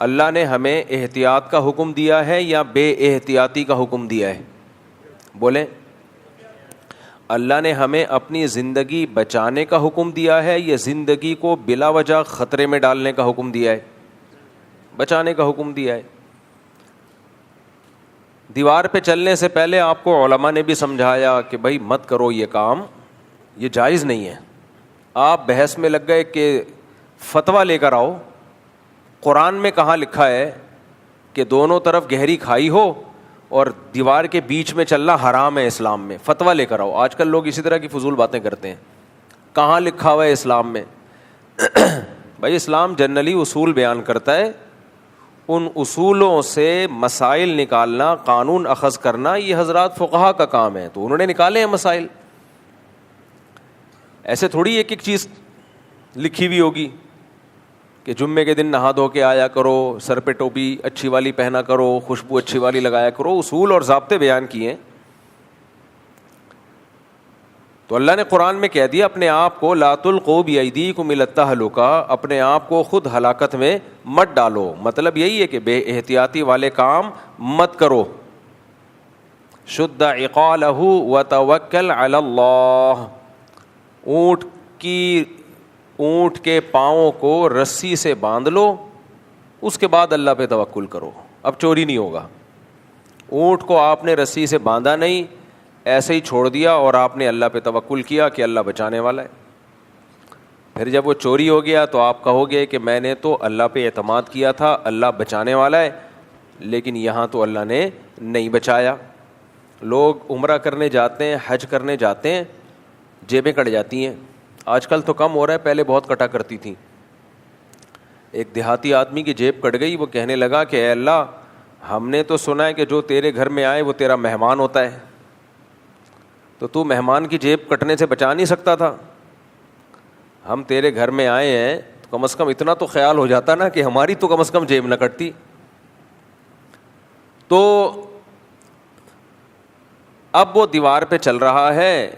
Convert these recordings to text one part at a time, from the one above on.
اللہ نے ہمیں احتیاط کا حکم دیا ہے یا بے احتیاطی کا حکم دیا ہے؟ بولیں. اللہ نے ہمیں اپنی زندگی بچانے کا حکم دیا ہے یا زندگی کو بلا وجہ خطرے میں ڈالنے کا حکم دیا ہے؟ بچانے کا حکم دیا ہے. دیوار پہ چلنے سے پہلے آپ کو علماء نے بھی سمجھایا کہ بھائی مت کرو یہ کام, یہ جائز نہیں ہے. آپ بحث میں لگ گئے کہ فتویٰ لے کر آؤ, قرآن میں کہاں لکھا ہے کہ دونوں طرف گہری کھائی ہو اور دیوار کے بیچ میں چلنا حرام ہے اسلام میں؟ فتویٰ لے کر آؤ. آج کل لوگ اسی طرح کی فضول باتیں کرتے ہیں. کہاں لکھا ہوا ہے اسلام میں؟ بھائی اسلام جنرلی اصول بیان کرتا ہے, ان اصولوں سے مسائل نکالنا, قانون اخذ کرنا یہ حضرات فقہا کا کام ہے, تو انہوں نے نکالے ہیں مسائل. ایسے تھوڑی ایک ایک چیز لکھی ہوئی ہوگی کہ جمعے کے دن نہا دھو کے آیا کرو, سر پہ ٹوپی اچھی والی پہنا کرو, خوشبو اچھی والی لگایا کرو. اصول اور ضابطے بیان کیے. تو اللہ نے قرآن میں کہہ دیا اپنے آپ کو لا تلقوا بایدیکم الی التہلکہ, اپنے آپ کو خود ہلاکت میں مت ڈالو. مطلب یہی ہے کہ بے احتیاطی والے کام مت کرو. شد عقالہ وتوکل علی اللہ, اونٹ کے پاؤں کو رسی سے باندھ لو, اس کے بعد اللہ پہ توکل کرو. اب چوری نہیں ہوگا. اونٹ کو آپ نے رسی سے باندھا نہیں, ایسے ہی چھوڑ دیا اور آپ نے اللہ پہ توکل کیا کہ اللہ بچانے والا ہے. پھر جب وہ چوری ہو گیا تو آپ کہو گے کہ میں نے تو اللہ پہ اعتماد کیا تھا, اللہ بچانے والا ہے, لیکن یہاں تو اللہ نے نہیں بچایا. لوگ عمرہ کرنے جاتے ہیں, حج کرنے جاتے ہیں, جیبیں کٹ جاتی ہیں. آج کل تو کم ہو رہا ہے, پہلے بہت کٹا کرتی تھیں. ایک دیہاتی آدمی کی جیب کٹ گئی, وہ کہنے لگا کہ اے اللہ, ہم نے تو سنا ہے کہ جو تیرے گھر میں آئے وہ تیرا مہمان ہوتا ہے, تو مہمان کی جیب کٹنے سے بچا نہیں سکتا تھا؟ ہم تیرے گھر میں آئے ہیں تو کم از کم اتنا تو خیال ہو جاتا نا کہ ہماری تو کم از کم جیب نہ کٹتی. تو اب وہ دیوار پہ چل رہا ہے.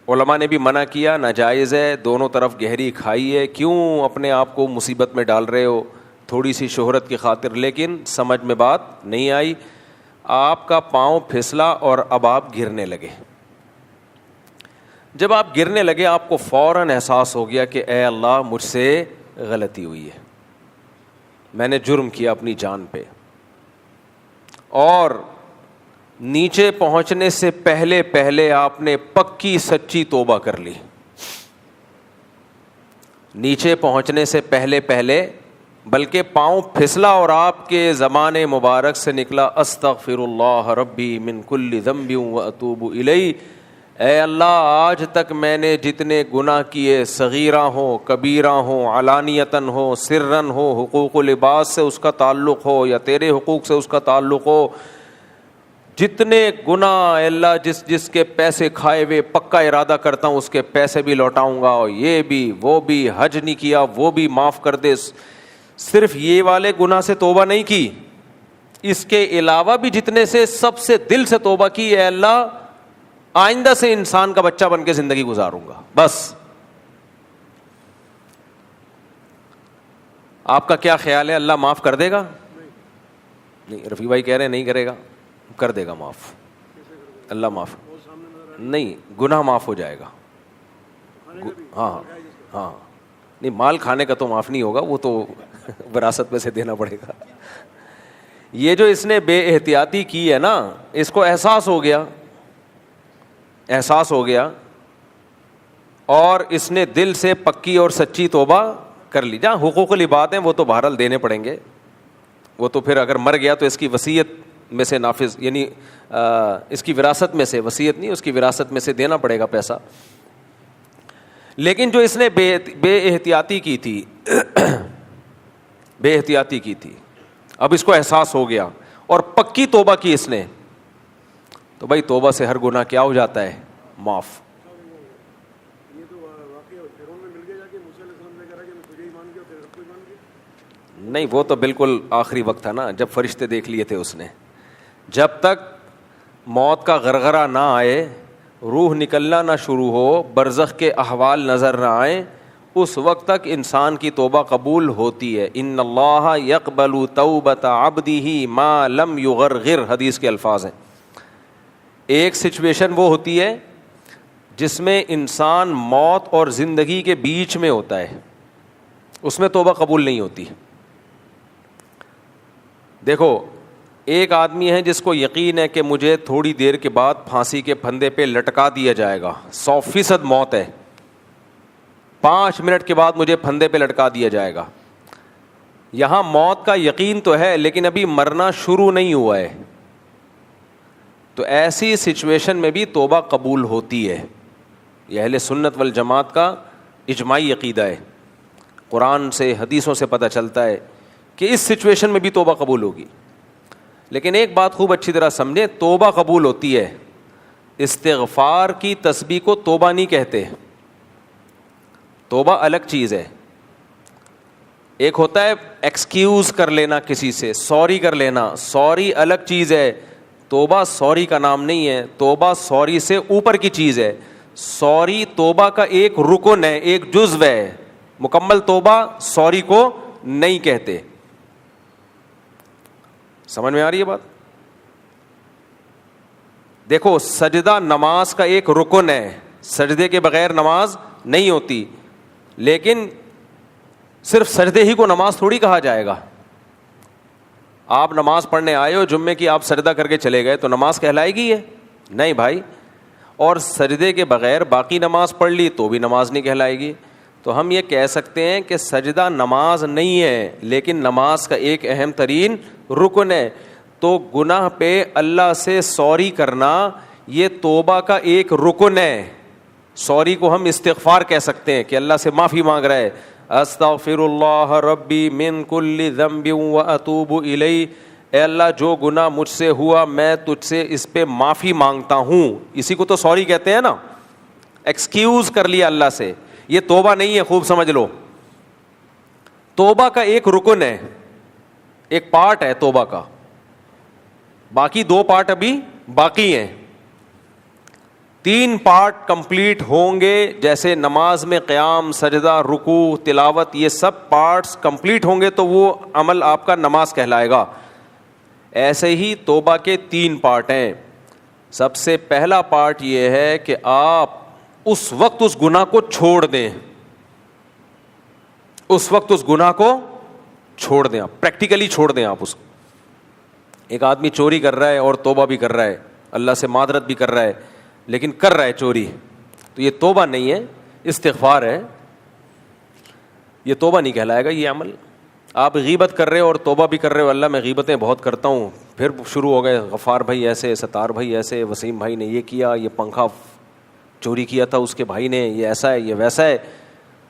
علماء نے بھی منع کیا, ناجائز ہے, دونوں طرف گہری کھائی ہے, کیوں اپنے آپ کو مصیبت میں ڈال رہے ہو تھوڑی سی شہرت کی خاطر. لیکن سمجھ میں بات نہیں آئی. آپ کا پاؤں پھسلا اور اب آپ گرنے لگے. جب آپ گرنے لگے آپ کو فوراً احساس ہو گیا کہ اے اللہ مجھ سے غلطی ہوئی ہے, میں نے جرم کیا اپنی جان پہ. اور نیچے پہنچنے سے پہلے آپ نے پکی سچی توبہ کر لی. نیچے پہنچنے سے پہلے بلکہ پاؤں پھسلا اور آپ کے زبان مبارک سے نکلا استغفر اللہ ربی من کل ذنب واتوب الیہ, اے اللہ آج تک میں نے جتنے گناہ کیے, صغیرہ ہوں کبیرہ ہوں, علانیتاً ہو سرن ہو, حقوق و لباس سے اس کا تعلق ہو یا تیرے حقوق سے اس کا تعلق ہو, جتنے گناہ اے اللہ جس کے پیسے کھائے ہوئے پکا ارادہ کرتا ہوں اس کے پیسے بھی لوٹاؤں گا, اور یہ بھی وہ بھی, حج نہیں کیا وہ بھی معاف کر دے. صرف یہ والے گناہ سے توبہ نہیں کی, اس کے علاوہ بھی جتنے سے سب سے دل سے توبہ کی, اے اللہ آئندہ سے انسان کا بچہ بن کے زندگی گزاروں گا. بس آپ کا کیا خیال ہے, اللہ معاف کر دے گا؟ نہیں, رفیع بھائی کہہ رہے ہیں نہیں کرے گا. کر دے گا معاف, اللہ معاف نہیں, گناہ معاف ہو جائے گا. ہاں نہیں, مال کھانے کا تو معاف نہیں ہوگا, وہ تو وراثت میں سے دینا پڑے گا. یہ جو اس نے بے احتیاطی کی ہے نا, اس کو احساس ہو گیا اور اس نے دل سے پکی اور سچی توبہ کر لی. جہاں حقوق العباد ہیں وہ تو بہرحال دینے پڑیں گے, وہ تو پھر اگر مر گیا تو اس کی وصیت میں سے نافذ, یعنی اس کی وراثت میں سے, وصیت نہیں, اس کی وراثت میں سے دینا پڑے گا پیسہ. لیکن جو اس نے بے احتیاطی کی تھی اب اس کو احساس ہو گیا اور پکی توبہ کی اس نے, تو بھائی توبہ سے ہر گناہ کیا ہو جاتا ہے, معاف. نہیں, وہ تو بالکل آخری وقت تھا نا جب فرشتے دیکھ لیے تھے اس نے. جب تک موت کا غرغرہ نہ آئے, روح نکلنا نہ شروع ہو, برزخ کے احوال نظر نہ آئیں, اس وقت تک انسان کی توبہ قبول ہوتی ہے. ان اللہ یقبل توبۃ عبدہ ما لم یغرغر، حدیث کے الفاظ ہیں. ایک سچویشن وہ ہوتی ہے جس میں انسان موت اور زندگی کے بیچ میں ہوتا ہے، اس میں توبہ قبول نہیں ہوتی. دیکھو ایک آدمی ہے جس کو یقین ہے کہ مجھے تھوڑی دیر کے بعد پھانسی کے پھندے پہ لٹکا دیا جائے گا، 100% موت ہے، 5 منٹ کے بعد مجھے پھندے پہ لٹکا دیا جائے گا. یہاں موت کا یقین تو ہے لیکن ابھی مرنا شروع نہیں ہوا ہے. تو ایسی سچویشن میں بھی توبہ قبول ہوتی ہے. یہ اہل سنت والجماعت کا اجماعی عقیدہ ہے. قرآن سے حدیثوں سے پتہ چلتا ہے کہ اس سچویشن میں بھی توبہ قبول ہوگی. لیکن ایک بات خوب اچھی طرح سمجھیں، توبہ قبول ہوتی ہے، استغفار کی تسبیح کو توبہ نہیں کہتے. توبہ الگ چیز ہے. ایک ہوتا ہے ایکسکیوز کر لینا کسی سے، سوری کر لینا، سوری الگ چیز ہے. توبہ سوری کا نام نہیں ہے، توبہ سوری سے اوپر کی چیز ہے. سوری توبہ کا ایک رکن ہے، ایک جزو ہے. مکمل توبہ سوری کو نہیں کہتے. سمجھ میں آ رہی ہے بات؟ دیکھو سجدہ نماز کا ایک رکن ہے، سجدے کے بغیر نماز نہیں ہوتی. لیکن صرف سجدے ہی کو نماز تھوڑی کہا جائے گا. آپ نماز پڑھنے آئے ہو جمعے کی، آپ سجدہ کر کے چلے گئے تو نماز کہلائے گی یہ؟ نہیں بھائی. اور سجدے کے بغیر باقی نماز پڑھ لی تو بھی نماز نہیں کہلائے گی. تو ہم یہ کہہ سکتے ہیں کہ سجدہ نماز نہیں ہے لیکن نماز کا ایک اہم ترین رکن ہے. تو گناہ پہ اللہ سے سوری کرنا یہ توبہ کا ایک رکن ہے. سوری کو ہم استغفار کہہ سکتے ہیں کہ اللہ سے معافی مانگ رہا ہے. استغفر اللہ ربی من کل ذنب واتوب الیہ، اے اللہ جو گناہ مجھ سے ہوا میں تجھ سے اس پہ معافی مانگتا ہوں. اسی کو تو سوری کہتے ہیں نا، ایکسکیوز کر لیا اللہ سے. یہ توبہ نہیں ہے، خوب سمجھ لو. توبہ کا ایک رکن ہے، ایک پارٹ ہے توبہ کا، باقی 2 پارٹ ابھی باقی ہیں. 3 پارٹ کمپلیٹ ہوں گے، جیسے نماز میں قیام، سجدہ، رکوع، تلاوت، یہ سب پارٹس کمپلیٹ ہوں گے تو وہ عمل آپ کا نماز کہلائے گا. ایسے ہی توبہ کے 3 پارٹ ہیں. سب سے پہلا پارٹ یہ ہے کہ آپ اس وقت اس گناہ کو چھوڑ دیں. اس وقت اس گناہ کو چھوڑ دیں، آپ پریکٹیکلی چھوڑ دیں. آپ اس کو، ایک آدمی چوری کر رہا ہے اور توبہ بھی کر رہا ہے، اللہ سے معذرت بھی کر رہا ہے، لیکن کر رہا ہے چوری، تو یہ توبہ نہیں ہے، استغفار ہے. یہ توبہ نہیں کہلائے گا یہ عمل. آپ غیبت کر رہے ہو اور توبہ بھی کر رہے ہو، اللہ میں غیبتیں بہت کرتا ہوں، پھر شروع ہو گئے غفار بھائی ایسے، ستار بھائی ایسے، وسیم بھائی نے یہ کیا، یہ پنکھا چوری کیا تھا اس کے بھائی نے، یہ ایسا ہے، یہ ویسا ہے.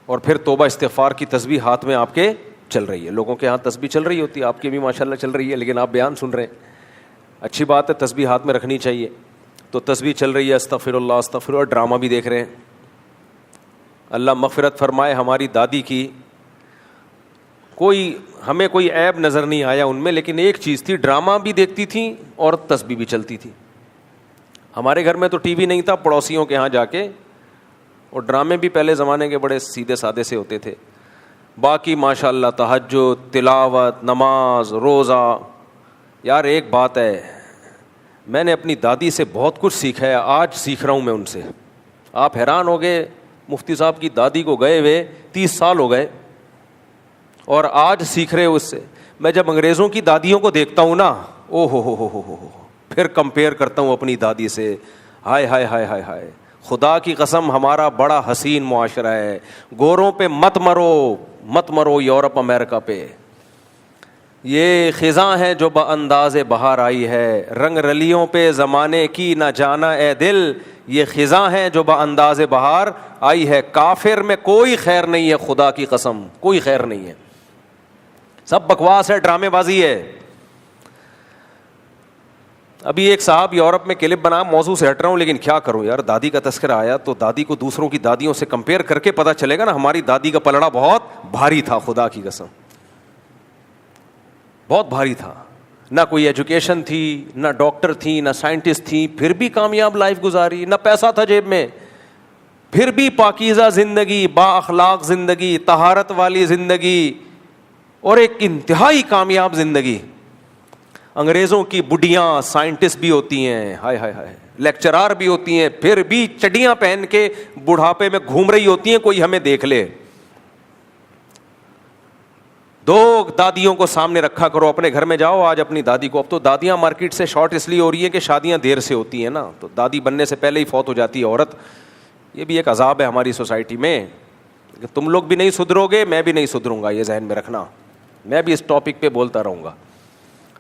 اور پھر توبہ استغفار کی تسبیح ہاتھ میں آپ کے چل رہی ہے. لوگوں کے ہاتھ تسبیح چل رہی ہوتی ہے، آپ کی بھی ماشاءاللہ چل رہی ہے، لیکن آپ بیان سن رہے ہیں. اچھی بات ہے، تسبیح ہاتھ میں رکھنی چاہیے. تو تسبیح چل رہی ہے، استغفر اللہ استغفر اللہ، ڈرامہ بھی دیکھ رہے ہیں. اللہ مغفرت فرمائے ہماری دادی کی، ہمیں کوئی عیب نظر نہیں آیا ان میں، لیکن ایک چیز تھی، ڈرامہ بھی دیکھتی تھیں اور تسبیح بھی چلتی تھی. ہمارے گھر میں تو ٹی وی نہیں تھا، پڑوسیوں کے ہاں جا کے، اور ڈرامے بھی پہلے زمانے کے بڑے سیدھے سادے سے ہوتے تھے. باقی ماشاءاللہ تہجد، تلاوت، نماز، روزہ. یار ایک بات ہے، میں نے اپنی دادی سے بہت کچھ سیکھا ہے، آج سیکھ رہا ہوں میں ان سے. آپ حیران ہو گئے، مفتی صاحب کی دادی کو گئے ہوئے 30 سال ہو گئے اور آج سیکھ رہے ہو اس سے. میں جب انگریزوں کی دادیوں کو دیکھتا ہوں نا، او ہو پھر کمپیئر کرتا ہوں اپنی دادی سے. ہائے ہائے ہائے ہائے ہائے، خدا کی قسم ہمارا بڑا حسین معاشرہ ہے. گوروں پہ مت مرو یورپ امریکہ پہ. یہ خزاں ہے جو بانداز بہار آئی ہے، رنگ رلیوں پہ زمانے کی نہ جانا اے دل. یہ خزاں ہے جو بانداز بہار آئی ہے. کافر میں کوئی خیر نہیں ہے، خدا کی قسم کوئی خیر نہیں ہے، سب بکواس ہے، ڈرامے بازی ہے. ابھی ایک صاحب یورپ میں کلپ بنا، موضوع سے ہٹ رہا ہوں لیکن کیا کروں یار، دادی کا تذکرہ آیا تو دادی کو دوسروں کی دادیوں سے کمپیئر کر کے پتہ چلے گا نا، ہماری دادی کا پلڑا بہت بھاری تھا، خدا کی قسم بہت بھاری تھا. نہ کوئی ایجوکیشن تھی، نہ ڈاکٹر تھی، نہ سائنٹسٹ تھی، پھر بھی کامیاب لائف گزاری. نہ پیسہ تھا جیب میں، پھر بھی پاکیزہ زندگی, با اخلاق زندگی, طہارت والی زندگی اور ایک انتہائی کامیاب زندگی. انگریزوں کی بڈیاں سائنٹسٹ بھی ہوتی ہیں, ہائے ہائے ہائے, لیکچرار بھی ہوتی ہیں, پھر بھی چڈیاں پہن کے بڑھاپے میں گھوم رہی ہوتی ہیں, کوئی ہمیں دیکھ لے. دو دادیوں کو سامنے رکھا کرو, اپنے گھر میں جاؤ آج اپنی دادی کو. اب تو دادیاں مارکیٹ سے شارٹ اس لیے ہو رہی ہیں کہ شادیاں دیر سے ہوتی ہیں نا, تو دادی بننے سے پہلے ہی فوت ہو جاتی ہے عورت. یہ بھی ایک عذاب ہے ہماری سوسائٹی میں. تم لوگ بھی نہیں سدھرو گے, میں بھی نہیں سدھروں گا, یہ ذہن میں رکھنا. میں بھی اس ٹاپک پہ بولتا رہوں گا.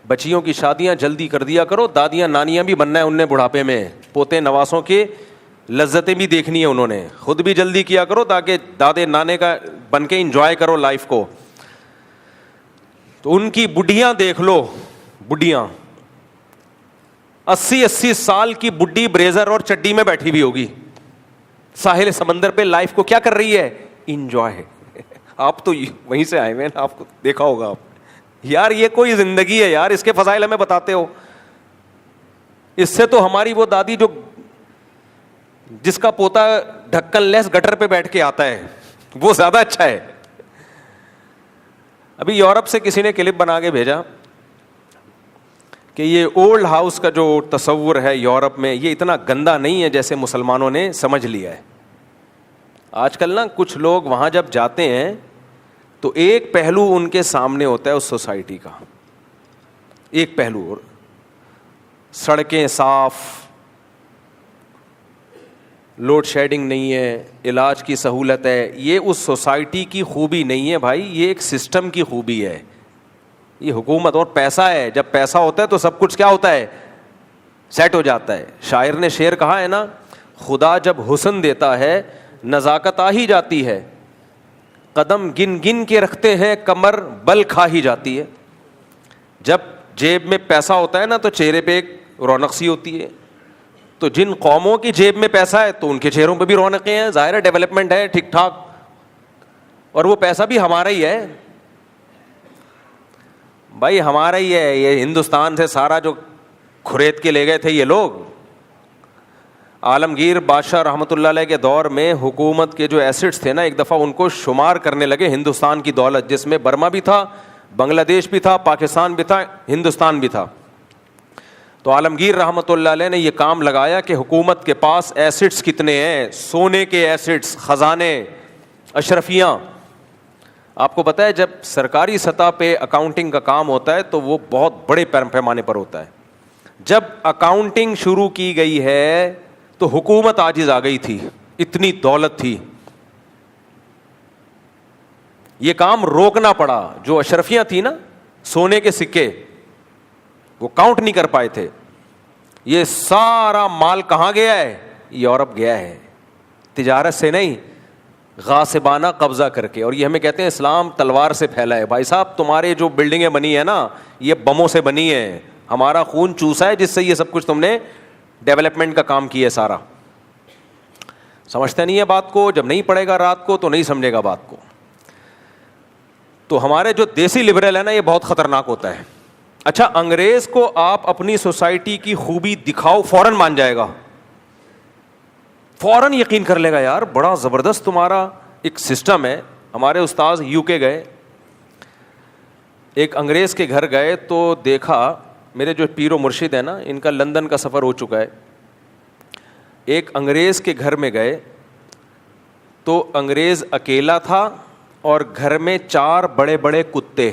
بچیوں کی شادیاں جلدی کر دیا کرو, دادیاں نانیاں بھی بننا ہے ان نے بڑھاپے میں, پوتے نواسوں کی لذتیں بھی دیکھنی ہے انہوں نے, خود بھی جلدی کیا کرو تاکہ دادے نانے کا بن کے انجوائے کرو لائف کو. تو ان کی بڈھیاں دیکھ لو, بڈھیاں 80 سال کی بڈھی بریزر اور چڈی میں بیٹھی ہوئی ہوگی ساحل سمندر پہ, لائف کو کیا کر رہی ہے, انجوائے. آپ تو وہیں سے آئے ہیں, آپ کو دیکھا ہوگا آپ. یار یہ کوئی زندگی ہے یار, اس کے فضائل ہمیں بتاتے ہو. اس سے تو ہماری وہ دادی جو جس کا پوتا ڈھکن لیس گٹر پہ بیٹھ کے آتا ہے وہ زیادہ اچھا ہے. ابھی یورپ سے کسی نے کلپ بنا کے بھیجا کہ یہ اولڈ ہاؤس کا جو تصور ہے یورپ میں, یہ اتنا گندا نہیں ہے جیسے مسلمانوں نے سمجھ لیا ہے. آج کل نا کچھ لوگ وہاں جب جاتے ہیں تو ایک پہلو ان کے سامنے ہوتا ہے اس سوسائٹی کا, ایک پہلو, سڑکیں صاف, لوڈ شیڈنگ نہیں ہے, علاج کی سہولت ہے. یہ اس سوسائٹی کی خوبی نہیں ہے بھائی, یہ ایک سسٹم کی خوبی ہے. یہ حکومت اور پیسہ ہے, جب پیسہ ہوتا ہے تو سب کچھ کیا ہوتا ہے, سیٹ ہو جاتا ہے. شاعر نے شعر کہا ہے نا, خدا جب حسن دیتا ہے نزاکت آ ہی جاتی ہے, قدم گن گن کے رکھتے ہیں کمر بل کھا ہی جاتی ہے. جب جیب میں پیسہ ہوتا ہے نا تو چہرے پہ ایک رونق سی ہوتی ہے. تو جن قوموں کی جیب میں پیسہ ہے تو ان کے چہروں پہ بھی رونقیں ہیں, ظاہر ہے ڈیولپمنٹ ہے ٹھیک ٹھاک, اور وہ پیسہ بھی ہمارا ہی ہے بھائی, ہمارا ہی ہے. یہ ہندوستان سے سارا جو کھرید کے لے گئے تھے یہ لوگ. عالمگیر بادشاہ رحمۃ اللہ علیہ کے دور میں حکومت کے جو ایسٹس تھے نا, ایک دفعہ ان کو شمار کرنے لگے ہندوستان کی دولت, جس میں برما بھی تھا, بنگلہ دیش بھی تھا, پاکستان بھی تھا, ہندوستان بھی تھا. تو عالمگیر رحمۃ اللہ علیہ نے یہ کام لگایا کہ حکومت کے پاس ایسٹس کتنے ہیں, سونے کے ایسٹس, خزانے, اشرفیاں. آپ کو پتہ ہے جب سرکاری سطح پہ اکاؤنٹنگ کا کام ہوتا ہے تو وہ بہت بڑے پیمانے پر ہوتا ہے. جب اکاؤنٹنگ شروع کی گئی ہے تو حکومت عاجز آ گئی تھی, اتنی دولت تھی. یہ کام روکنا پڑا. جو اشرفیاں تھیں نا, سونے کے سکے, وہ کاؤنٹ نہیں کر پائے تھے. یہ سارا مال کہاں گیا ہے, یورپ گیا ہے, تجارت سے نہیں, غاصبانہ قبضہ کر کے. اور یہ ہمیں کہتے ہیں اسلام تلوار سے پھیلا ہے. بھائی صاحب تمہارے جو بلڈنگیں بنی ہیں نا, یہ بموں سے بنی ہیں, ہمارا خون چوسا ہے جس سے یہ سب کچھ تم نے ڈیولپمنٹ کا کام کیا ہے سارا. سمجھتے نہیں ہے بات کو, جب نہیں پڑھے گا رات کو تو نہیں سمجھے گا بات کو. تو ہمارے جو دیسی لبرل ہے نا, یہ بہت خطرناک ہوتا ہے. اچھا, انگریز کو آپ اپنی سوسائٹی کی خوبی دکھاؤ, فوراً مان جائے گا, فوراً یقین کر لے گا, یار بڑا زبردست تمہارا ایک سسٹم ہے. ہمارے استاذ یو کے گئے, ایک انگریز کے گھر گئے تو دیکھا, میرے جو پیر و مرشد ہیں نا, ان کا لندن کا سفر ہو چکا ہے. ایک انگریز کے گھر میں گئے تو انگریز اکیلا تھا اور گھر میں 4 بڑے بڑے کتے.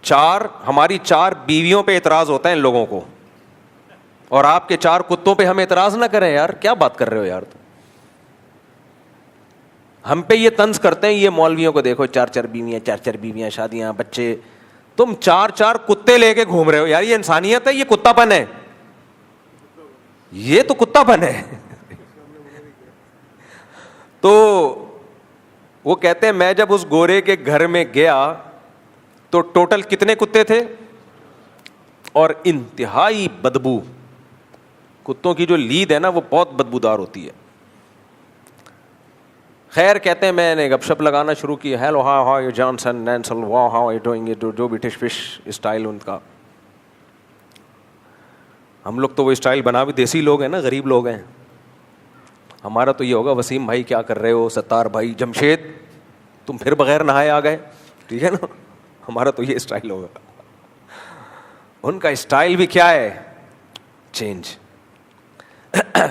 4, ہماری 4 بیویوں پہ اعتراض ہوتا ہے ان لوگوں کو, اور آپ کے 4 کتوں پہ ہم اعتراض نہ کریں. یار کیا بات کر رہے ہو یار, ہم پہ یہ طنز کرتے ہیں. یہ مولویوں کو دیکھو, 4 بیویاں, 4 بیویاں, شادیاں, بچے. تم 4 کتے لے کے گھوم رہے ہو. یار یہ انسانیت ہے, یہ کتا پن ہے, یہ تو کتا پن ہے. تو وہ کہتے ہیں میں جب اس گورے کے گھر میں گیا تو ٹوٹل کتنے کتے تھے, اور انتہائی بدبو. کتوں کی جو لید ہے نا وہ بہت بدبودار ہوتی ہے. خیر کہتے ہیں میں نے گپ شپ لگانا شروع کی. ہیلو ہاؤ یو جانسن نینسل, wow how you doing it, جو برٹش فش اسٹائل ان کا. ہم لوگ تو وہ اسٹائل بنا بھی, دیسی لوگ ہیں نا, غریب لوگ ہیں. ہمارا تو یہ ہوگا, وسیم بھائی کیا کر رہے ہو, ستار بھائی, جمشید تم پھر بغیر نہائے آ گئے, ٹھیک ہے نا. ہمارا تو یہ اسٹائل ہوگا. ان کا اسٹائل بھی کیا ہے, چینج.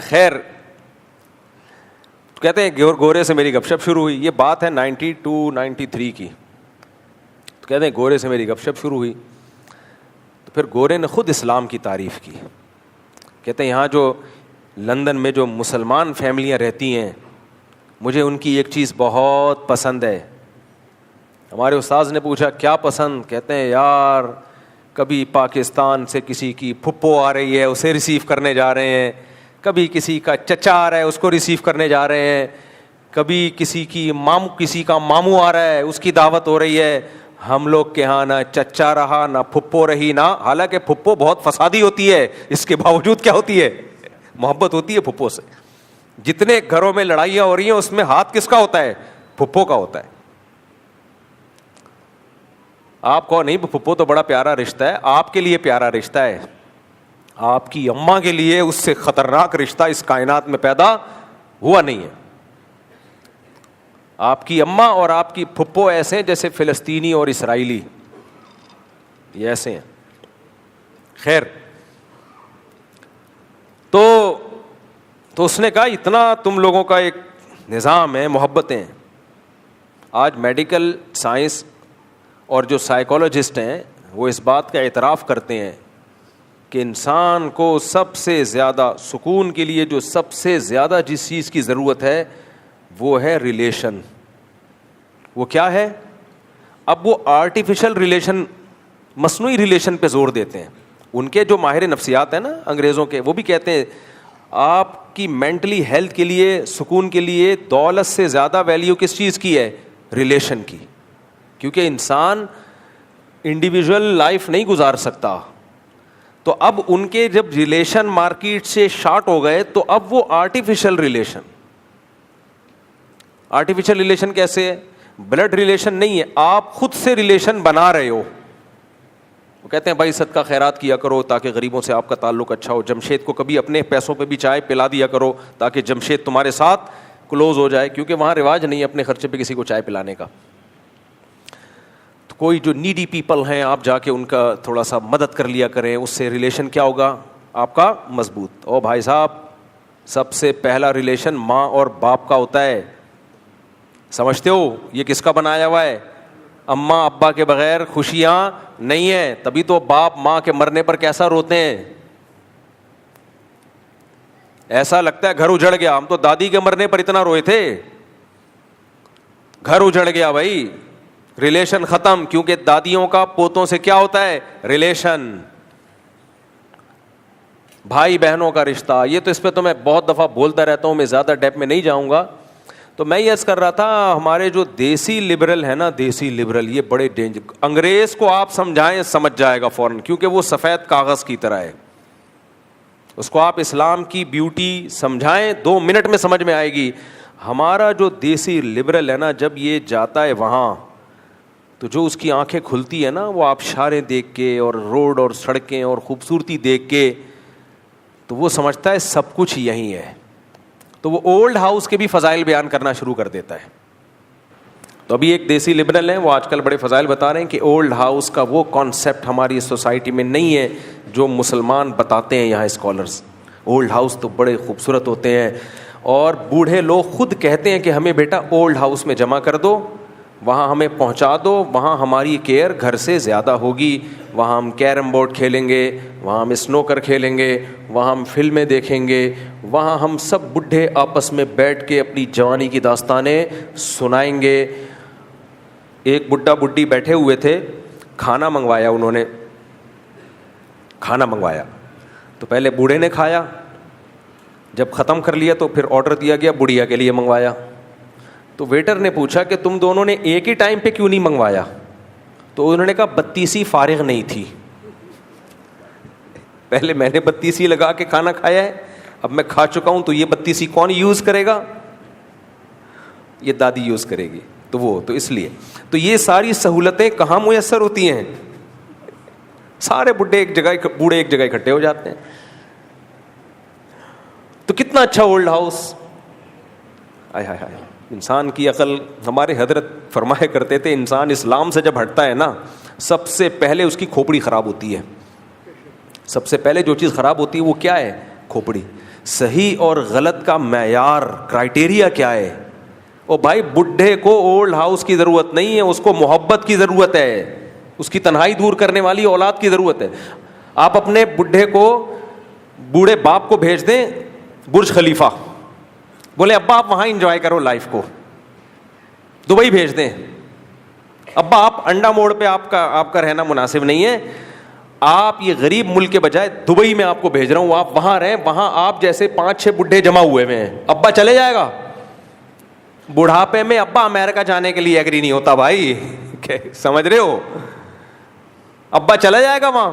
خیر, کہتے ہیں گورے سے میری گپ شپ شروع ہوئی. یہ بات ہے 92-93 کی. تو کہتے ہیں گورے سے میری گپ شپ شروع ہوئی, تو پھر گورے نے خود اسلام کی تعریف کی. کہتے ہیں یہاں جو لندن میں جو مسلمان فیملیاں رہتی ہیں, مجھے ان کی ایک چیز بہت پسند ہے. ہمارے استاذ نے پوچھا کیا پسند؟ کہتے ہیں یار کبھی پاکستان سے کسی کی پھپھو آ رہی ہے, اسے ریسیو کرنے جا رہے ہیں, کبھی کسی کا چچا آ رہا ہے, اس کو ریسیو کرنے جا رہے ہیں, کبھی کسی کا ماموں آ رہا ہے, اس کی دعوت ہو رہی ہے. ہم لوگ کے ہاں نہ چچا رہا نہ پھپھو رہی, نہ, حالانکہ پھپھو بہت فسادی ہوتی ہے, اس کے باوجود کیا ہوتی ہے, محبت ہوتی ہے پھپھو سے. جتنے گھروں میں لڑائیاں ہو رہی ہیں اس میں ہاتھ کس کا ہوتا ہے, پھپھو کا ہوتا ہے. آپ کو نہیں, پھپھو تو بڑا پیارا رشتہ ہے, آپ کے لیے پیارا رشتہ ہے, آپ کی اماں کے لیے اس سے خطرناک رشتہ اس کائنات میں پیدا ہوا نہیں ہے. آپ کی اماں اور آپ کی پھپھو ایسے ہیں جیسے فلسطینی اور اسرائیلی, یہ ایسے ہیں. خیر, تو اس نے کہا اتنا تم لوگوں کا ایک نظام ہے, محبتیں. آج میڈیکل سائنس اور جو سائیکالوجسٹ ہیں وہ اس بات کا اعتراف کرتے ہیں کہ انسان کو سب سے زیادہ سکون کے لیے جو سب سے زیادہ جس چیز کی ضرورت ہے وہ ہے ریلیشن. وہ کیا ہے؟ اب وہ آرٹیفیشل ریلیشن, مصنوعی ریلیشن پہ زور دیتے ہیں. ان کے جو ماہر نفسیات ہیں نا انگریزوں کے, وہ بھی کہتے ہیں آپ کی مینٹلی ہیلتھ کے لیے, سکون کے لیے دولت سے زیادہ ویلیو کس چیز کی ہے, ریلیشن کی. کیونکہ انسان انڈیویجول لائف نہیں گزار سکتا. تو اب ان کے جب ریلیشن مارکیٹ سے شارٹ ہو گئے تو اب وہ آرٹیفیشل ریلیشن کیسے ہے؟ بلڈ ریلیشن نہیں ہے, آپ خود سے ریلیشن بنا رہے ہو. وہ کہتے ہیں بھائی صدقہ خیرات کیا کرو تاکہ غریبوں سے آپ کا تعلق اچھا ہو. جمشید کو کبھی اپنے پیسوں پہ بھی چائے پلا دیا کرو تاکہ جمشید تمہارے ساتھ کلوز ہو جائے, کیونکہ وہاں رواج نہیں ہے اپنے خرچے پہ کسی کو چائے پلانے کا. تو کوئی جو نیڈی پیپل ہیں آپ جا کے ان کا تھوڑا سا مدد کر لیا کریں, اس سے ریلیشن کیا ہوگا آپ کا مضبوط. او بھائی صاحب, سب سے پہلا ریلیشن ماں اور باپ کا ہوتا ہے. سمجھتے ہو یہ کس کا بنایا ہوا ہے؟ اماں ابا کے بغیر خوشیاں نہیں ہیں. تبھی تو باپ ماں کے مرنے پر کیسا روتے ہیں, ایسا لگتا ہے گھر اجڑ گیا. ہم تو دادی کے مرنے پر اتنا روئے تھے, گھر اجڑ گیا بھائی, ریلیشن ختم. کیونکہ دادیوں کا پوتوں سے کیا ہوتا ہے, ریلیشن. بھائی بہنوں کا رشتہ, یہ تو اس پہ تو میں بہت دفعہ بولتا رہتا ہوں, میں زیادہ ڈیپ میں نہیں جاؤں گا. تو میں یہ عرض کر رہا تھا ہمارے جو دیسی لبرل ہے نا, دیسی لبرل, یہ بڑے ڈینجر. انگریز کو آپ سمجھائیں سمجھ جائے گا فوراً, کیونکہ وہ سفید کاغذ کی طرح ہے. اس کو آپ اسلام کی بیوٹی سمجھائیں 2 منٹ میں سمجھ میں آئے گی. ہمارا جو دیسی لبرل ہے نا, جب یہ جاتا ہے وہاں تو جو اس کی آنکھیں کھلتی ہے نا, وہ آبشاریں دیکھ کے اور روڈ اور سڑکیں اور خوبصورتی دیکھ کے, تو وہ سمجھتا ہے سب کچھ یہیں ہے. تو وہ اولڈ ہاؤس کے بھی فضائل بیان کرنا شروع کر دیتا ہے. تو ابھی ایک دیسی لبرل ہیں, وہ آج کل بڑے فضائل بتا رہے ہیں کہ اولڈ ہاؤس کا وہ کانسیپٹ ہماری سوسائٹی میں نہیں ہے جو مسلمان بتاتے ہیں یہاں اسکالرس. اولڈ ہاؤس تو بڑے خوبصورت ہوتے ہیں, اور بوڑھے لوگ خود کہتے ہیں کہ ہمیں بیٹا اولڈ ہاؤس میں جمع کر دو, وہاں ہمیں پہنچا دو, وہاں ہماری کیئر گھر سے زیادہ ہوگی, وہاں ہم کیرم بورڈ کھیلیں گے, وہاں ہم اسنوکر کھیلیں گے, وہاں ہم فلمیں دیکھیں گے, وہاں ہم سب بڈھے آپس میں بیٹھ کے اپنی جوانی کی داستانیں سنائیں گے. ایک بڈھا بڈھی بیٹھے ہوئے تھے, کھانا منگوایا انہوں نے, کھانا منگوایا تو پہلے بوڑھے نے کھایا, جب ختم کر لیا تو پھر آرڈر دیا گیا بڑھیا کے لیے منگوایا. تو ویٹر نے پوچھا کہ تم دونوں نے ایک ہی ٹائم پہ کیوں نہیں منگوایا؟ تو انہوں نے کہا 32 فارغ نہیں تھی, پہلے میں نے 32 لگا کے کھانا کھایا ہے, اب میں کھا چکا ہوں تو یہ 32 کون یوز کرے گا؟ یہ دادی یوز کرے گی. تو اس لیے تو یہ ساری سہولتیں کہاں میسر ہوتی ہیں؟ سارے بوڑھے ایک جگہ اکٹھے ہو جاتے ہیں. تو کتنا اچھا اولڈ ہاؤس. آئے ہائے ہائے, انسان کی عقل. ہمارے حضرت فرمایا کرتے تھے انسان اسلام سے جب ہٹتا ہے نا, سب سے پہلے اس کی کھوپڑی خراب ہوتی ہے. سب سے پہلے جو چیز خراب ہوتی ہے وہ کیا ہے؟ کھوپڑی. صحیح اور غلط کا معیار, کرائٹیریا کیا ہے؟ او بھائی, بڈھے کو اولڈ ہاؤس کی ضرورت نہیں ہے, اس کو محبت کی ضرورت ہے, اس کی تنہائی دور کرنے والی اولاد کی ضرورت ہے. آپ اپنے بڈھے کو, بوڑھے باپ کو بھیج دیں برج خلیفہ, بولے ابا آپ وہاں انجوائے کرو لائف کو. دبئی بھیج دیں, ابا آپ انڈا موڑ پہ آپ کا رہنا مناسب نہیں ہے, آپ یہ غریب ملک کے بجائے دبئی میں آپ کو بھیج رہا ہوں, آپ وہاں رہیں, وہاں آپ جیسے 5-6 بڈھے جمع ہوئے ہوئے ہیں. ابا چلے جائے گا بڑھاپے میں. ابا امریکہ جانے کے لیے ایگری نہیں ہوتا بھائی, سمجھ رہے ہو؟ ابا چلا جائے گا وہاں.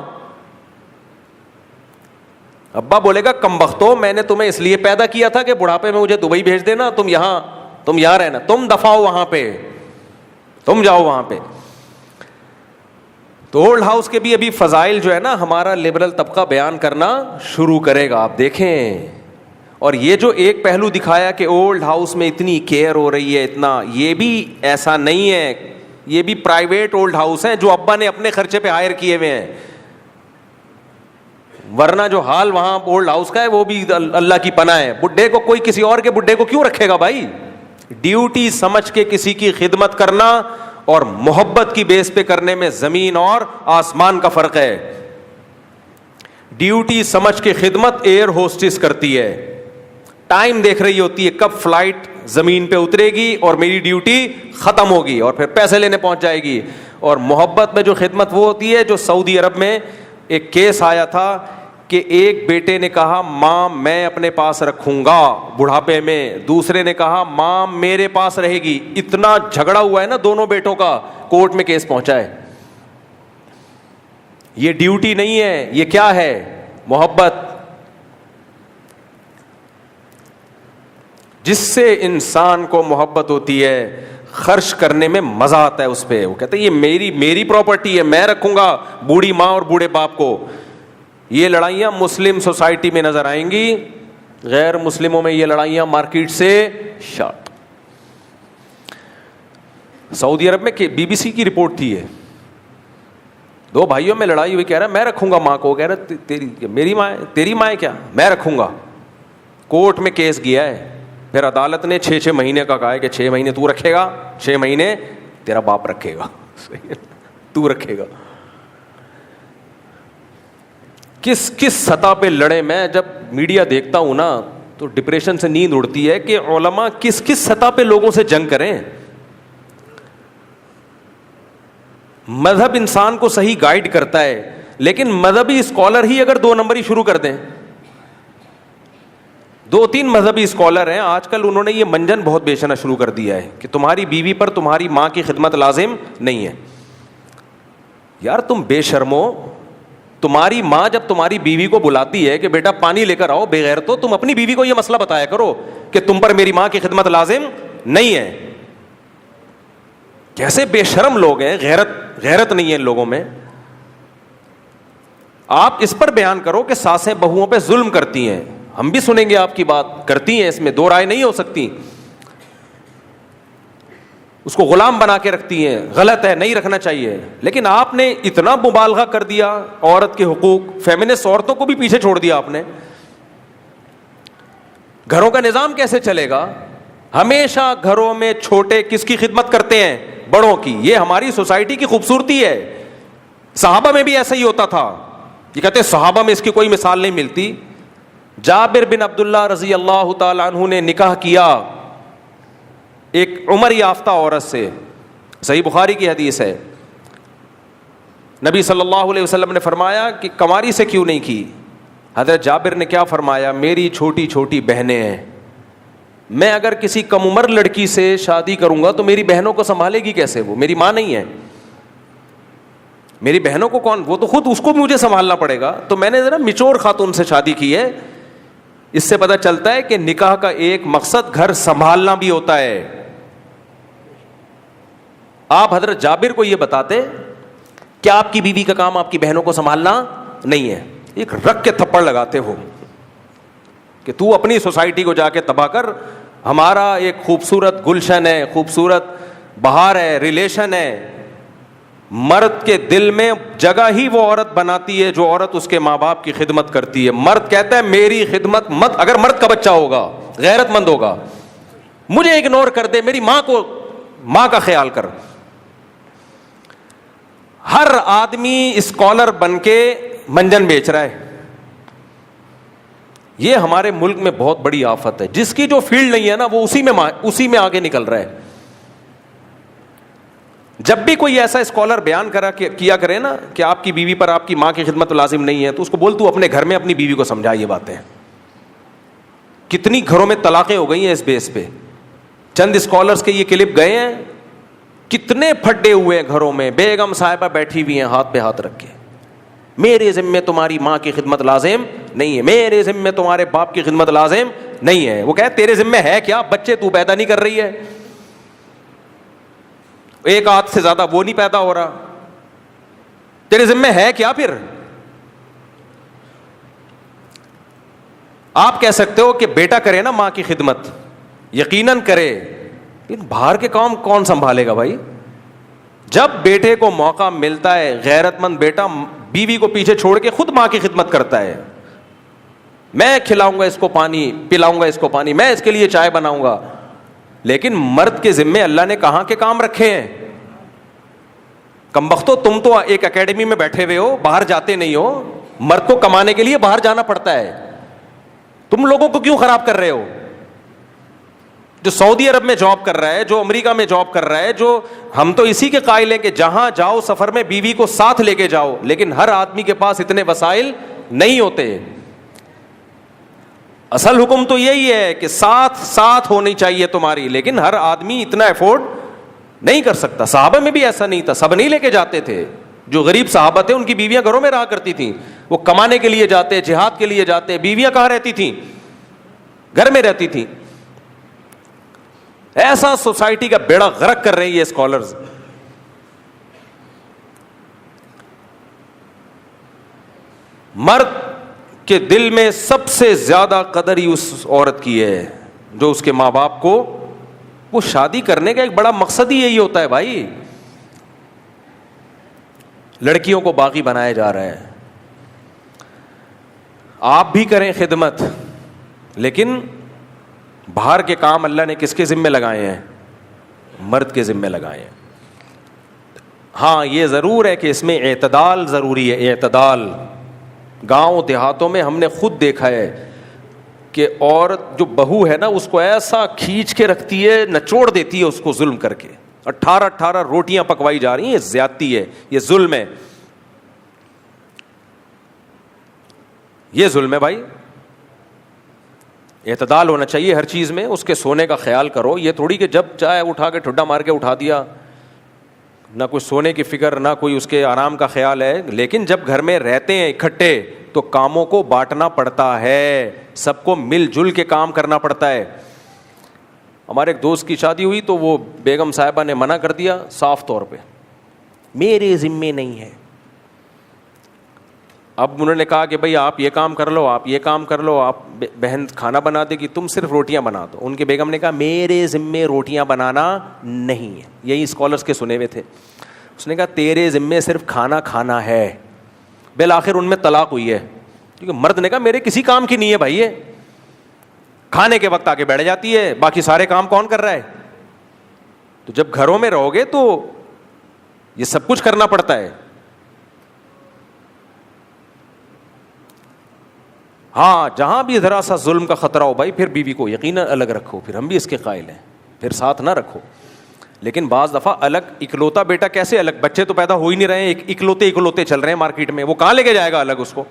ابا بولے گا کم بختو, میں نے تمہیں اس لیے پیدا کیا تھا کہ بڑھاپے میں مجھے دبئی بھیج دینا, تم یہاں رہنا, تم دفاؤ وہاں پہ, تم جاؤ وہاں پہ. تو اولڈ ہاؤس کے بھی ابھی فضائل جو ہے نا ہمارا لبرل طبقہ بیان کرنا شروع کرے گا, آپ دیکھیں. اور یہ جو ایک پہلو دکھایا کہ اولڈ ہاؤس میں اتنی کیئر ہو رہی ہے اتنا, یہ بھی ایسا نہیں ہے, یہ بھی پرائیویٹ اولڈ ہاؤس ہیں جو ابا نے اپنے خرچے پہ ہائر کیے ہوئے ہیں. ورنہ جو حال وہاں اولڈ ہاؤس کا ہے وہ بھی اللہ کی پناہ ہے. بڈھے کو کوئی کسی اور کے بڈھے کو کیوں رکھے گا بھائی؟ ڈیوٹی سمجھ کے کسی کی خدمت کرنا اور محبت کی بیس پہ کرنے میں زمین اور آسمان کا فرق ہے. ڈیوٹی سمجھ کے خدمت ایئر ہوسٹس کرتی ہے, ٹائم دیکھ رہی ہوتی ہے کب فلائٹ زمین پہ اترے گی اور میری ڈیوٹی ختم ہوگی اور پھر پیسے لینے پہنچ جائے گی. اور محبت میں جو خدمت وہ ہوتی ہے جو سعودی عرب میں ایک کیس آیا تھا کہ ایک بیٹے نے کہا ماں میں اپنے پاس رکھوں گا بڑھاپے میں, دوسرے نے کہا ماں میرے پاس رہے گی. اتنا جھگڑا ہوا ہے نا دونوں بیٹوں کا, کورٹ میں کیس پہنچا ہے. یہ ڈیوٹی نہیں ہے, یہ کیا ہے؟ محبت. جس سے انسان کو محبت ہوتی ہے خرچ کرنے میں مزہ آتا ہے اس پہ. وہ کہتے ہیں یہ میری پراپرٹی ہے, میں رکھوں گا بوڑھی ماں اور بوڑھے باپ کو. یہ لڑائیاں مسلم سوسائٹی میں نظر آئیں گی, غیر مسلموں میں یہ لڑائیاں مارکیٹ سے شارٹ. سعودی عرب میں BBC کی رپورٹ تھی, ہے 2 بھائیوں میں لڑائی ہوئی, کہہ رہا میں رکھوں گا ماں کو, کہہ رہا میری ماں ہے, تیری ماں ہے کیا, میں رکھوں گا. کورٹ میں کیس گیا ہے, پھر عدالت نے 6 مہینے کا کہا ہے کہ 6 مہینے تو رکھے گا, 6 مہینے تیرا باپ رکھے گا, تو رکھے گا. کس سطح پہ لڑے. میں جب میڈیا دیکھتا ہوں نا تو ڈپریشن سے نیند اڑتی ہے کہ علماء کس سطح پہ لوگوں سے جنگ کریں. مذہب انسان کو صحیح گائیڈ کرتا ہے, لیکن مذہبی اسکالر ہی اگر 2 نمبری شروع کر دیں, 2-3 مذہبی اسکالر ہیں آج کل, انہوں نے یہ منجن بہت بیچنا شروع کر دیا ہے کہ تمہاری بیوی پر تمہاری ماں کی خدمت لازم نہیں ہے. یار تم بے شرمو, تمہاری ماں جب تمہاری بیوی کو بلاتی ہے کہ بیٹا پانی لے کر آؤ, بغیر تو تم اپنی بیوی کو یہ مسئلہ بتایا کرو کہ تم پر میری ماں کی خدمت لازم نہیں ہے. کیسے بے شرم لوگ ہیں, غیرت نہیں ہے ان لوگوں میں. آپ اس پر بیان کرو کہ ساسیں بہوؤں پہ ظلم کرتی ہیں, ہم بھی سنیں گے آپ کی بات, کرتی ہیں, اس میں 2 رائے نہیں ہو سکتی. اس کو غلام بنا کے رکھتی ہیں, غلط ہے, نہیں رکھنا چاہیے. لیکن آپ نے اتنا مبالغہ کر دیا عورت کے حقوق, فیمنسٹ عورتوں کو بھی پیچھے چھوڑ دیا آپ نے. گھروں کا نظام کیسے چلے گا؟ ہمیشہ گھروں میں چھوٹے کس کی خدمت کرتے ہیں؟ بڑوں کی. یہ ہماری سوسائٹی کی خوبصورتی ہے. صحابہ میں بھی ایسا ہی ہوتا تھا. یہ کہتے ہیں صحابہ میں اس کی کوئی مثال نہیں ملتی. جابر بن عبداللہ رضی اللہ تعالی عنہ نے نکاح کیا ایک عمر یافتہ عورت سے, صحیح بخاری کی حدیث ہے. نبی صلی اللہ علیہ وسلم نے فرمایا کہ کنواری سے کیوں نہیں کی؟ حضرت جابر نے کیا فرمایا, میری چھوٹی چھوٹی بہنیں ہیں, میں اگر کسی کم عمر لڑکی سے شادی کروں گا تو میری بہنوں کو سنبھالے گی کیسے؟ وہ میری ماں نہیں ہے, میری بہنوں کو کون, وہ تو خود اس کو بھی مجھے سنبھالنا پڑے گا. تو میں نے ذرا میچور خاتون سے شادی کی ہے. اس سے پتہ چلتا ہے کہ نکاح کا ایک مقصد گھر سنبھالنا بھی ہوتا ہے. آپ حضرت جابر کو یہ بتاتے کہ آپ کی بیوی کا کام آپ کی بہنوں کو سنبھالنا نہیں ہے, ایک رکھ کے تھپڑ لگاتے ہو کہ تو اپنی سوسائٹی کو جا کے تباہ کر. ہمارا ایک خوبصورت گلشن ہے, خوبصورت بہار ہے, ریلیشن ہے. مرد کے دل میں جگہ ہی وہ عورت بناتی ہے جو عورت اس کے ماں باپ کی خدمت کرتی ہے. مرد کہتا ہے میری خدمت مت, اگر مرد کا بچہ ہوگا, غیرت مند ہوگا, مجھے اگنور کر دے, میری ماں کا خیال کر. ہر آدمی اسکالر بن کے منجن بیچ رہا ہے. یہ ہمارے ملک میں بہت بڑی آفت ہے. جس کی جو فیلڈ نہیں ہے نا وہ اسی میں آگے نکل رہا ہے. جب بھی کوئی ایسا اسکالر بیان کیا کرے نا کہ آپ کی بیوی پر آپ کی ماں کی خدمت لازم نہیں ہے, تو اس کو بول تو اپنے گھر میں اپنی بیوی کو سمجھا یہ باتیں. کتنی گھروں میں طلاقیں ہو گئی ہیں اس بیس پہ. چند اسکالرز کے یہ کلپ گئے ہیں, کتنے پھٹے ہوئے ہیں گھروں میں, بیگم صاحبہ بیٹھی ہوئی ہیں ہاتھ پہ ہاتھ رکھ کے, میرے ذمے تمہاری ماں کی خدمت لازم نہیں ہے, میرے ذمے تمہارے باپ کی خدمت لازم نہیں ہے. وہ کہے تیرے ذمے ہے کیا, بچے تو پیدا نہیں کر رہی ہے, ایک ہاتھ سے زیادہ وہ نہیں پیدا ہو رہا, تیرے ذمے ہے کیا پھر. آپ کہہ سکتے ہو کہ بیٹا کرے نا ماں کی خدمت, یقیناً کرے, لیکن باہر کے کام کون سنبھالے گا بھائی. جب بیٹے کو موقع ملتا ہے, غیرت مند بیٹا بیوی کو پیچھے چھوڑ کے خود ماں کی خدمت کرتا ہے. میں کھلاؤں گا اس کو پانی, پلاؤں گا اس کو پانی, میں اس کے لیے چائے بناؤں گا. لیکن مرد کے ذمے اللہ نے کہاں کے کام رکھے ہیں. کمبختو, تم تو ایک اکیڈمی میں بیٹھے ہوئے ہو, باہر جاتے نہیں ہو. مرد کو کمانے کے لیے باہر جانا پڑتا ہے. تم لوگوں کو کیوں خراب کر رہے ہو. جو سعودی عرب میں جاب کر رہا ہے, جو امریکہ میں جاب کر رہا ہے, جو ہم تو اسی کے قائل ہیں کہ جہاں جاؤ سفر میں بیوی کو ساتھ لے کے جاؤ, لیکن ہر آدمی کے پاس اتنے وسائل نہیں ہوتے. اصل حکم تو یہی ہے کہ ساتھ ہونی چاہیے تمہاری, لیکن ہر آدمی اتنا افورڈ نہیں کر سکتا. صحابہ میں بھی ایسا نہیں تھا, سب نہیں لے کے جاتے تھے. جو غریب صحابہ تھے ان کی بیویاں گھروں میں رہا کرتی تھیں, وہ کمانے کے لیے جاتے, جہاد کے لیے جاتے, بیویاں کہاں رہتی تھیں, گھر میں رہتی تھیں. ایسا سوسائٹی کا بیڑا غرق کر رہے ہیں یہ اسکالرز. مرد کے دل میں سب سے زیادہ قدر ہی اس عورت کی ہے جو اس کے ماں باپ کو, وہ شادی کرنے کا ایک بڑا مقصد ہی یہی ہوتا ہے بھائی. لڑکیوں کو باغی بنایا جا رہا ہے. آپ بھی کریں خدمت, لیکن باہر کے کام اللہ نے کس کے ذمے لگائے ہیں, مرد کے ذمے لگائے ہیں. ہاں یہ ضرور ہے کہ اس میں اعتدال ضروری ہے, اعتدال. گاؤں دیہاتوں میں ہم نے خود دیکھا ہے کہ عورت جو بہو ہے نا اس کو ایسا کھینچ کے رکھتی ہے, نچوڑ دیتی ہے اس کو ظلم کر کے. 18 روٹیاں پکوائی جا رہی ہیں, یہ زیادتی ہے, یہ ظلم ہے, یہ ظلم ہے بھائی. اعتدال ہونا چاہیے ہر چیز میں. اس کے سونے کا خیال کرو, یہ تھوڑی کہ جب چاہے اٹھا کے ٹھڈا مار کے اٹھا دیا, نہ کوئی سونے کی فکر, نہ کوئی اس کے آرام کا خیال ہے. لیکن جب گھر میں رہتے ہیں اکٹھے تو کاموں کو بانٹنا پڑتا ہے, سب کو مل جل کے کام کرنا پڑتا ہے. ہمارے ایک دوست کی شادی ہوئی تو وہ بیگم صاحبہ نے منع کر دیا صاف طور پہ, میرے ذمے نہیں ہے. اب انہوں نے کہا کہ بھائی آپ یہ کام کر لو, آپ یہ کام کر لو, آپ بہن کھانا بنا دے گی, تم صرف روٹیاں بنا دو. ان کے بیگم نے کہا میرے ذمے روٹیاں بنانا نہیں ہے. یہی اسکالرس کے سنے ہوئے تھے. اس نے کہا تیرے ذمے صرف کھانا کھانا ہے. بالآخر ان میں طلاق ہوئی ہے, کیونکہ مرد نے کہا میرے کسی کام کی نہیں ہے بھائی, یہ کھانے کے وقت آگے بیٹھ جاتی ہے, باقی سارے کام کون کر رہا ہے. تو جب گھروں میں رہو گے تو یہ سب کچھ کرنا پڑتا ہے. ہاں جہاں بھی ذرا سا ظلم کا خطرہ ہو بھائی, پھر بیوی کو یقیناً الگ رکھو, پھر ہم بھی اس کے قائل ہیں, پھر ساتھ نہ رکھو. لیکن بعض دفعہ الگ, اکلوتا بیٹا کیسے الگ, بچے تو پیدا ہو ہی نہیں رہے ہیں, اکلوتے چل رہے ہیں مارکیٹ میں, وہ کہاں لے کے جائے گا الگ اس کو.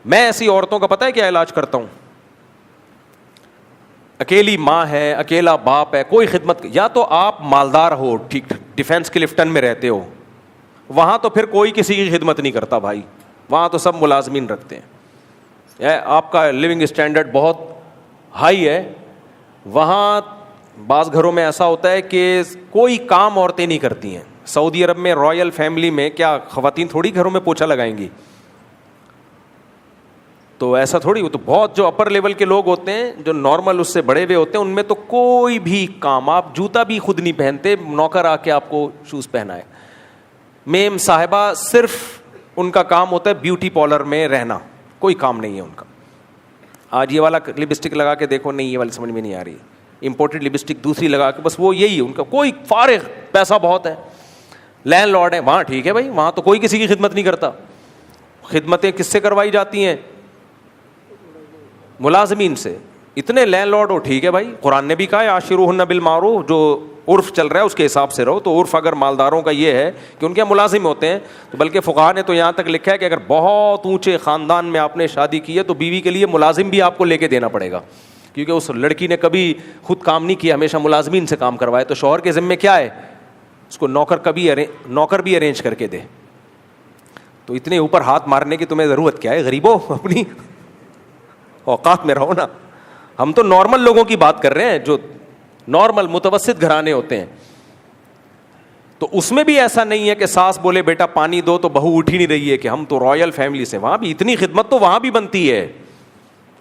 میں ایسی عورتوں کا پتہ ہے کیا علاج کرتا ہوں. اکیلی ماں ہے, اکیلا باپ ہے, کوئی خدمت, یا تو آپ مالدار ہو, ٹھیک ڈیفینس کلفٹن میں رہتے ہو, وہاں تو پھر کوئی کسی کی خدمت نہیں کرتا بھائی, وہاں تو سب ملازمین رکھتے ہیں, آپ کا لیونگ اسٹینڈرڈ بہت ہائی ہے. وہاں بعض گھروں میں ایسا ہوتا ہے کہ کوئی کام عورتیں نہیں کرتی ہیں. سعودی عرب میں رائل فیملی میں کیا خواتین تھوڑی گھروں میں پوچھا لگائیں گی, تو ایسا تھوڑی, وہ تو بہت جو اپر لیول کے لوگ ہوتے ہیں, جو نارمل اس سے بڑے ہوئے ہوتے ہیں, ان میں تو کوئی بھی کام, آپ جوتا بھی خود نہیں پہنتے, نوکر آ کے آپ کو شوز پہنائے. میم صاحبہ صرف ان کا کام ہوتا ہے بیوٹی پارلر میں رہنا, کوئی کام نہیں ہے ان کا. آج یہ والا لپسٹک لگا کے دیکھو, نہیں یہ والی سمجھ میں نہیں آ رہی, امپورٹڈ لپسٹک دوسری لگا کے, بس وہ یہی ہے ان کا, کوئی فارغ, پیسہ بہت ہے, لینڈ لارڈ ہے وہاں, ٹھیک ہے بھائی, وہاں تو کوئی کسی کی خدمت نہیں کرتا. خدمتیں کس سے کروائی جاتی ہیں؟ ملازمین سے. اتنے لینڈ لارڈ ہو, ٹھیک ہے بھائی, قرآن نے بھی کہا ہے عاشروہن بالمعروف, جو عرف چل رہا ہے اس کے حساب سے رہو. تو عرف اگر مالداروں کا یہ ہے کہ ان کے ملازم ہوتے ہیں, تو بلکہ فقہا نے تو یہاں تک لکھا ہے کہ اگر بہت اونچے خاندان میں آپ نے شادی کی ہے تو بیوی کے لیے ملازم بھی آپ کو لے کے دینا پڑے گا, کیونکہ اس لڑکی نے کبھی خود کام نہیں کیا, ہمیشہ ملازمین سے کام کروائے. تو شوہر کے ذمے کیا ہے, اس کو نوکر بھی ارینج کر کے دے. تو اتنے اوپر ہاتھ مارنے کی تمہیں ضرورت کیا ہے غریبو, اپنی اوقات میں رہو نا. ہم تو نارمل لوگوں کی بات کر رہے ہیں, جو نارمل متوسط گھرانے ہوتے ہیں. تو اس میں بھی ایسا نہیں ہے کہ ساس بولے بیٹا پانی دو تو بہو اٹھ ہی نہیں رہی ہے, کہ ہم تو رائل فیملی سے. وہاں بھی اتنی خدمت تو وہاں بھی بنتی ہے,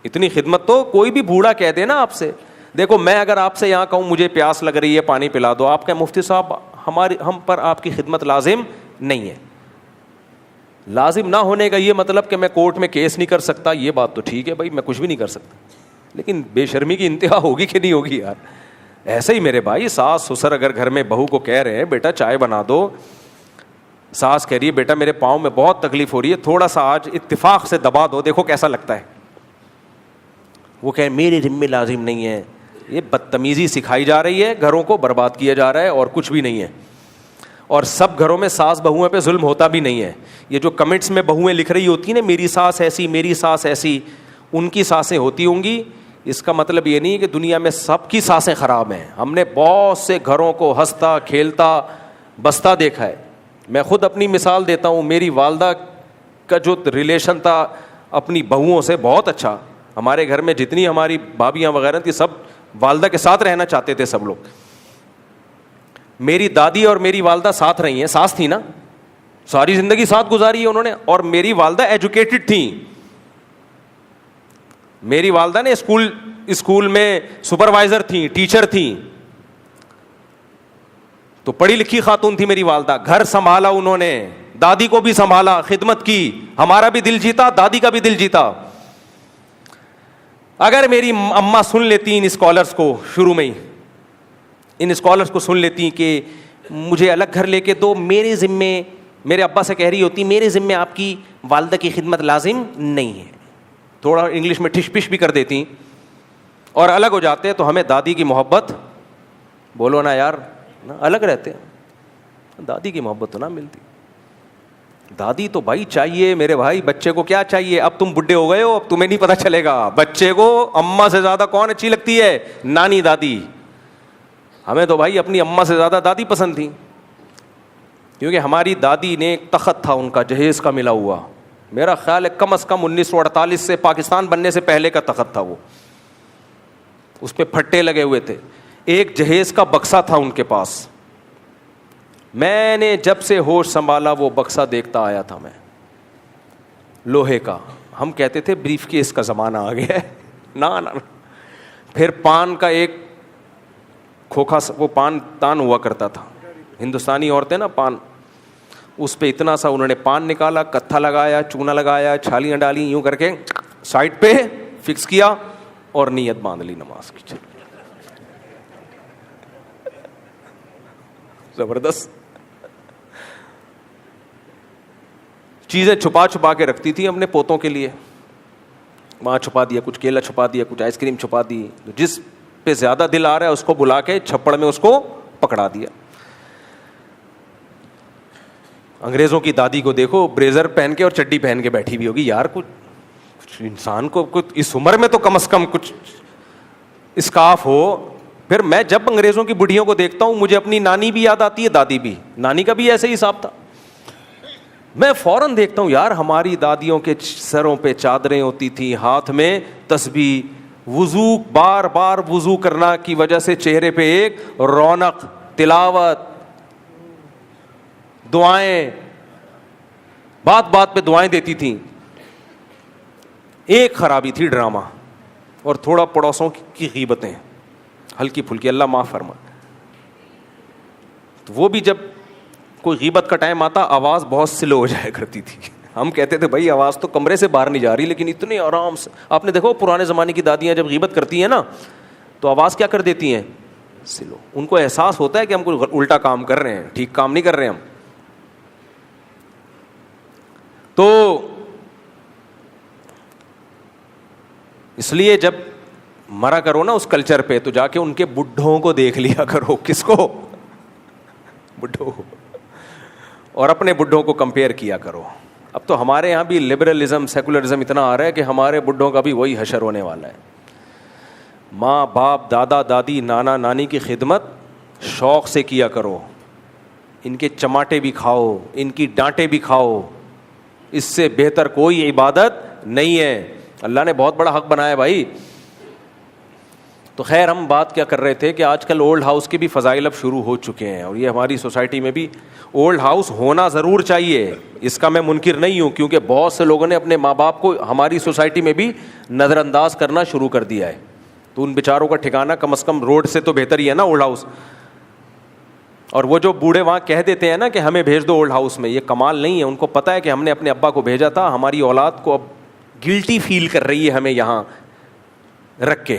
اتنی خدمت تو کوئی بھی بوڑھا کہہ دے نا آپ سے. دیکھو میں اگر آپ سے یہاں کہوں مجھے پیاس لگ رہی ہے پانی پلا دو, آپ کہ مفتی صاحب ہم پر آپ کی خدمت لازم نہیں ہے. لازم نہ ہونے کا یہ مطلب کہ میں کورٹ میں کیس نہیں کر سکتا, یہ بات تو ٹھیک ہے بھائی, میں کچھ بھی نہیں کر سکتا, لیکن بے شرمی کی انتہا ہوگی کہ نہیں ہوگی یار. ایسے ہی میرے بھائی, ساس سسر اگر گھر میں بہو کو کہہ رہے ہیں بیٹا چائے بنا دو, ساس کہہ رہی ہے بیٹا میرے پاؤں میں بہت تکلیف ہو رہی ہے, تھوڑا سا آج اتفاق سے دبا دو, دیکھو کیسا لگتا ہے. وہ کہیں میرے ذمہ لازم نہیں ہے. یہ بدتمیزی سکھائی جا رہی ہے, گھروں کو برباد کیا جا رہا ہے, اور کچھ بھی نہیں ہے. اور سب گھروں میں ساس بہوؤں پہ ظلم ہوتا بھی نہیں ہے. یہ جو کمنٹس میں بہویں لکھ رہی ہوتی ہیں نا, میری ساس ایسی, میری ساس ایسی, ان کی ساسیں ہوتی ہوں گی, اس کا مطلب یہ نہیں کہ دنیا میں سب کی ساسیں خراب ہیں. ہم نے بہت سے گھروں کو ہنستا کھیلتا بستا دیکھا ہے. میں خود اپنی مثال دیتا ہوں, میری والدہ کا جو ریلیشن تھا اپنی بہوؤں سے بہت اچھا. ہمارے گھر میں جتنی ہماری بھابیاں وغیرہ تھی, سب والدہ کے ساتھ رہنا چاہتے تھے سب لوگ. میری دادی اور میری والدہ ساتھ رہی ہیں, ساس تھی نا, ساری زندگی ساتھ گزاری ہے انہوں نے. اور میری والدہ ایجوکیٹڈ تھیں. میری والدہ نے اسکول میں سپروائزر تھیں, ٹیچر تھیں, تو پڑھی لکھی خاتون تھی میری والدہ. گھر سنبھالا انہوں نے, دادی کو بھی سنبھالا, خدمت کی, ہمارا بھی دل جیتا, دادی کا بھی دل جیتا. اگر میری اماں سن لیتی ان اسکالرس کو, شروع میں ہی ان اسکالرس کو سن لیتی کہ مجھے الگ گھر لے کے دو, میرے ذمے, میرے ابا سے کہہ رہی ہوتی میرے ذمے آپ کی والدہ کی خدمت لازم نہیں ہے, تھوڑا انگلش میں ٹھش پش بھی کر دیتی اور الگ ہو جاتے, تو ہمیں دادی کی محبت, بولو نا یار, الگ رہتے ہیں, دادی کی محبت تو نہ ملتی. دادی تو بھائی چاہیے میرے بھائی. بچے کو کیا چاہیے, اب تم بڈھے ہو گئے ہو, اب تمہیں نہیں پتہ چلے گا. بچے کو اماں سے زیادہ کون اچھی لگتی ہے, نانی دادی. ہمیں تو بھائی اپنی اماں سے زیادہ دادی پسند تھی, کیونکہ ہماری دادی نے ایک تخت تھا ان کا جہیز کا ملا ہوا, میرا خیال ہے کم از کم 1948 سے, پاکستان بننے سے پہلے کا تخت تھا وہ, اس پہ پھٹے لگے ہوئے تھے. ایک جہیز کا بکسا تھا ان کے پاس. میں نے جب سے ہوش سنبھالا وہ بکسا دیکھتا آیا تھا میں, لوہے کا. ہم کہتے تھے بریف کیس کا زمانہ آ گیا ہے. نا. پھر پان کا ایک کھوکھا, وہ پان تان ہوا کرتا تھا, ہندوستانی عورتیں نا پان, اس پہ اتنا سا انہوں نے پان نکالا, کتھا لگایا, چونا لگایا, چھالیاں ڈالی, یوں کر کے سائڈ پہ فکس کیا اور نیت باندھ لی نماز کی. زبردست چیزیں چھپا چھپا کے رکھتی تھی اپنے پوتوں کے لیے. وہاں چھپا دیا, کچھ کیلا چھپا دیا, کچھ آئس کریم چھپا دی, جس پہ زیادہ دل آ رہا ہے اس کو بلا کے چھپڑ میں اس کو پکڑا دیا. انگریزوں کی دادی کو دیکھو, بریزر پہن کے اور چڈی پہن کے بیٹھی ہوئی ہوگی. یار کچھ انسان کو کچھ اس عمر میں تو کم از کم کچھ اسکارف ہو. پھر میں جب انگریزوں کی بڑھیوں کو دیکھتا ہوں مجھے اپنی نانی بھی یاد آتی ہے, دادی بھی. نانی کا بھی ایسے ہی حساب تھا. میں فوراً دیکھتا ہوں یار ہماری دادیوں کے سروں پہ چادریں ہوتی تھیں, ہاتھ میں تسبیح, وضو بار بار وضو کرنا کی وجہ سے چہرے پہ ایک رونق, تلاوت, دعائیں, بات بات پہ دعائیں دیتی تھیں. ایک خرابی تھی ڈرامہ اور تھوڑا پڑوسوں کی غیبتیں ہلکی پھلکی, اللہ معاف فرما. تو وہ بھی جب کوئی غیبت کا ٹائم آتا آواز بہت سلو ہو جایا کرتی تھی. ہم کہتے تھے بھائی آواز تو کمرے سے باہر نہیں جا رہی, لیکن اتنے آرام سے. آپ نے دیکھو پرانے زمانے کی دادیاں جب غیبت کرتی ہیں نا تو آواز کیا کر دیتی ہیں, سلو. ان کو احساس ہوتا ہے کہ ہم کوئی الٹا کام کر رہے ہیں, ٹھیک کام نہیں کر رہے ہم. تو اس لیے جب مرا کرو نا اس کلچر پہ تو جا کے ان کے بڈھوں کو دیکھ لیا کرو. کس کو؟ بڈھوں. اور اپنے بڈھوں کو کمپیئر کیا کرو. اب تو ہمارے یہاں بھی لبرلزم سیکولرزم اتنا آ رہا ہے کہ ہمارے بڈھوں کا بھی وہی حشر ہونے والا ہے. ماں باپ دادا دادی نانا نانی کی خدمت شوق سے کیا کرو, ان کے چماٹے بھی کھاؤ, ان کی ڈانٹے بھی کھاؤ, اس سے بہتر کوئی عبادت نہیں ہے. اللہ نے بہت بڑا حق بنایا بھائی. تو خیر ہم بات کیا کر رہے تھے کہ آج کل اولڈ ہاؤس کے بھی فضائل اب شروع ہو چکے ہیں, اور یہ ہماری سوسائٹی میں بھی اولڈ ہاؤس ہونا ضرور چاہیے, اس کا میں منکر نہیں ہوں, کیونکہ بہت سے لوگوں نے اپنے ماں باپ کو ہماری سوسائٹی میں بھی نظر انداز کرنا شروع کر دیا ہے. تو ان بیچاروں کا ٹھکانہ کم از کم روڈ سے تو بہتر ہی ہے نا اولڈ ہاؤس. اور وہ جو بوڑھے وہاں کہہ دیتے ہیں نا کہ ہمیں بھیج دو اولڈ ہاؤس میں, یہ کمال نہیں ہے. ان کو پتہ ہے کہ ہم نے اپنے ابا کو بھیجا تھا, ہماری اولاد کو اب گلٹی فیل کر رہی ہے ہمیں یہاں رکھ کے.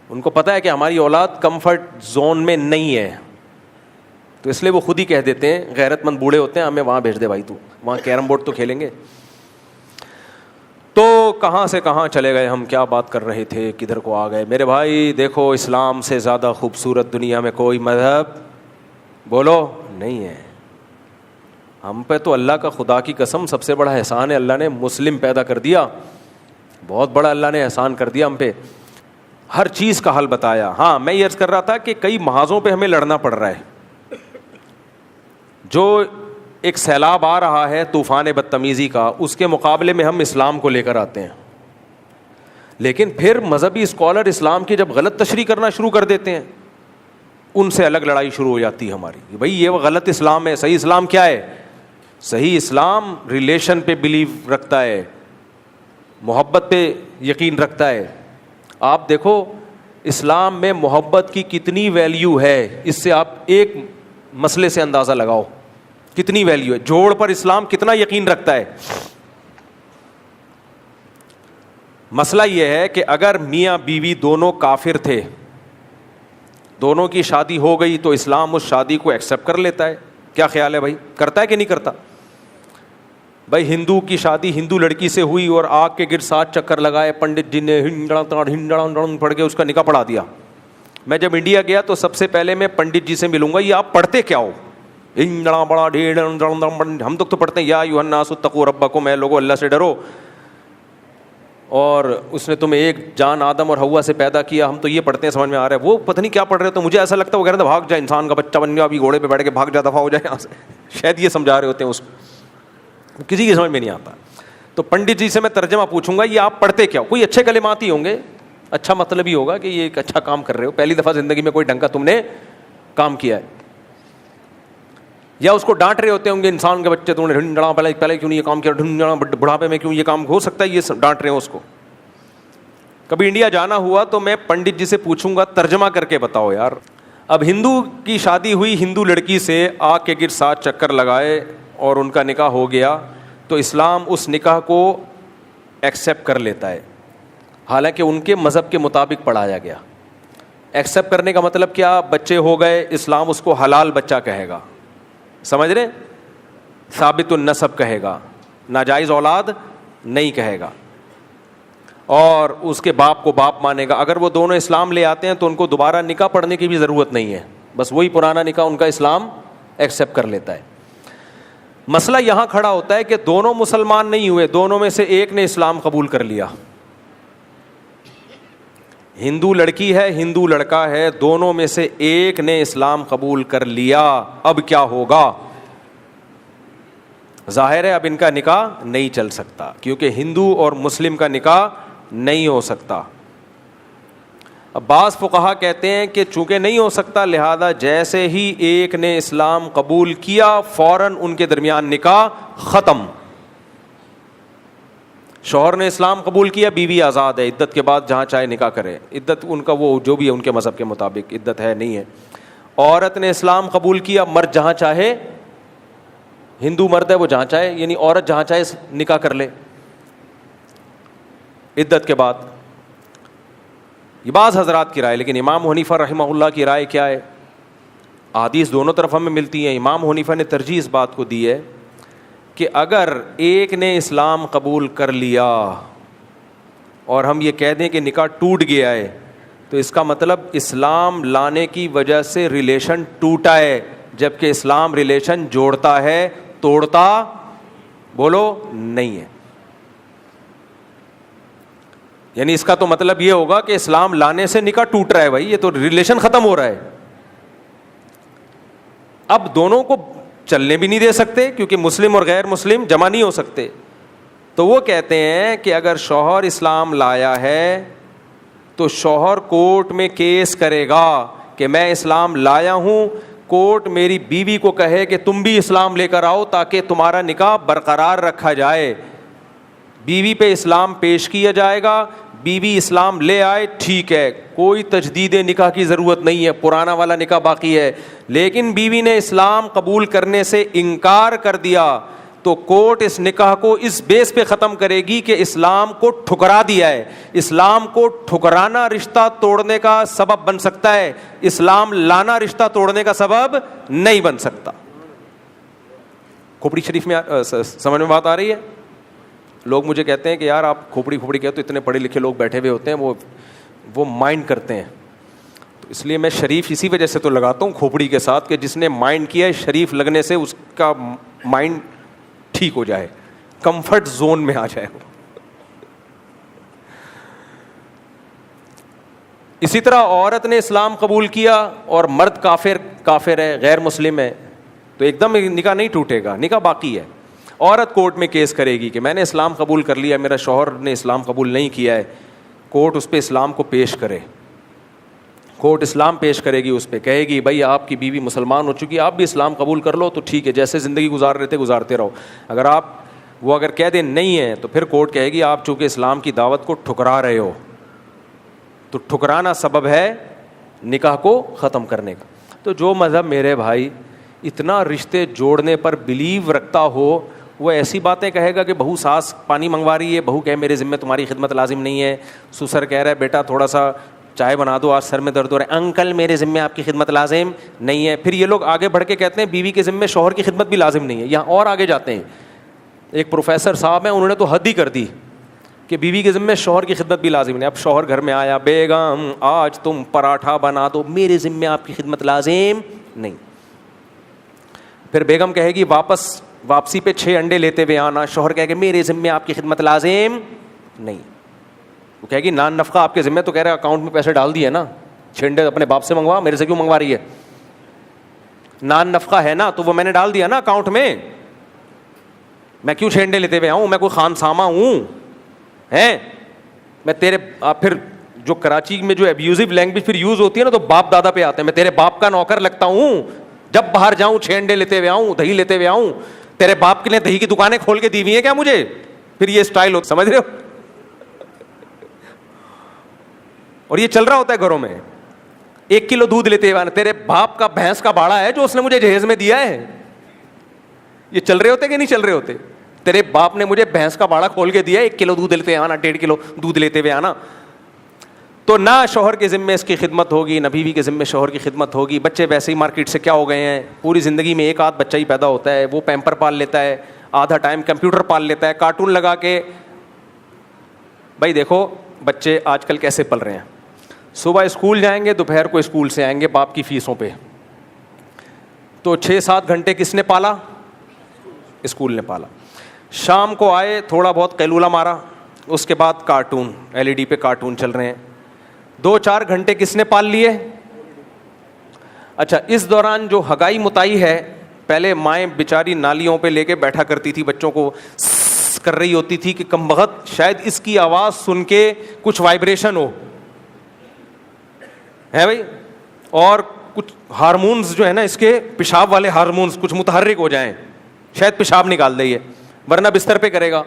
ان کو پتہ ہے کہ ہماری اولاد کمفرٹ زون میں نہیں ہے, تو اس لیے وہ خود ہی کہہ دیتے ہیں, غیرت مند بوڑھے ہوتے ہیں, ہمیں وہاں بھیج دے بھائی, تو وہاں کیرم بورڈ تو کھیلیں گے. تو کہاں سے کہاں چلے گئے ہم, کیا بات کر رہے تھے, کدھر کو آ گئے میرے بھائی. دیکھو اسلام سے زیادہ خوبصورت دنیا میں کوئی مذہب بولو نہیں ہے. ہم پہ تو اللہ کا خدا کی قسم سب سے بڑا احسان ہے, اللہ نے مسلم پیدا کر دیا. بہت بڑا اللہ نے احسان کر دیا ہم پہ, ہر چیز کا حل بتایا. ہاں میں یہ عرض کر رہا تھا کہ کئی محاذوں پہ ہمیں لڑنا پڑ رہا ہے. جو ایک سیلاب آ رہا ہے طوفان بدتمیزی کا, اس کے مقابلے میں ہم اسلام کو لے کر آتے ہیں, لیکن پھر مذہبی اسکالر اسلام کی جب غلط تشریح کرنا شروع کر دیتے ہیں, ان سے الگ لڑائی شروع ہو جاتی ہے ہماری. بھائی یہ وہ غلط اسلام ہے, صحیح اسلام کیا ہے؟ صحیح اسلام ریلیشن پہ بلیو رکھتا ہے, محبت پہ یقین رکھتا ہے. آپ دیکھو اسلام میں محبت کی کتنی ویلیو ہے, اس سے آپ ایک مسئلے سے اندازہ لگاؤ کتنی ویلیو ہے. جوڑ پر اسلام کتنا یقین رکھتا ہے. مسئلہ یہ ہے کہ اگر میاں بیوی دونوں کافر تھے, دونوں کی شادی ہو گئی, تو اسلام اس شادی کو ایکسیپٹ کر لیتا ہے. کیا خیال ہے بھائی, کرتا ہے کہ نہیں کرتا؟ بھائی ہندو کی شادی ہندو لڑکی سے ہوئی اور آگ کے گرد 7 چکر لگائے, پنڈت جی نے ہنڈڑا پڑھ کے اس کا نکاح پڑھا دیا. میں جب انڈیا گیا تو سب سے پہلے میں پنڈت جی سے ملوں گا, یہ آپ پڑھتے کیا ہو؟ ہم تو پڑھتے ہیں یا ایھا الناس اتقوا ربکم, اے لوگو اللہ سے ڈرو, اور اس نے تمہیں ایک جان آدم اور حوا سے پیدا کیا. ہم تو یہ پڑھتے ہیں, سمجھ میں آ رہا ہے. وہ پتہ نہیں کیا پڑھ رہے تو مجھے ایسا لگتا ہے وہ کہہ رہے تھے بھاگ جائے, انسان کا بچہ بن گیا, ابھی گھوڑے پہ بیٹھ کے بھاگ جا, دفعہ ہو جائے یہاں سے. شاید یہ سمجھا رہے ہوتے ہیں اس کو, کسی کی سمجھ میں نہیں آتا. تو پنڈت جی سے میں ترجمہ پوچھوں گا, یہ آپ پڑھتے کیا ہو؟ کوئی اچھے کلمات ہی ہوں گے, اچھا مطلب ہی ہوگا کہ یہ ایک اچھا کام کر رہے ہو, پہلی دفعہ زندگی میں کوئی ڈھنگ کا تم نے کام کیا ہے. یا اس کو ڈانٹ رہے ہوتے ہوں گے, انسان کے بچے تم نے ڈھنڈڑا پہلے کیوں نہیں یہ کام کیا, ڈھنڈڑا بڑھاپے میں کیوں یہ کام, ہو سکتا ہے یہ ڈانٹ رہے ہوں اس کو. کبھی انڈیا جانا ہوا تو میں پنڈت جی سے پوچھوں گا ترجمہ کر کے بتاؤ یار. اب ہندو کی شادی ہوئی ہندو لڑکی سے, آگ کے گرد 7 چکر لگائے اور ان کا نکاح ہو گیا, تو اسلام اس نکاح کو ایکسیپٹ کر لیتا ہے, حالانکہ ان کے مذہب کے مطابق پڑھایا گیا. ایکسیپٹ کرنے کا مطلب کیا؟ بچے ہو گئے, اسلام اس کو حلال بچہ کہے گا, سمجھ رہے, ثابت النسب کہے گا, ناجائز اولاد نہیں کہے گا, اور اس کے باپ کو باپ مانے گا. اگر وہ دونوں اسلام لے آتے ہیں تو ان کو دوبارہ نکاح پڑھنے کی بھی ضرورت نہیں ہے, بس وہی پرانا نکاح ان کا اسلام ایکسیپٹ کر لیتا ہے. مسئلہ یہاں کھڑا ہوتا ہے کہ دونوں مسلمان نہیں ہوئے, دونوں میں سے ایک نے اسلام قبول کر لیا. ہندو لڑکی ہے, ہندو لڑکا ہے, دونوں میں سے ایک نے اسلام قبول کر لیا. اب کیا ہوگا؟ ظاہر ہے اب ان کا نکاح نہیں چل سکتا, کیونکہ ہندو اور مسلم کا نکاح نہیں ہو سکتا. اب بعض فقہا کہتے ہیں کہ چونکہ نہیں ہو سکتا, لہذا جیسے ہی ایک نے اسلام قبول کیا فوراً ان کے درمیان نکاح ختم. شوہر نے اسلام قبول کیا, بیوی آزاد ہے, عدت کے بعد جہاں چاہے نکاح کرے. عدت ان کا وہ جو بھی ہے ان کے مذہب کے مطابق عدت ہے نہیں ہے. عورت نے اسلام قبول کیا, مرد جہاں چاہے, ہندو مرد ہے وہ جہاں چاہے, یعنی عورت جہاں چاہے نکاح کر لے عدت کے بعد. یہ بعض حضرات کی رائے, لیکن امام حنیفہ رحمہ اللہ کی رائے کیا ہے؟ احادیث دونوں طرف ہمیں ملتی ہیں. امام حنیفہ نے ترجیح اس بات کو دی ہے کہ اگر ایک نے اسلام قبول کر لیا اور ہم یہ کہہ دیں کہ نکاح ٹوٹ گیا ہے, تو اس کا مطلب اسلام لانے کی وجہ سے ریلیشن ٹوٹا ہے, جبکہ اسلام ریلیشن جوڑتا ہے, توڑتا بولو نہیں ہے. یعنی اس کا تو مطلب یہ ہوگا کہ اسلام لانے سے نکاح ٹوٹ رہا ہے, بھائی یہ تو ریلیشن ختم ہو رہا ہے. اب دونوں کو چلنے بھی نہیں دے سکتے کیونکہ مسلم اور غیر مسلم جمع نہیں ہو سکتے. تو وہ کہتے ہیں کہ اگر شوہر اسلام لایا ہے تو شوہر کورٹ میں کیس کرے گا کہ میں اسلام لایا ہوں, کورٹ میری بیوی کو کہے کہ تم بھی اسلام لے کر آؤ تاکہ تمہارا نکاح برقرار رکھا جائے. بیوی پہ اسلام پیش کیا جائے گا, بیوی اسلام لے آئے, ٹھیک ہے, کوئی تجدید نکاح کی ضرورت نہیں ہے, پرانا والا نکاح باقی ہے. لیکن بیوی نے اسلام قبول کرنے سے انکار کر دیا تو کورٹ اس نکاح کو اس بیس پہ ختم کرے گی کہ اسلام کو ٹھکرا دیا ہے. اسلام کو ٹھکرانا رشتہ توڑنے کا سبب بن سکتا ہے, اسلام لانا رشتہ توڑنے کا سبب نہیں بن سکتا. کھوپڑی شریف میں سمجھ میں بات آ رہی ہے؟ لوگ مجھے کہتے ہیں کہ یار آپ کھوپڑی کہتے تو اتنے پڑھے لکھے لوگ بیٹھے ہوئے ہوتے ہیں, وہ مائنڈ کرتے ہیں. تو اس لیے میں شریف اسی وجہ سے تو لگاتا ہوں کھوپڑی کے ساتھ کہ جس نے مائنڈ کیا ہے, شریف لگنے سے اس کا مائنڈ ٹھیک ہو جائے, کمفرٹ زون میں آ جائے. اسی طرح عورت نے اسلام قبول کیا اور مرد کافر ہے, غیر مسلم ہے, تو ایک دم نکاح نہیں ٹوٹے گا, نکاح باقی ہے. عورت کورٹ میں کیس کرے گی کہ میں نے اسلام قبول کر لیا, میرا شوہر نے اسلام قبول نہیں کیا ہے. کورٹ اس پہ اسلام کو پیش کرے, کورٹ اسلام پیش کرے گی, اس پہ کہے گی بھائی آپ کی بیوی مسلمان ہو چکی ہے, آپ بھی اسلام قبول کر لو تو ٹھیک ہے, جیسے زندگی گزار رہے تھے گزارتے رہو. اگر وہ کہہ دیں نہیں ہے تو پھر کورٹ کہے گی آپ چونکہ اسلام کی دعوت کو ٹھکرا رہے ہو, تو ٹھکرانا سبب ہے نکاح کو ختم کرنے کا. تو جو مذہب میرے بھائی اتنا رشتے جوڑنے پر بلیو رکھتا ہو, وہ ایسی باتیں کہے گا کہ بہو ساس پانی منگوا رہی ہے, بہو کہے میرے ذمہ تمہاری خدمت لازم نہیں ہے, سسر کہہ رہا ہے بیٹا تھوڑا سا چائے بنا دو آج سر میں درد ہو رہا ہے, انکل میرے ذمہ آپ کی خدمت لازم نہیں ہے. پھر یہ لوگ آگے بڑھ کے کہتے ہیں بیوی کے ذمہ شوہر کی خدمت بھی لازم نہیں ہے. یہاں اور آگے جاتے ہیں, ایک پروفیسر صاحب ہیں, انہوں نے تو حد ہی کر دی کہ بیوی کے ذمہ شوہر کی خدمت بھی لازم نہیں. اب شوہر گھر میں آیا, بیگم آج تم پراٹھا بنا دو, میرے ذمہ آپ کی خدمت لازم نہیں. پھر بیگم کہے گی واپسی پہ 6 انڈے لیتے ہوئے آنا, شوہر کہے کہ میرے ذمہ آپ کی خدمت لازم نہیں. وہ کہے گی نان نفقہ آپ کے ذمہ, تو کہہ رہے اکاؤنٹ میں پیسے ڈال دیے نا, 6 انڈے اپنے باپ سے منگوا, میرے سے کیوں منگوا رہی ہے؟ نان نفقہ ہے نا, تو وہ میں نے ڈال دیا نا اکاؤنٹ میں, میں کیوں 6 انڈے لیتے ہوئے آؤں؟ میں کوئی خان سامہ ہوں ہیں؟ میں تیرے پھر جو کراچی میں جو ابیوزو لینگویج پھر یوز ہوتی ہے نا, تو باپ دادا پہ آتے ہیں, میں تیرے باپ کا نوکر لگتا ہوں, جب باہر جاؤں 6 انڈے لیتے ہوئے آؤں, دہی لیتے ہوئے آؤں, تیرے باپ کے لیے دہی کی دکانیں کھول کے دی ہوئی ہیں کیا مجھے؟ پھر یہ اسٹائل ہو, سمجھ رہے ہو؟ اور یہ چل رہا ہوتا ہے گھروں میں. 1 کلو دودھ لیتے ہوئے, تیرے باپ کا بھینس کا باڑا ہے جو اس نے مجھے جہیز میں دیا ہے. یہ چل رہے ہوتے کہ نہیں چل رہے ہوتے؟ تیرے باپ نے مجھے بھینس کا باڑا کھول کے دیا, 1 کلو دودھ لیتے آنا, 1.5 کلو دودھ لیتے ہوئے آنا. تو نہ شوہر کے ذمے اس کی خدمت ہوگی, نہ بیوی کے ذمے شوہر کی خدمت ہوگی. بچے ویسے ہی مارکیٹ سے کیا ہو گئے ہیں, پوری زندگی میں 1 آدھ بچہ ہی پیدا ہوتا ہے, وہ پیمپر پال لیتا ہے, آدھا ٹائم کمپیوٹر پال لیتا ہے, کارٹون لگا کے. بھائی دیکھو بچے آج کل کیسے پل رہے ہیں, صبح اسکول جائیں گے, دوپہر کو اسکول سے آئیں گے باپ کی فیسوں پہ. تو 6-7 گھنٹے کس نے پالا؟ اسکول نے پالا. شام کو آئے, تھوڑا بہت قیلولہ مارا, اس کے بعد کارٹون, LED پہ کارٹون چل رہے ہیں. 2-4 گھنٹے کس نے پال لیے؟ اچھا, اس دوران جو ہگائی متائی ہے, پہلے مائیں بیچاری نالیوں پہ لے کے بیٹھا کرتی تھی, بچوں کو کر رہی ہوتی تھی کہ کم بخت شاید اس کی آواز سن کے کچھ وائبریشن ہو, ہے بھائی, اور کچھ ہارمونز جو ہے نا اس کے پیشاب والے ہارمونز کچھ متحرک ہو جائیں, شاید پیشاب نکال دے یہ, ورنہ بستر پہ کرے گا.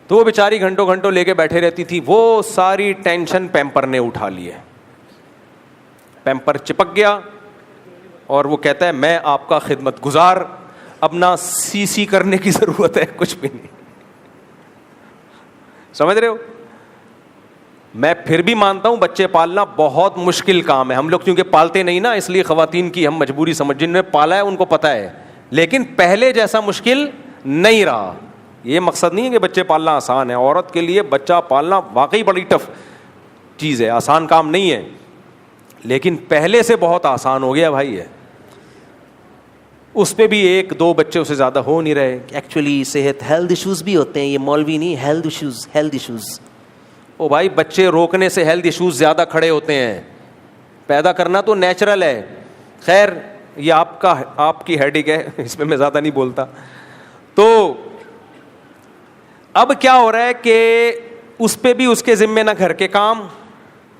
تو وہ بیچاری گھنٹوں گھنٹوں لے کے بیٹھے رہتی تھی. وہ ساری ٹینشن پیمپر نے اٹھا لی ہے. پیمپر چپک گیا اور وہ کہتا ہے میں آپ کا خدمت گزار, اپنا سی کرنے کی ضرورت ہے, کچھ بھی نہیں. سمجھ رہے ہو؟ میں پھر بھی مانتا ہوں بچے پالنا بہت مشکل کام ہے. ہم لوگ کیونکہ پالتے نہیں نا, اس لیے خواتین کی ہم مجبوری سمجھ, جن نے پالا ہے ان کو پتا ہے, لیکن پہلے جیسا مشکل نہیں رہا. یہ مقصد نہیں ہے کہ بچے پالنا آسان ہے. عورت کے لیے بچہ پالنا واقعی بڑی ٹف چیز ہے, آسان کام نہیں ہے, لیکن پہلے سے بہت آسان ہو گیا بھائی. ہے اس پہ بھی 1-2 بچے اسے زیادہ ہو نہیں رہے. ایکچولی صحت ہیلتھ ایشوز بھی ہوتے ہیں, یہ مولوی نہیں, ہیلتھ ایشوز. او بھائی بچے روکنے سے ہیلتھ ایشوز زیادہ کھڑے ہوتے ہیں. پیدا کرنا تو نیچرل ہے. خیر یہ آپ کی ہیڈک ہے, اس پہ میں زیادہ نہیں بولتا. تو اب کیا ہو رہا ہے کہ اس پہ بھی اس کے ذمے نہ گھر کے کام,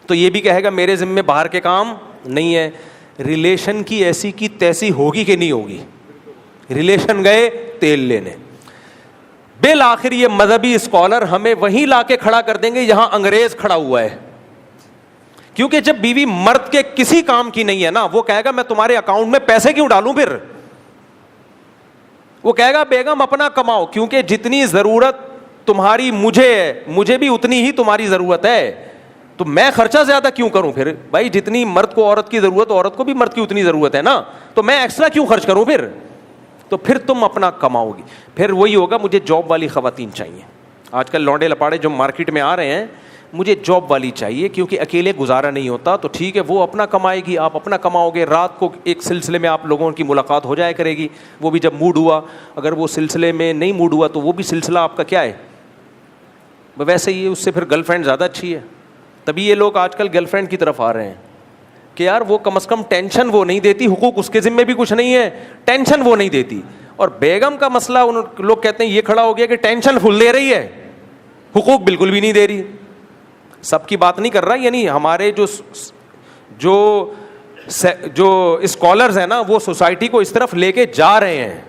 تو یہ بھی کہے گا میرے ذمے باہر کے کام نہیں ہے. ریلیشن کی ایسی کی تیسی ہوگی کہ نہیں ہوگی؟ ریلیشن گئے تیل لینے. بالآخر یہ مذہبی اسکالر ہمیں وہیں لا کے کھڑا کر دیں گے جہاں انگریز کھڑا ہوا ہے. کیونکہ جب بیوی مرد کے کسی کام کی نہیں ہے نا, وہ کہے گا میں تمہارے اکاؤنٹ میں پیسے کیوں ڈالوں, پھر وہ کہے گا بیگم اپنا کماؤ, کیونکہ جتنی ضرورت تمہاری مجھے ہے مجھے بھی اتنی ہی تمہاری ضرورت ہے, تو میں خرچہ زیادہ کیوں کروں؟ پھر بھائی جتنی مرد کو عورت کی ضرورت, عورت کو بھی مرد کی اتنی ضرورت ہے نا, تو میں ایکسٹرا کیوں خرچ کروں پھر؟ تو پھر تم اپنا کماؤ گی. پھر وہی ہوگا, مجھے جاب والی خواتین چاہیے. آج کل لونڈے لپاڑے جو مارکیٹ میں آ رہے ہیں, مجھے جاب والی چاہیے کیونکہ اکیلے گزارا نہیں ہوتا. تو ٹھیک ہے, وہ اپنا کمائے گی, آپ اپنا کماؤ گے. رات کو ایک سلسلے میں آپ لوگوں کی ملاقات ہو جایا کرے گی, وہ بھی جب موڈ ہوا. اگر وہ سلسلے میں نہیں موڈ ہوا تو وہ بھی سلسلہ آپ کا کیا ہے, ویسے ہی اس سے پھر گرل فرینڈ زیادہ اچھی ہے. تبھی یہ لوگ آج کل گرل فرینڈ کی طرف آ رہے ہیں کہ یار وہ کم از کم ٹینشن وہ نہیں دیتی, حقوق اس کے ذمے بھی کچھ نہیں ہے, ٹینشن وہ نہیں دیتی. اور بیگم کا مسئلہ ان لوگ کہتے ہیں یہ کھڑا ہو گیا کہ ٹینشن فل دے رہی ہے, حقوق بالکل بھی نہیں دے رہی. سب کی بات نہیں کر رہا, یعنی ہمارے جو اسکالرز ہیں نا, وہ سوسائٹی کو اس طرف لے کے جا رہے ہیں.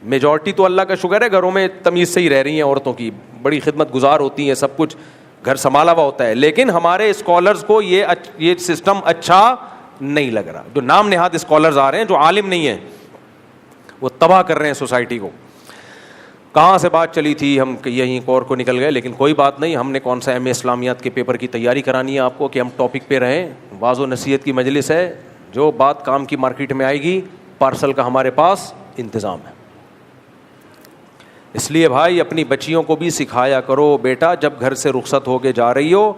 میجورٹی تو اللہ کا شکر ہے گھروں میں تمیز سے ہی رہ رہی ہیں, عورتوں کی بڑی خدمت گزار ہوتی ہیں, سب کچھ گھر سنبھالا ہوا ہوتا ہے. لیکن ہمارے اسکالرز کو یہ سسٹم اچھا نہیں لگ رہا. جو نام نہاد اسکالرز آ رہے ہیں, جو عالم نہیں ہیں, وہ تباہ کر رہے ہیں سوسائٹی کو. کہاں سے بات چلی تھی, ہم یہیں کور کو نکل گئے, لیکن کوئی بات نہیں. ہم نے کون سا ایم اے اسلامیات کے پیپر کی تیاری کرانی ہے آپ کو کہ ہم ٹاپک پہ رہیں. واعظ و نصیحت کی مجلس ہے, جو بات کام کی مارکیٹ میں آئے گی, پارسل کا ہمارے پاس انتظام ہے. اس لیے بھائی اپنی بچیوں کو بھی سکھایا کرو, بیٹا جب گھر سے رخصت ہو کے جا رہی ہو,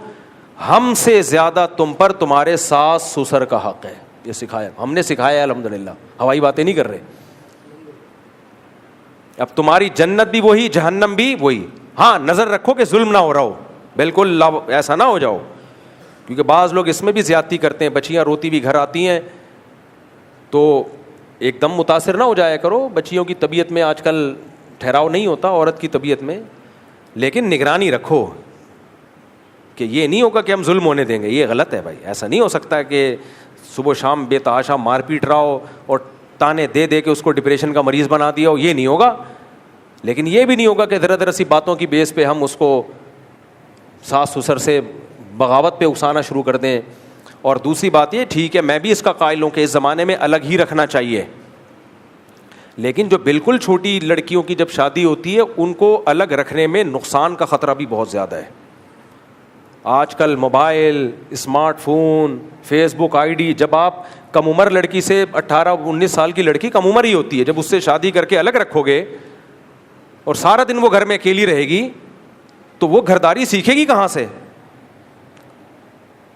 ہم سے زیادہ تم پر تمہارے ساس سسر کا حق ہے. یہ سکھایا, ہم نے سکھایا الحمدللہ, ہوائی باتیں نہیں کر رہے. اب تمہاری جنت بھی وہی, جہنم بھی وہی. ہاں نظر رکھو کہ ظلم نہ ہو رہا ہو, بالکل ایسا نہ ہو جاؤ, کیونکہ بعض لوگ اس میں بھی زیادتی کرتے ہیں. بچیاں روتی بھی گھر آتی ہیں تو ایک دم متاثر نہ ہو جایا کرو. بچیوں کی طبیعت میں آج کل ٹھہراؤ نہیں ہوتا, عورت کی طبیعت میں, لیکن نگرانی رکھو کہ یہ نہیں ہوگا کہ ہم ظلم ہونے دیں گے. یہ غلط ہے بھائی, ایسا نہیں ہو سکتا کہ صبح شام بے تحاشا مار پیٹ رہا ہو اور تانے دے دے کے اس کو ڈپریشن کا مریض بنا دیا ہو. یہ نہیں ہوگا. لیکن یہ بھی نہیں ہوگا کہ ذرا ذرا سی باتوں کی بیس پہ ہم اس کو ساس سسر سے بغاوت پہ اکسانا شروع کر دیں. اور دوسری بات یہ, ٹھیک ہے میں بھی اس کا قائل ہوں کہ اس زمانے میں الگ ہی رکھنا چاہیے, لیکن جو بالکل چھوٹی لڑکیوں کی جب شادی ہوتی ہے ان کو الگ رکھنے میں نقصان کا خطرہ بھی بہت زیادہ ہے. آج کل mobile, smart phone, Facebook I D, جب آپ کم عمر لڑکی سے 18-19 سال کی لڑکی کم عمر ہی ہوتی ہے, جب اس سے شادی کر کے الگ رکھو گے اور سارا دن وہ گھر میں اکیلی رہے گی, تو وہ گھرداری سیکھے گی کہاں سے؟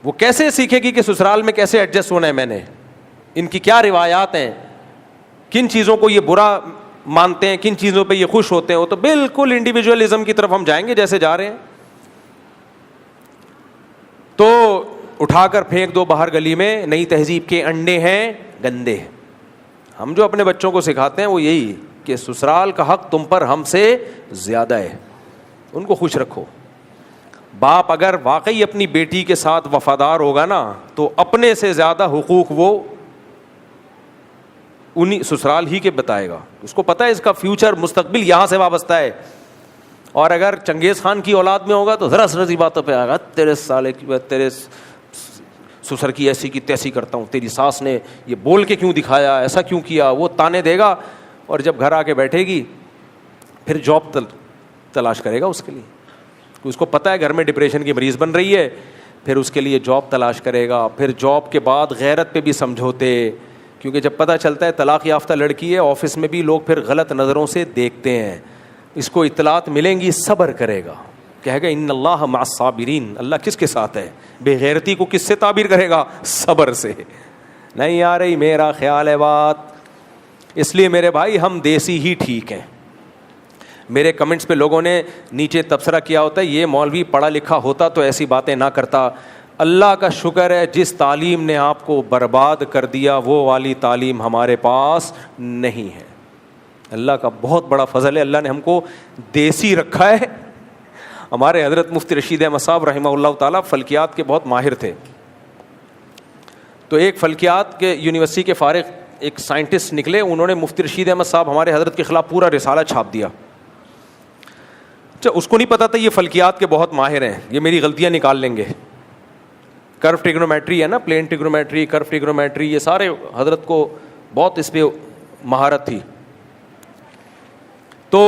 وہ کیسے سیکھے گی کہ سسرال میں کیسے ایڈجسٹ ہونا ہے, میں نے ان کی کیا روایات ہیں, کن چیزوں کو یہ برا مانتے ہیں, کن چیزوں پہ یہ خوش ہوتے ہیں. وہ تو بالکل انڈیویجولزم کی طرف ہم جائیں گے جیسے جا رہے ہیں. تو اٹھا کر پھینک دو باہر گلی میں, نئی تہذیب کے انڈے ہیں گندے. ہم جو اپنے بچوں کو سکھاتے ہیں وہ یہی کہ سسرال کا حق تم پر ہم سے زیادہ ہے, ان کو خوش رکھو. باپ اگر واقعی اپنی بیٹی کے ساتھ وفادار ہوگا نا, تو اپنے سے زیادہ حقوق وہ انہیں سسرال ہی کے بتائے گا. اس کو پتہ ہے اس کا فیوچر, مستقبل یہاں سے وابستہ ہے. اور اگر چنگیز خان کی اولاد میں ہوگا تو ذرا سی باتوں پہ آگا تیرے سالے کی تیرے سسر کی ایسی کی تیسی کرتا ہوں, تیری ساس نے یہ بول کے کیوں دکھایا, ایسا کیوں کیا, وہ تانے دے گا. اور جب گھر آ کے بیٹھے گی پھر جاب تلاش کرے گا اس کے لیے, اس کو پتہ ہے گھر میں ڈپریشن کی مریض بن رہی ہے, پھر اس کے لیے جاب تلاش کرے گا. پھر جاب کے بعد غیرت پہ بھی سمجھوتے, کیونکہ جب پتہ چلتا ہے طلاق یافتہ لڑکی ہے, آفس میں بھی لوگ پھر غلط نظروں سے دیکھتے ہیں, اس کو اطلاعات ملیں گی, صبر کرے گا, کہے گا ان اللہ مع الصابرین, اللہ کس کے ساتھ ہے, بے غیرتی کو کس سے تعبیر کرے گا, صبر سے. نہیں آ رہی میرا خیال ہے بات. اس لیے میرے بھائی ہم دیسی ہی ٹھیک ہیں. میرے کمنٹس پہ لوگوں نے نیچے تبصرہ کیا ہوتا ہے یہ مولوی پڑھا لکھا ہوتا تو ایسی باتیں نہ کرتا. اللہ کا شکر ہے جس تعلیم نے آپ کو برباد کر دیا وہ والی تعلیم ہمارے پاس نہیں ہے. اللہ کا بہت بڑا فضل ہے, اللہ نے ہم کو دیسی رکھا ہے. ہمارے حضرت مفتی رشید احمد صاحب رحمہ اللہ تعالیٰ فلکیات کے بہت ماہر تھے. تو ایک فلکیات کے یونیورسٹی کے فارغ ایک سائنٹسٹ نکلے, انہوں نے مفتی رشید احمد صاحب ہمارے حضرت کے خلاف پورا رسالہ چھاپ دیا. اس کو نہیں پتا تھا یہ فلکیات کے بہت ماہر ہیں, یہ میری غلطیاں نکال لیں گے. کرو ٹریگنومیٹری ہے نا, پلین ٹریگنومیٹری, کرو ٹریگنومیٹری, یہ سارے حضرت کو بہت اس پہ مہارت تھی. تو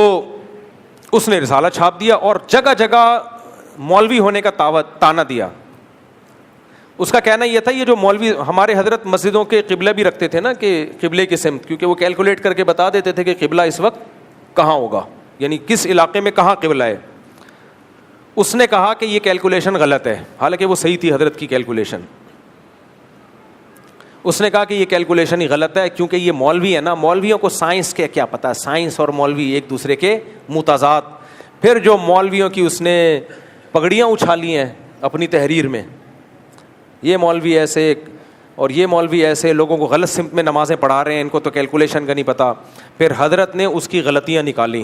اس نے رسالہ چھاپ دیا اور جگہ جگہ مولوی ہونے کا تانا دیا. اس کا کہنا یہ تھا یہ جو مولوی ہمارے حضرت مسجدوں کے قبلہ بھی رکھتے تھے نا کہ قبلے کی سمت, کیونکہ وہ کیلکولیٹ کر کے بتا دیتے تھے کہ قبلہ اس وقت کہاں ہوگا, یعنی کس علاقے میں کہاں قبلہ ہے. اس نے کہا کہ یہ کیلکولیشن غلط ہے, حالانکہ وہ صحیح تھی حضرت کی کیلکولیشن. اس نے کہا کہ یہ کیلکولیشن ہی غلط ہے کیونکہ یہ مولوی ہے نا, مولویوں کو سائنس کے کیا پتہ, سائنس اور مولوی ایک دوسرے کے متضاد. پھر جو مولویوں کی اس نے پگڑیاں اچھالی ہیں اپنی تحریر میں, یہ مولوی ایسے اور یہ مولوی ایسے, لوگوں کو غلط سمت میں نمازیں پڑھا رہے ہیں, ان کو تو کیلکولیشن کا نہیں پتہ. پھر حضرت نے اس کی غلطیاں نکالی.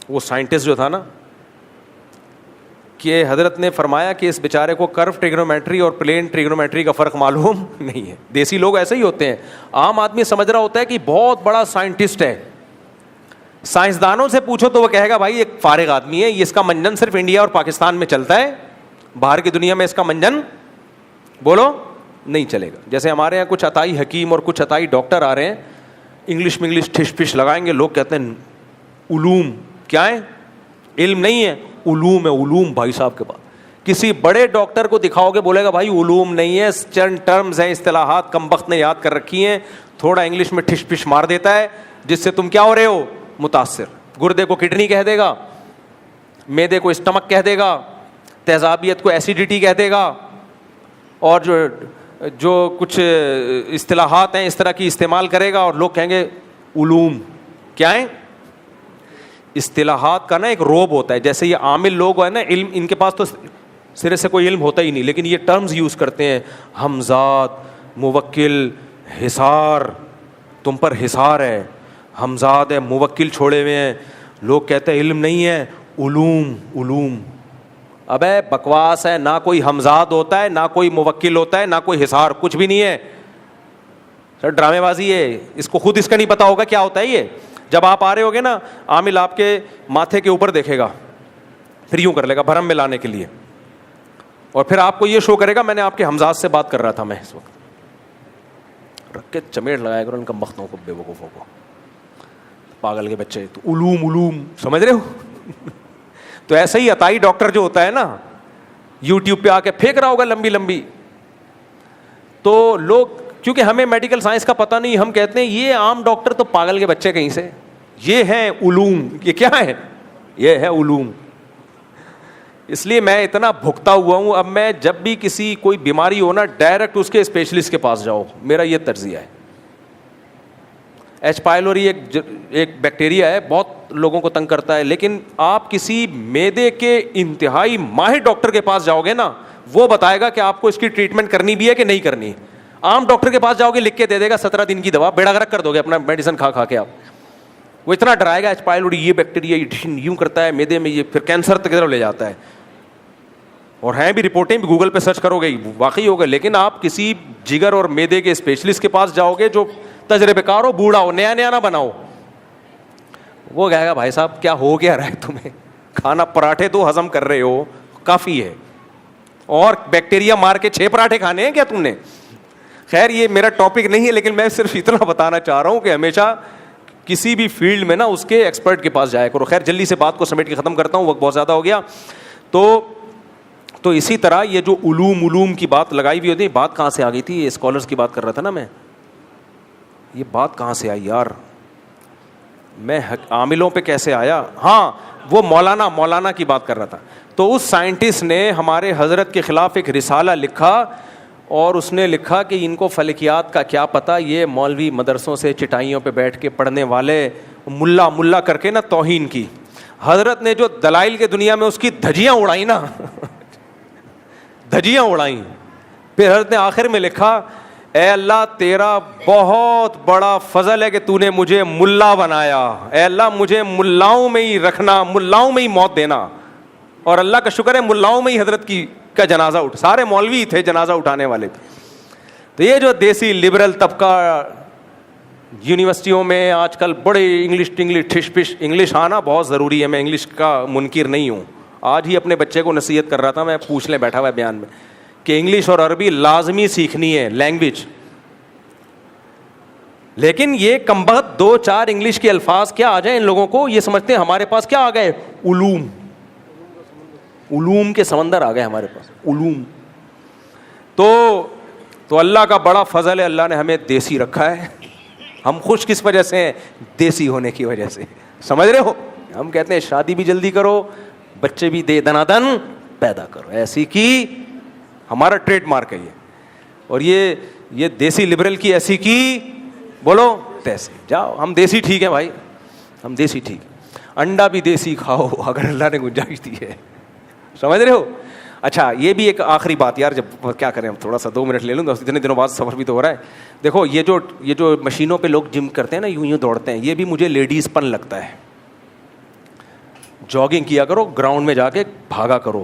وہ سائنٹسٹ جو تھا نا, کہ حضرت نے فرمایا کہ اس بیچارے کو کرو ٹریگنومیٹری اور پلین ٹریگنومیٹری کا فرق معلوم نہیں ہے. دیسی لوگ ایسے ہی ہوتے ہیں, عام آدمی سمجھ رہا ہوتا ہے کہ بہت بڑا سائنٹسٹ ہے. سائنسدانوں سے پوچھو تو وہ کہے گا بھائی ایک فارغ آدمی ہے, یہ اس کا منجن صرف انڈیا اور پاکستان میں چلتا ہے, باہر کی دنیا میں اس کا منجن بولو نہیں چلے گا. جیسے ہمارے یہاں کچھ عطائی حکیم اور کچھ عطائی ڈاکٹر آ رہے ہیں, انگلش میں انگلش ٹھش پش لگائیں گے, لوگ کہتے ہیں علوم کیا ہے, علم نہیں ہے, علوم ہے, علوم بھائی صاحب کے پاس. کسی بڑے ڈاکٹر کو دکھاؤ گے بولے گا بھائی علوم نہیں ہے, چند ٹرمز ہیں, اصطلاحات کم وقت نے یاد کر رکھی ہیں, تھوڑا انگلش میں ٹھش پش مار دیتا ہے جس سے تم کیا ہو رہے ہو, متاثر. گردے کو کڈنی کہہ دے گا, معدے کو اسٹمک کہہ دے گا, تیزابیت کو ایسیڈیٹی کہہ دے گا, اور جو کچھ اصطلاحات ہیں اس طرح کی استعمال کرے گا, اور لوگ کہیں گے علوم کیا ہیں. اصطلاحات کا نا ایک روب ہوتا ہے, جیسے یہ عامل لوگ ہیں نا, علم ان کے پاس تو سرے سے کوئی علم ہوتا ہی نہیں, لیکن یہ ٹرمز یوز کرتے ہیں, حمزات, موکل, حصار, تم پر حصار ہے, حمزات ہے, موکل چھوڑے ہوئے ہیں. لوگ کہتے ہیں علم نہیں ہے, علوم. علوم ابے بکواس ہے, نہ کوئی حمزات ہوتا ہے, نہ کوئی موکل ہوتا ہے, نہ کوئی حصار, کچھ بھی نہیں ہے. سر ڈرامے بازی ہے, اس کو خود اس کا نہیں پتا ہوگا کیا ہوتا ہے یہ. جب آپ آ رہے ہوگے نا, عامل آپ کے ماتھے کے اوپر دیکھے گا, پھر یوں کر لے گا بھرم میں لانے کے لیے, اور پھر آپ کو یہ شو کرے گا میں نے آپ کے حمزات سے بات کر رہا تھا میں اس وقت. رکھ کے چمیٹ لگائے گا ان کا مختوں کو, بے وقوفوں کو, پاگل کے بچے. تو علوم علوم سمجھ رہے ہو. تو ایسا ہی عطائی ڈاکٹر جو ہوتا ہے نا, یوٹیوب پہ آ کے پھینک رہا ہوگا لمبی لمبی, تو لوگ کیونکہ ہمیں میڈیکل سائنس کا پتہ نہیں, ہم کہتے ہیں یہ عام ڈاکٹر تو پاگل کے بچے کہیں سے, یہ ہیں علوم. یہ کیا ہے, یہ ہے علوم. اس لیے میں اتنا بھگتا ہوا ہوں, اب میں جب بھی کسی کوئی بیماری ہو نا, ڈائریکٹ اس کے اسپیشلسٹ کے پاس جاؤ, میرا یہ تجزیہ ہے. ایچ پائلوری ایک بیکٹیریا ہے, بہت لوگوں کو تنگ کرتا ہے, لیکن آپ کسی معدے کے انتہائی ماہر ڈاکٹر کے پاس جاؤ گے نا, وہ بتائے گا کہ آپ کو اس کی ٹریٹمنٹ کرنی بھی ہے کہ نہیں کرنی. عام ڈاکٹر کے پاس جاؤ گے لکھ کے دے دے گا 17 دن کی دوا, بیڑا غرق کر دو گے اپنا میڈیسن کھا کھا کے. آپ وہ اتنا ڈرائے گا, ایچ پائلوری یہ بیکٹیریا یوں کرتا ہے معدے میں, یہ پھر کینسر تک لے جاتا ہے. اور ہیں بھی رپورٹیں بھی, گوگل پہ سرچ کرو گے واقعی ہوگا. لیکن آپ کسی جگر اور معدے کے اسپیشلسٹ کے پاس جاؤ گے جو تجربے کار ہو, بوڑھا ہو, نیا نیا نہ بناؤ, وہ کہے گا بھائی صاحب کیا ہو کیا رہا ہے تمہیں, کھانا پراٹھے 2 ہضم کر رہے ہو کافی ہے, اور بیکٹیریا مار کے 6 پراٹھے کھانے ہیں کیا تم نے؟ خیر یہ میرا ٹاپک نہیں ہے, لیکن میں صرف اتنا بتانا چاہ رہا ہوں کہ ہمیشہ کسی بھی فیلڈ میں نا اس کے ایکسپرٹ کے پاس جایا کرو. خیر جلدی سے بات کو سمیٹ کے ختم کرتا ہوں, وقت بہت زیادہ ہو گیا. تو اسی طرح یہ جو علوم کی بات لگائی ہوئی ہوتی ہے, بات کہاں سے آ گئی تھی؟ یہ اسکالرس کی بات کر رہا تھا نا میں, یہ بات کہاں سے آئی یار, میں عاملوں پہ کیسے آیا؟ ہاں وہ مولانا کی بات کر رہا تھا. تو اس سائنٹسٹ نے ہمارے حضرت کے خلاف ایک رسالہ لکھا, اور اس نے لکھا کہ ان کو فلکیات کا کیا پتہ, یہ مولوی مدرسوں سے چٹائیوں پہ بیٹھ کے پڑھنے والے ملا کر کے نا توہین کی. حضرت نے جو دلائل کے دنیا میں اس کی دھجیاں اڑائی نا, دھجیاں اڑائیں. پھر حضرت نے آخر میں لکھا, اے اللہ تیرا بہت بڑا فضل ہے کہ تو نے مجھے ملا بنایا, اے اللہ مجھے ملاؤں میں ہی رکھنا, ملاؤں میں ہی موت دینا. اور اللہ کا شکر ہے ملاؤں میں ہی حضرت کا جنازہ سارے مولوی تھے جنازہ اٹھانے والے تھے. تو یہ جو دیسی لبرل طبقہ یونیورسٹیوں میں آج کل بڑے انگلش آنا بہت ضروری ہے, میں انگلش کا منکر نہیں ہوں. آج ہی اپنے بچے کو نصیحت کر رہا تھا میں, پوچھ لیں بیٹھا ہوا ہے بیان میں, کہ انگلش اور عربی لازمی سیکھنی ہے لینگویج. لیکن یہ کمبخت 2-4 انگلش کے الفاظ کیا آ جائیں ان لوگوں کو, یہ سمجھتے ہیں ہمارے پاس کیا آ گئے, علوم کے سمندر آ گئے ہمارے پاس, علوم. تو اللہ کا بڑا فضل ہے, اللہ نے ہمیں دیسی رکھا ہے. ہم خوش کس وجہ سے ہیں؟ دیسی ہونے کی وجہ سے. سمجھ رہے ہو؟ ہم کہتے ہیں شادی بھی جلدی کرو, بچے بھی دنادن پیدا کرو, ایسی کی ہمارا ٹریڈ مارک ہے یہ. اور یہ دیسی لبرل کی ایسی کی بولو تیسی. جاؤ ہم دیسی ٹھیک ہے بھائی, ہم دیسی ٹھیک ہے. انڈا بھی دیسی کھاؤ اگر اللہ نے گنجائش دی ہے. سمجھ رہے ہو؟ اچھا یہ بھی ایک آخری بات یار, جب کیا کریں ہم, تھوڑا سا 2 منٹ لے لوں گا, اتنے دنوں بعد سفر بھی تو ہو رہا ہے. دیکھو یہ جو مشینوں پہ لوگ جم کرتے ہیں نا, یوں دوڑتے ہیں, یہ بھی مجھے لیڈیز پن لگتا ہے. جاگنگ کیا کرو, گراؤنڈ میں جا کے بھاگا کرو,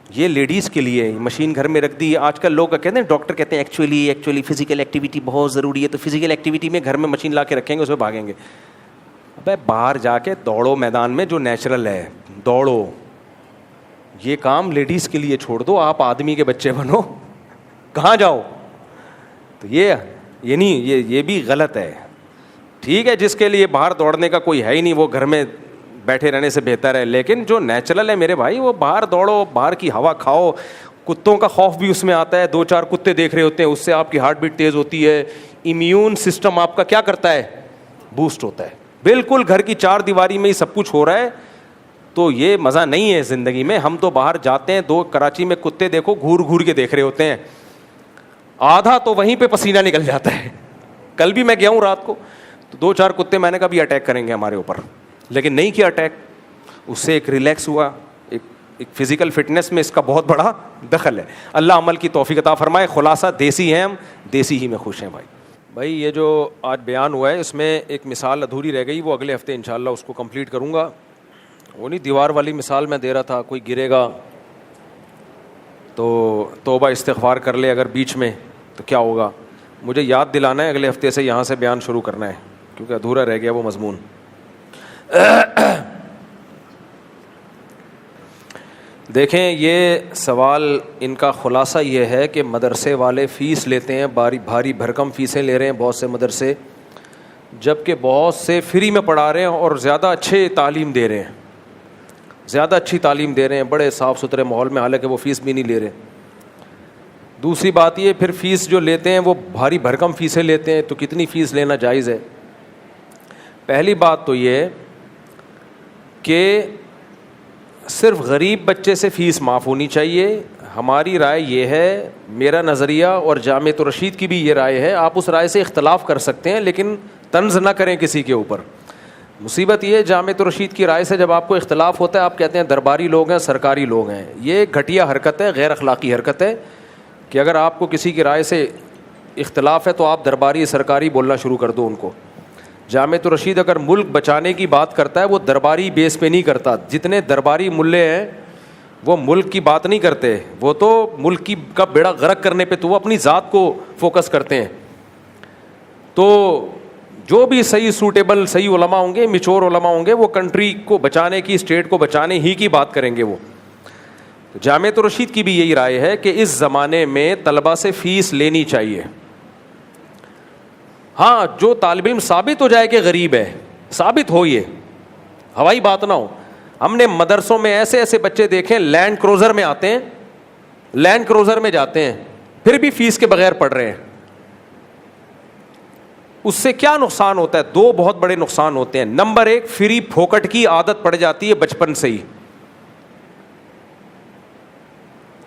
یہ لیڈیز کے لیے. مشین گھر میں رکھ دی. آج کل لوگ کہتے ہیں, ڈاکٹر کہتے ہیں ایکچولی فزیکل ایکٹیویٹی بہت ضروری ہے, تو فزیکل ایکٹیویٹی میں گھر میں مشین لا کے رکھیں گے, اس میں بھاگیں گے. ابے باہر جا کے دوڑو میدان میں, جو نیچرل ہے دوڑو. یہ کام لیڈیز کے لیے چھوڑ دو, آپ آدمی کے بچے بنو, کہاں جاؤ؟ تو یہ نہیں, یہ بھی غلط ہے. ٹھیک ہے جس کے لیے باہر دوڑنے کا کوئی ہے ہی نہیں, وہ گھر میں بیٹھے رہنے سے بہتر ہے. لیکن جو نیچرل ہے میرے بھائی, وہ باہر دوڑو, باہر کی ہوا کھاؤ. کتوں کا خوف بھی اس میں آتا ہے, 2-4 کتے دیکھ رہے ہوتے ہیں, اس سے آپ کی ہارٹ بیٹ تیز ہوتی ہے, امیون سسٹم آپ کا کیا کرتا ہے, بوسٹ ہوتا ہے. بالکل گھر کی 4 دیواری میں ہی سب کچھ ہو رہا ہے. تو یہ مزہ نہیں ہے زندگی میں. ہم تو باہر جاتے ہیں, 2 کراچی میں کتے دیکھو گھور کے دیکھ رہے ہوتے ہیں, آدھا تو وہیں پہ پسینہ نکل جاتا ہے. کل بھی میں گیا ہوں رات کو, تو 2-4 کتے میں نے کہا بھی اٹیک کریں گے ہمارے اوپر, لیکن نہیں کیا اٹیک. اس سے ایک ریلیکس ہوا, ایک فزیکل فٹنس میں اس کا بہت بڑا دخل ہے. اللہ عمل کی توفیق عطا فرمائے. خلاصہ دیسی ہیں ہم, دیسی ہی میں خوش ہیں بھائی. یہ جو آج بیان ہوا ہے اس میں ایک مثال ادھوری رہ گئی, وہ اگلے ہفتے انشاءاللہ اس کو کمپلیٹ کروں گا. وہ نہیں دیوار والی مثال میں دے رہا تھا, کوئی گرے گا تو توبہ استغفار کر لے اگر بیچ میں تو کیا ہوگا. مجھے یاد دلانا ہے, اگلے ہفتے سے یہاں سے بیان شروع کرنا ہے, کیونکہ ادھورا رہ گیا وہ مضمون. دیکھیں یہ سوال ان کا خلاصہ یہ ہے کہ مدرسے والے فیس لیتے ہیں, بھاری بھرکم فیسیں لے رہے ہیں بہت سے مدرسے, جبکہ بہت سے فری میں پڑھا رہے ہیں اور زیادہ اچھی تعلیم دے رہے ہیں, بڑے صاف ستھرے ماحول میں, حالانکہ وہ فیس بھی نہیں لے رہے. دوسری بات یہ, پھر فیس جو لیتے ہیں وہ بھاری بھرکم فیسیں لیتے ہیں, تو کتنی فیس لینا جائز ہے؟ پہلی بات تو یہ کہ صرف غریب بچے سے فیس معاف ہونی چاہیے. ہماری رائے یہ ہے, میرا نظریہ اور جامعۃ الرشید کی بھی یہ رائے ہے. آپ اس رائے سے اختلاف کر سکتے ہیں لیکن طنز نہ کریں کسی کے اوپر. مصیبت یہ ہے جامعۃ الرشید کی رائے سے جب آپ کو اختلاف ہوتا ہے, آپ کہتے ہیں درباری لوگ ہیں, سرکاری لوگ ہیں. یہ گھٹیا حرکت ہے, غیر اخلاقی حرکت ہے کہ اگر آپ کو کسی کی رائے سے اختلاف ہے تو آپ درباری سرکاری بولنا شروع کر دو ان کو. جامعۃ الرشید اگر ملک بچانے کی بات کرتا ہے وہ درباری بیس پہ نہیں کرتا. جتنے درباری ملے ہیں وہ ملک کی بات نہیں کرتے, وہ تو ملک کی کا بیڑا غرق کرنے پہ, تو وہ اپنی ذات کو فوکس کرتے ہیں. تو جو بھی صحیح سوٹیبل صحیح علماء ہوں گے, میچور علماء ہوں گے, وہ کنٹری کو بچانے کی, اسٹیٹ کو بچانے ہی کی بات کریں گے. وہ جامعۃ الرشید کی بھی یہی رائے ہے کہ اس زمانے میں طلبہ سے فیس لینی چاہیے. ہاں, جو طالب علم ثابت ہو جائے کہ غریب ہے, ثابت ہو, یہ ہوائی بات نہ ہو. ہم نے مدرسوں میں ایسے ایسے بچے دیکھے لینڈ کروزر میں آتے ہیں, لینڈ کروزر میں جاتے ہیں, پھر بھی فیس کے بغیر پڑھ رہے ہیں. اس سے کیا نقصان ہوتا ہے؟ دو بہت بڑے نقصان ہوتے ہیں. نمبر ایک, فری پھوکٹ کی عادت پڑ جاتی ہے بچپن سے ہی.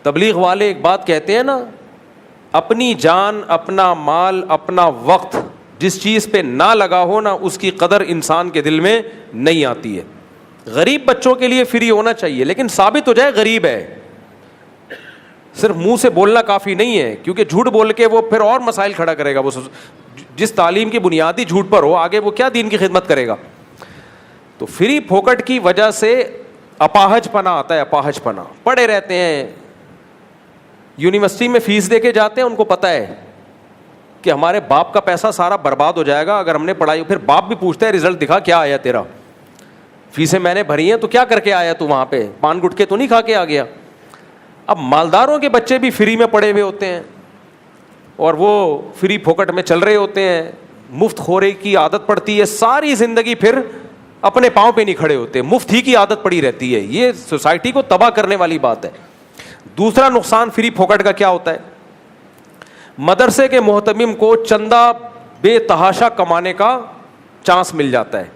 تبلیغ والے ایک بات کہتے ہیں نا, اپنی جان, اپنا مال, اپنا وقت جس چیز پہ نہ لگا ہو نا, اس کی قدر انسان کے دل میں نہیں آتی ہے. غریب بچوں کے لیے فری ہونا چاہیے, لیکن ثابت ہو جائے غریب ہے. صرف منہ سے بولنا کافی نہیں ہے, کیونکہ جھوٹ بول کے وہ پھر اور مسائل کھڑا کرے گا. وہ جس تعلیم کی بنیادی جھوٹ پر ہو, آگے وہ کیا دین کی خدمت کرے گا. تو فری پھوکٹ کی وجہ سے اپاہج پنا آتا ہے, اپاہج پنا. پڑھے رہتے ہیں, یونیورسٹی میں فیس دے کے جاتے ہیں, ان کو پتہ ہے کہ ہمارے باپ کا پیسہ سارا برباد ہو جائے گا اگر ہم نے پڑھائی. پھر باپ بھی پوچھتا ہے رزلٹ دکھا کیا آیا تیرا, فیسیں میں نے بھری ہیں تو کیا کر کے آیا تو, وہاں پہ پان گٹکے تو نہیں کھا کے آ گیا. اب مالداروں کے بچے بھی فری میں پڑے ہوئے ہوتے ہیں اور وہ فری پھوکٹ میں چل رہے ہوتے ہیں, مفت خوری کی عادت پڑتی ہے, ساری زندگی پھر اپنے پاؤں پہ نہیں کھڑے ہوتے, مفت ہی کی عادت پڑی رہتی ہے. یہ سوسائٹی کو تباہ کرنے والی بات ہے. دوسرا نقصان فری پھوکٹ کا کیا ہوتا ہے؟ مدرسے کے محتمم کو چندہ بے تحاشا کمانے کا چانس مل جاتا ہے.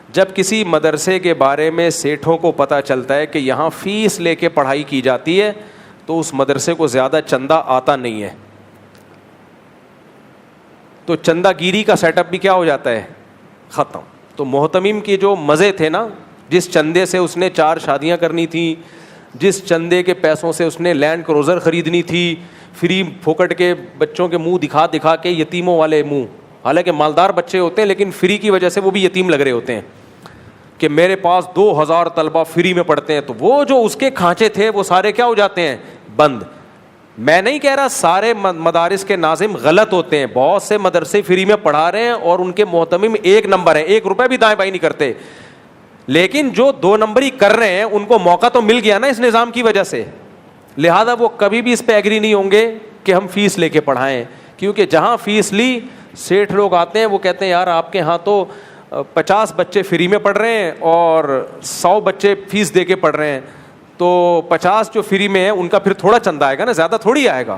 جب کسی مدرسے کے بارے میں سیٹھوں کو پتہ چلتا ہے کہ یہاں فیس لے کے پڑھائی کی جاتی ہے, تو اس مدرسے کو زیادہ چندہ آتا نہیں ہے. تو چندہ گیری کا سیٹ اپ بھی کیا ہو جاتا ہے, ختم. تو محتمم کے جو مزے تھے نا, جس چندے سے اس نے 4 شادیاں کرنی تھی, جس چندے کے پیسوں سے اس نے لینڈ کروزر خریدنی تھی, فری پھوکٹ کے بچوں کے منہ دکھا دکھا کے, یتیموں والے منہ, حالانکہ مالدار بچے ہوتے ہیں لیکن فری کی وجہ سے وہ بھی یتیم لگ رہے ہوتے ہیں کہ میرے پاس 2000 طلبہ فری میں پڑھتے ہیں. تو وہ جو اس کے کھانچے تھے وہ سارے کیا ہو جاتے ہیں, بند. میں نہیں کہہ رہا سارے مدارس کے ناظم غلط ہوتے ہیں, بہت سے مدرسے فری میں پڑھا رہے ہیں اور ان کے محتمم 1 نمبر ہیں, 1 روپے بھی دائیں بائیں نہیں کرتے. لیکن جو 2 نمبری کر رہے ہیں ان کو موقع تو مل گیا نا اس نظام کی وجہ سے, لہذا وہ کبھی بھی اس پہ ایگری نہیں ہوں گے کہ ہم فیس لے کے پڑھائیں. کیونکہ جہاں فیس لی, سیٹھ لوگ آتے ہیں, وہ کہتے ہیں یار آپ کے ہاں تو 50 بچے فری میں پڑھ رہے ہیں اور 100 بچے فیس دے کے پڑھ رہے ہیں, تو 50 جو فری میں ہیں ان کا پھر تھوڑا چندہ آئے گا نا, زیادہ تھوڑی آئے گا.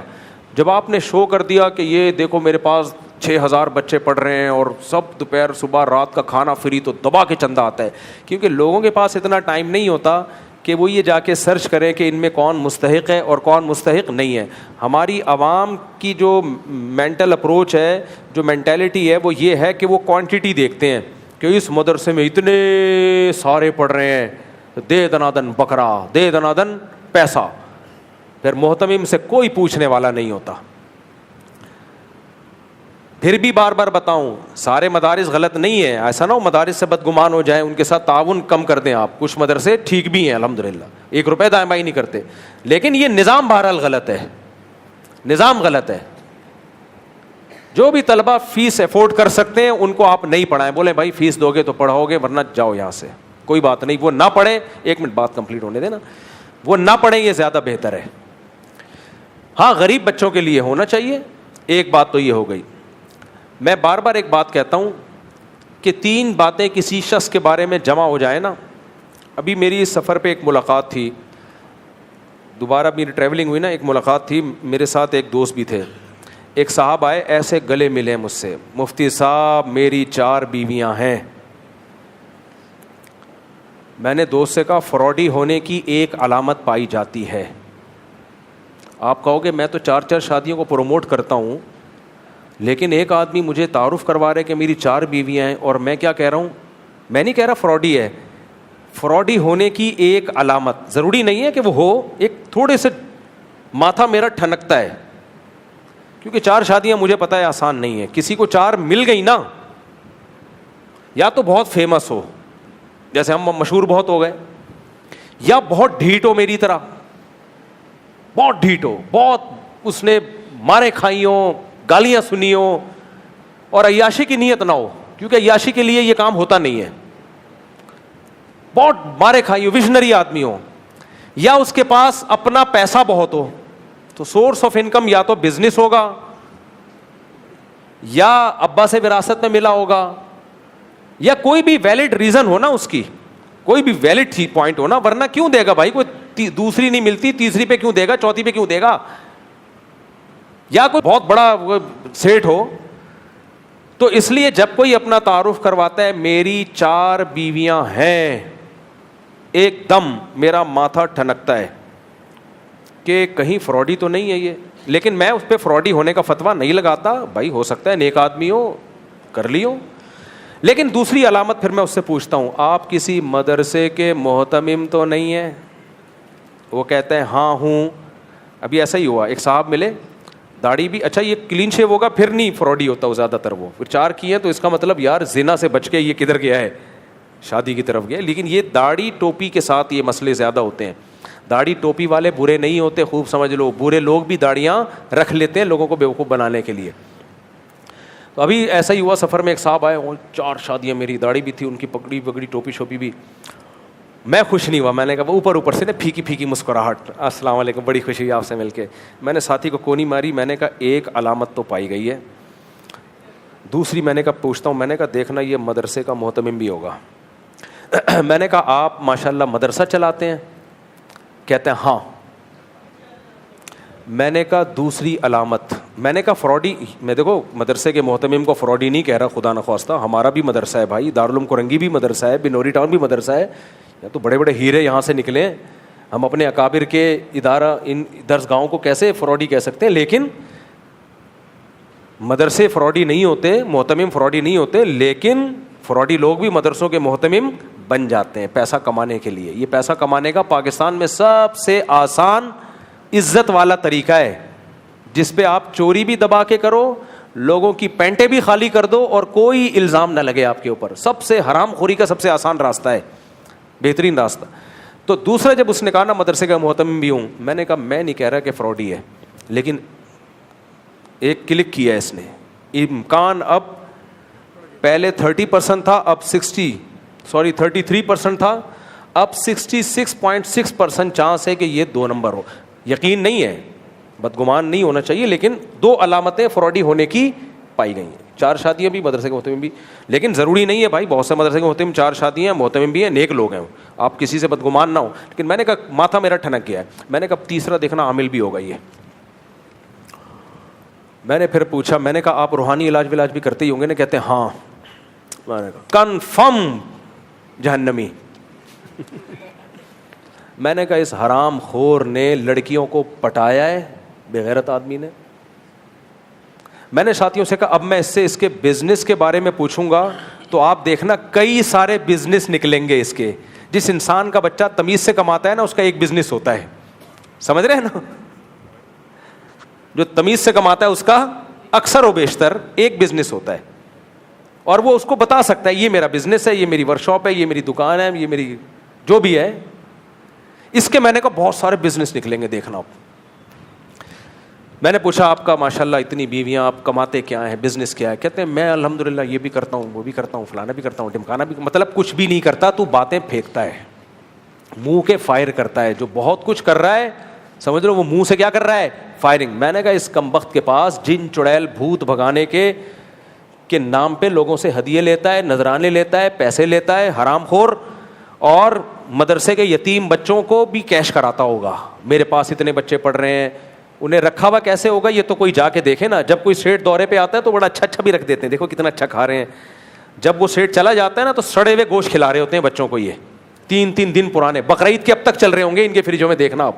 جب آپ نے شو کر دیا کہ یہ دیکھو میرے پاس 6000 بچے پڑھ رہے ہیں اور سب دوپہر صبح رات کا کھانا فری, تو دبا کے چندہ آتا ہے. کیونکہ لوگوں کے پاس اتنا ٹائم نہیں ہوتا کہ وہ یہ جا کے سرچ کریں کہ ان میں کون مستحق ہے اور کون مستحق نہیں ہے. ہماری عوام کی جو مینٹل اپروچ ہے, جو مینٹیلٹی ہے, وہ یہ ہے کہ وہ کوانٹٹی دیکھتے ہیں کہ اس مدرسے میں اتنے سارے پڑھ رہے ہیں, دے دنادن بکرا, دے دنادن پیسہ. پھر محتمم سے کوئی پوچھنے والا نہیں ہوتا. پھر بھی بار بار بتاؤں, سارے مدارس غلط نہیں ہیں, ایسا نہ ہو مدارس سے بدگمان ہو جائیں, ان کے ساتھ تعاون کم کر دیں آپ. کچھ مدرسے ٹھیک بھی ہیں الحمدللہ, 1 روپے دائیں بائیں نہیں کرتے, لیکن یہ نظام بہرحال غلط ہے, نظام غلط ہے. جو بھی طلبہ فیس افورڈ کر سکتے ہیں ان کو آپ نہیں پڑھائیں. بولیں بھائی فیس دو گے تو پڑھاؤ گے, ورنہ جاؤ یہاں سے, کوئی بات نہیں. وہ نہ پڑھیں, 1 منٹ بات کمپلیٹ ہونے دینا, وہ نہ پڑھیں, یہ زیادہ بہتر ہے. ہاں غریب بچوں کے لیے ہونا چاہیے. ایک بات تو یہ ہو گئی. میں بار بار ایک بات کہتا ہوں کہ 3 باتیں کسی شخص کے بارے میں جمع ہو جائے نا. ابھی میری اس سفر پہ ایک ملاقات تھی, دوبارہ میری ٹریولنگ ہوئی نا, ایک ملاقات تھی, میرے ساتھ ایک دوست بھی تھے. ایک صاحب آئے, ایسے گلے ملے مجھ سے, مفتی صاحب میری 4 بیویاں ہیں. میں نے دوست سے کہا فراڈی ہونے کی ایک علامت پائی جاتی ہے. آپ کہو گے میں تو 4 شادیوں کو پروموٹ کرتا ہوں, لیکن ایک آدمی مجھے تعارف کروا رہے کہ میری 4 بیویاں ہیں, اور میں کیا کہہ رہا ہوں, میں نہیں کہہ رہا فراڈی ہے. فراڈی ہونے کی ایک علامت, ضروری نہیں ہے کہ وہ ہو, ایک تھوڑے سے ماتھا میرا ٹھنکتا ہے, کیونکہ 4 شادیاں مجھے پتہ ہے آسان نہیں ہے. کسی کو 4 مل گئی نا, یا تو بہت فیمس ہو, جیسے ہم مشہور بہت ہو گئے, یا بہت ڈھیٹ ہو میری طرح, بہت ڈھیٹ ہو, بہت اس نے مارے کھائی ہوں, گالیاں سنی ہوں, اور عیاشی کی نیت نہ ہو. کیونکہ عیاشی کے لیے یہ کام ہوتا نہیں ہے. بہت مارے کھائی ہو, ویژنری آدمی ہو, یا اس کے پاس اپنا پیسہ بہت ہو, تو سورس آف انکم یا تو بزنس ہوگا یا ابا سے وراثت میں ملا ہوگا, یا کوئی بھی ویلڈ ریزن ہو نا, اس کی کوئی بھی ویلڈ پوائنٹ ہو نا, ورنہ کیوں دے گا بھائی, کوئی دوسری نہیں ملتی تیسری پہ کیوں دے گا, چوتھی پہ کیوں دے گا, یا کوئی بہت بڑا سیٹ ہو. تو اس لیے جب کوئی اپنا تعارف کرواتا ہے میری 4 بیویاں ہیں, ایک دم میرا ماتھا ٹھنکتا ہے کہ کہیں فراڈی تو نہیں ہے یہ. لیکن میں اس پہ فراڈی ہونے کا فتویٰ نہیں لگاتا, بھائی ہو سکتا ہے نیک آدمی ہو, کر لی ہو. لیکن دوسری علامت پھر میں اس سے پوچھتا ہوں, آپ کسی مدرسے کے محتمم تو نہیں ہیں؟ وہ کہتا ہے ہاں ہوں. ابھی ایسا ہی ہوا, ایک صاحب ملے, داڑھی بھی, اچھا یہ کلین شیو ہوگا پھر نہیں فراڈی ہوتا, وہ زیادہ تر وہ پھر 4 کی ہیں تو اس کا مطلب یار زنا سے بچ کے یہ کدھر گیا ہے, شادی کی طرف گیا. لیکن یہ داڑھی ٹوپی کے ساتھ یہ مسئلے زیادہ ہوتے ہیں. داڑھی ٹوپی والے برے نہیں ہوتے, خوب سمجھ لو, برے لوگ بھی داڑیاں رکھ لیتے ہیں لوگوں کو بیوقوف بنانے کے لیے. تو ابھی ایسا ہی ہوا, سفر میں ایک صاحب آئے, 4 شادیاں, میری داڑھی بھی تھی, ان کی پگڑی وگڑی ٹوپی شوپی بھی. میں خوش نہیں ہوا, میں نے کہا اوپر سے نا پھیکی پھیکی مسکراہٹ, السلام علیکم, بڑی خوشی ہوئی آپ سے مل کے. میں نے ساتھی کو کونی ماری, میں نے کہا ایک علامت تو پائی گئی ہے. دوسری میں نے کہا پوچھتا ہوں, میں نے کہا دیکھنا یہ مدرسے کا محتمم بھی ہوگا. میں نے کہا آپ ماشاءاللہ مدرسہ چلاتے ہیں؟ کہتے ہیں ہاں. میں نے کہا دوسری علامت, میں نے کہا فراڈی, میں دیکھو مدرسے کے محتمم کو فراڈی نہیں کہہ رہا, خدا نخواستہ, ہمارا بھی مدرسہ ہے بھائی, دارالعلوم کرنگی بھی مدرسہ ہے, بنوری ٹاؤن بھی مدرسہ ہے, یا تو بڑے بڑے ہیرے یہاں سے نکلے. ہم اپنے اکابر کے ادارہ ان درسگاہوں کو کیسے فراڈی کہہ سکتے ہیں؟ لیکن مدرسے فراڈی نہیں ہوتے, محتمم فراڈی نہیں ہوتے, لیکن فراڈی لوگ بھی مدرسوں کے محتمم بن جاتے ہیں پیسہ کمانے کے لیے. یہ پیسہ کمانے کا پاکستان میں سب سے آسان عزت والا طریقہ ہے, جس پہ آپ چوری بھی دبا کے کرو, لوگوں کی پینٹیں بھی خالی کر دو اور کوئی الزام نہ لگے آپ کے اوپر. سب سے حرام خوری کا سب سے آسان راستہ ہے, بہترین راستہ. تو دوسرا جب اس نے کہا نا مدرسے کا محتمم بھی ہوں, میں نے کہا میں نہیں کہہ رہا کہ فراڈی ہے, لیکن ایک کلک کیا اس نے, امکان اب پہلے 30% تھا, اب 33% تھا, اب 66.6% چانس ہے کہ یہ 2 نمبر ہو. یقین نہیں ہے, بدگمان نہیں ہونا چاہیے, لیکن 2 علامتیں فراڈی ہونے کی پائی گئی ہیں. 4 شادیاں بھی مدرسے کے محتمم بھی, لیکن ضروری نہیں ہے بھائی, بہت سے مدرسے کے محتمم 4 شادیاں ہیں, محتمم بھی ہیں, نیک لوگ ہیں, آپ کسی سے بدگمان نہ ہو. لیکن میں نے کہا ماتھا میرا ٹھنک گیا ہے, میں نے کہا تیسرا دیکھنا عامل بھی ہوگا یہ. میں نے پھر پوچھا, میں نے کہا آپ روحانی علاج ولاج بھی کرتے ہی ہوں گے نا؟ کہتے ہیں ہاں. میں نے کہا کنفرم جہنمی. میں نے کہا اس حرام خور نے لڑکیوں کو پٹایا ہے, بغیرت آدمی نے. میں نے ساتھیوں سے کہا اب میں اس سے اس کے بزنس کے بارے میں پوچھوں گا تو آپ دیکھنا کئی سارے بزنس نکلیں گے اس کے. جس انسان کا بچہ تمیز سے کماتا ہے نا, اس کا ایک بزنس ہوتا ہے, سمجھ رہے ہیں نا؟ جو تمیز سے کماتا ہے اس کا اکثر و بیشتر ایک بزنس ہوتا ہے, اور وہ اس کو بتا سکتا ہے یہ میرا بزنس ہے, یہ میری ورک شاپ ہے, یہ میری دکان ہے, یہ میری جو بھی ہے. اس کے میں نے کہا بہت سارے بزنس نکلیں گے, دیکھنا آپ. میں نے پوچھا آپ کا ماشاءاللہ اتنی بیویاں, آپ کماتے کیا ہیں, بزنس کیا ہے؟ کہتے ہیں میں الحمدللہ یہ بھی کرتا ہوں, وہ بھی کرتا ہوں, فلانا بھی کرتا ہوں, ڈمکانا بھی. مطلب کچھ بھی نہیں کرتا, تو باتیں پھینکتا ہے, منہ کے فائر کرتا ہے. جو بہت کچھ کر رہا ہے سمجھ لو وہ منہ سے کیا کر رہا ہے, فائرنگ. میں نے کہا اس کمبخت کے پاس جن چڑیل بھوت بھگانے کے نام پہ لوگوں سے ہدیے لیتا ہے, نذرانے لیتا ہے, پیسے لیتا ہے, حرام خور, اور مدرسے کے یتیم بچوں کو بھی کیش کراتا ہوگا. میرے پاس اتنے بچے پڑھ رہے ہیں, انہیں رکھا ہوا کیسے ہوگا یہ تو کوئی جا کے دیکھے نا. جب کوئی سیٹ دورے پہ آتا ہے تو بڑا اچھا بھی رکھ دیتے ہیں, دیکھو کتنا اچھا کھا رہے ہیں. جب وہ سیٹ چلا جاتا ہے نا تو سڑے ہوئے گوشت کھلا رہے ہوتے ہیں بچوں کو, یہ 3 دن پرانے, بقرعید کے اب تک چل رہے ہوں گے ان کے فریجوں میں, دیکھنا آپ.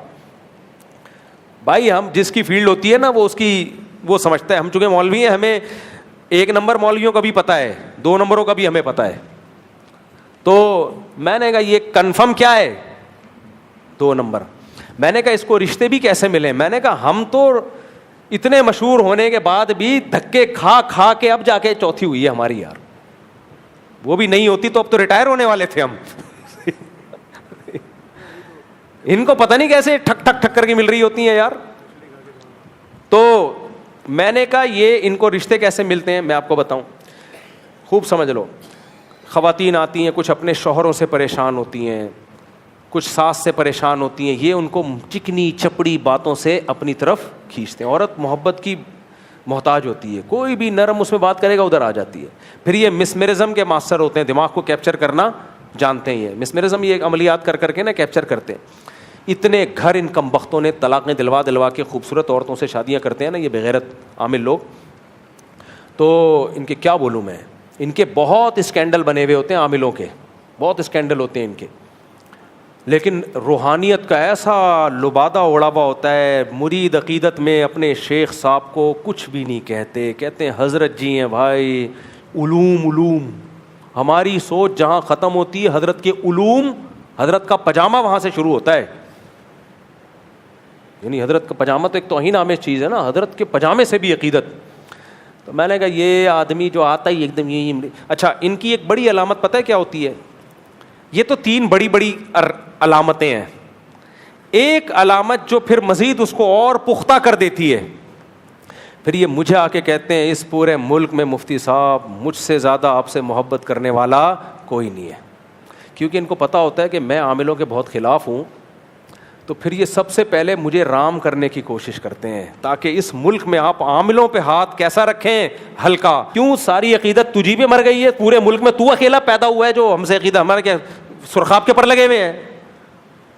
بھائی ہم جس کی فیلڈ ہوتی ہے نا وہ اس کی وہ سمجھتا ہے. ہم چونکہ مولوی ہیں, ہمیں 1 نمبر مولویوں کا بھی پتہ ہے, 2 نمبروں کا بھی ہمیں پتہ ہے. تو میں نے کہا یہ کنفرم کیا ہے, 2 نمبر. میں نے کہا اس کو رشتے بھی کیسے ملے؟ میں نے کہا ہم تو اتنے مشہور ہونے کے بعد بھی دھکے کھا کے اب جا کے چوتھی ہوئی ہے ہماری یار. وہ بھی نہیں ہوتی تو اب تو ریٹائر ہونے والے تھے ہم. ان کو پتہ نہیں کیسے ٹھک ٹھک ٹھک کر کے مل رہی ہوتی ہیں یار. تو میں نے کہا یہ ان کو رشتے کیسے ملتے ہیں, میں آپ کو بتاؤں. خوب سمجھ لو. خواتین آتی ہیں, کچھ اپنے شوہروں سے پریشان ہوتی ہیں, کچھ ساس سے پریشان ہوتی ہیں, یہ ان کو چکنی چپڑی باتوں سے اپنی طرف کھینچتے ہیں. عورت محبت کی محتاج ہوتی ہے, کوئی بھی نرم اس میں بات کرے گا ادھر آ جاتی ہے. پھر یہ مسمرزم کے ماسٹر ہوتے ہیں, دماغ کو کیپچر کرنا جانتے ہیں. یہ مسمرزم یہ عملیات کر کے نا کیپچر کرتے ہیں. اتنے گھر ان کم بختوں نے طلاقیں دلوا کے خوبصورت عورتوں سے شادیاں کرتے ہیں نا یہ بغیرت عامل لوگ. تو ان کے کیا بولوں میں, ان کے بہت اسکینڈل بنے ہوئے ہوتے ہیں عاملوں کے, بہت اسکینڈل ہوتے ہیں ان کے, لیکن روحانیت کا ایسا لبادہ اڑا ہوا ہوتا ہے. مرید عقیدت میں اپنے شیخ صاحب کو کچھ بھی نہیں کہتے, کہتے ہیں حضرت جی ہیں بھائی, علوم. ہماری سوچ جہاں ختم ہوتی ہے حضرت کے علوم, حضرت کا پجامہ وہاں سے شروع ہوتا ہے. یعنی حضرت کا پجامہ تو ایک توہین آمیز چیز ہے نا, حضرت کے پجامے سے بھی عقیدت. تو میں نے کہا یہ آدمی جو آتا ہی ایک دم یہ. اچھا, ان کی ایک بڑی علامت پتہ ہے کیا ہوتی ہے؟ یہ تو 3 بڑی علامتیں ہیں. ایک علامت جو پھر مزید اس کو اور پختہ کر دیتی ہے, پھر یہ مجھے آ کے کہتے ہیں اس پورے ملک میں مفتی صاحب مجھ سے زیادہ آپ سے محبت کرنے والا کوئی نہیں ہے. کیونکہ ان کو پتہ ہوتا ہے کہ میں عاملوں کے بہت خلاف ہوں, تو پھر یہ سب سے پہلے مجھے رام کرنے کی کوشش کرتے ہیں تاکہ اس ملک میں آپ عاملوں پہ ہاتھ کیسا رکھیں, ہلکا. کیوں ساری عقیدت تجھی پہ مر گئی ہے, پورے ملک میں تو اکیلا پیدا ہوا ہے جو ہم سے عقیدت, ہمارے کیا سرخاب کے پر لگے ہوئے ہیں.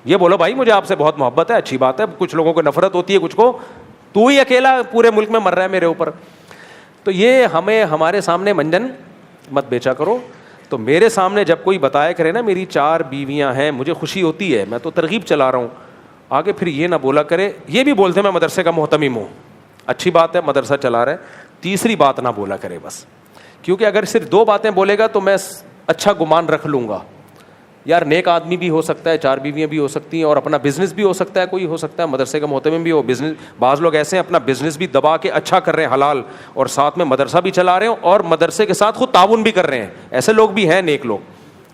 یہ بولو بھائی مجھے آپ سے بہت محبت ہے, اچھی بات ہے, کچھ لوگوں کو نفرت ہوتی ہے, کچھ کو, تو ہی اکیلا پورے ملک میں مر رہا ہے میرے اوپر. تو یہ ہمیں ہمارے سامنے منجن مت بیچا کرو. تو میرے سامنے جب کوئی بتایا کرے نا میری 4 بیویاں ہیں, مجھے خوشی ہوتی ہے, میں تو ترغیب چلا رہا ہوں. آگے پھر یہ نہ بولا کرے, یہ بھی بولتے میں مدرسے کا محتمم ہوں, اچھی بات ہے, مدرسہ چلا رہا ہے, تیسری بات نہ بولا کرے بس. کیونکہ اگر صرف 2 باتیں بولے گا تو میں اچھا گمان رکھ لوں گا, یار نیک آدمی بھی ہو سکتا ہے, 4 بیویاں بھی ہو سکتی ہیں, اور اپنا بزنس بھی ہو سکتا ہے, کوئی ہو سکتا ہے مدرسے کا محتمم بھی ہو. بزنس بعض لوگ ایسے ہیں اپنا بزنس بھی دبا کے اچھا کر رہے ہیں حلال, اور ساتھ میں مدرسہ بھی چلا رہے ہیں, اور مدرسے کے ساتھ خود تعاون بھی کر رہے ہیں. ایسے لوگ بھی ہیں نیک لوگ,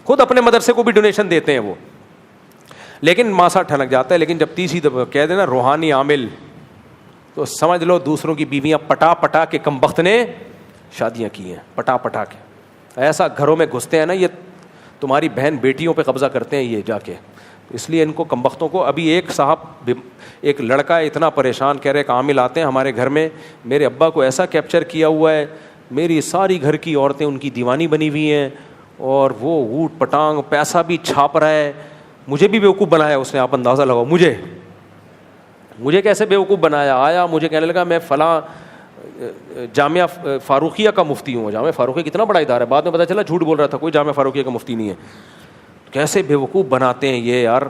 خود اپنے مدرسے کو بھی ڈونیشن دیتے ہیں وہ. لیکن ماسا ٹھنک جاتا ہے. لیکن جب تیسری دفعہ کہہ دینا روحانی عامل, تو سمجھ لو دوسروں کی بیویاں پٹا کے کم بخت نے شادیاں کی ہیں, پٹا کے. ایسا گھروں میں گھستے ہیں نا, یہ تمہاری بہن بیٹیوں پہ قبضہ کرتے ہیں یہ جا کے. اس لیے ان کو کم بختوں کو. ابھی ایک صاحب, ایک لڑکا اتنا پریشان, کہہ رہے کہ عامل آتے ہیں ہمارے گھر میں, میرے ابا کو ایسا کیپچر کیا ہوا ہے, میری ساری گھر کی عورتیں ان کی دیوانی بنی ہوئی ہیں, اور وہ اوٹ پٹانگ پیسہ بھی چھاپ رہا ہے. مجھے بھی بیوقوف بنایا اس نے, آپ اندازہ لگاؤ مجھے کیسے بیوقوف بنایا. آیا مجھے کہنے لگا میں فلاں جامعہ فاروقیہ کا مفتی ہوں. جامعہ فاروقیہ کتنا بڑا ادارہ ہے, بعد میں پتہ چلا جھوٹ بول رہا تھا, کوئی جامعہ فاروقیہ کا مفتی نہیں ہے. کیسے بیوقوف بناتے ہیں یہ یار,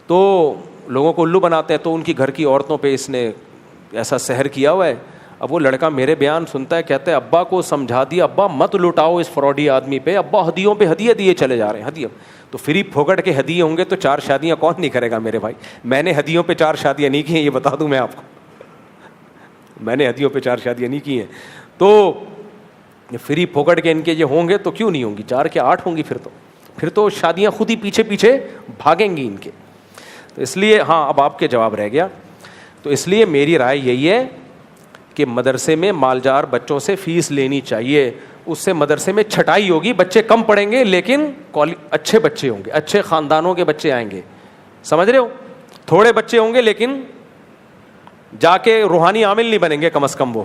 تو لوگوں کو الو بناتے ہیں. تو ان کی گھر کی عورتوں پہ اس نے ایسا سحر کیا ہوا ہے. اب وہ لڑکا میرے بیان سنتا ہے, کہتا ہے ابا کو سمجھا دیا, ابا مت لٹاؤ اس فراڈی آدمی پہ, ابا ہدیوں پہ ہدیے دیے چلے جا رہے ہیں. ہدیہ تو فری پھوکٹ کے ہدیے ہوں گے تو 4 شادیاں کون نہیں کرے گا میرے بھائی. میں نے ہدیوں پہ 4 شادیاں نہیں کی ہیں, یہ بتا دوں میں آپ کو, میں نے ہدیوں پہ 4 شادیاں نہیں کی ہیں. تو فری پھوکٹ کے ان کے یہ ہوں گے تو کیوں نہیں ہوں گی, 4 کے 8 ہوں گی. پھر تو شادیاں خود ہی پیچھے بھاگیں گی ان کے. تو اس لیے ہاں اب آپ کے جواب رہ گیا. تو اس لیے میری رائے یہی ہے کہ مدرسے میں مالدار بچوں سے فیس لینی چاہیے. اس سے مدرسے میں چھٹائی ہوگی, بچے کم پڑھیں گے لیکن اچھے بچے ہوں گے, اچھے خاندانوں کے بچے آئیں گے. سمجھ رہے ہو, تھوڑے بچے ہوں گے لیکن جا کے روحانی عامل نہیں بنیں گے, کم از کم وہ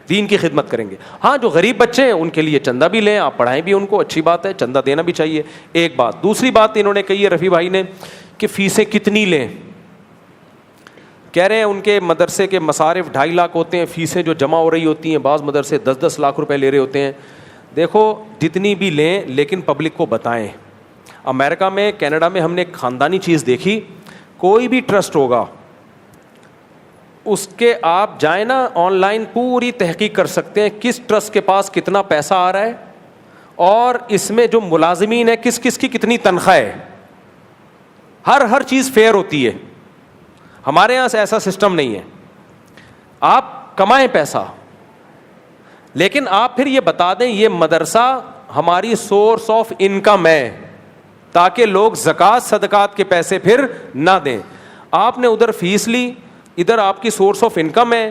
دین کی خدمت کریں گے. ہاں جو غریب بچے ہیں ان کے لیے چندہ بھی لیں, آپ پڑھائیں بھی ان کو, اچھی بات ہے, چندہ دینا بھی چاہیے. ایک بات. دوسری بات انہوں نے کہی ہے رفیع بھائی نے کہ فیسیں کتنی لیں. کہہ رہے ہیں ان کے مدرسے کے مصارف 2.5 لاکھ ہوتے ہیں, فیسیں جو جمع ہو رہی ہوتی ہیں, بعض مدرسے 10-10 لاکھ روپے لے رہے ہوتے ہیں. دیکھو جتنی بھی لیں لیکن پبلک کو بتائیں. امریکہ میں, کینیڈا میں ہم نے ایک خاندانی چیز دیکھی, کوئی بھی ٹرسٹ ہوگا اس کے آپ جائیں نا آن لائن پوری تحقیق کر سکتے ہیں کس ٹرسٹ کے پاس کتنا پیسہ آ رہا ہے, اور اس میں جو ملازمین ہے کس کس کی کتنی تنخواہ ہے. ہر چیز فیئر ہوتی ہے. ہمارے یہاں سے ایسا سسٹم نہیں ہے. آپ کمائیں پیسہ, لیکن آپ پھر یہ بتا دیں یہ مدرسہ ہماری سورس آف انکم ہے, تاکہ لوگ زکوٰۃ صدقات کے پیسے پھر نہ دیں. آپ نے ادھر فیس لی, ادھر آپ کی سورس آف انکم ہے,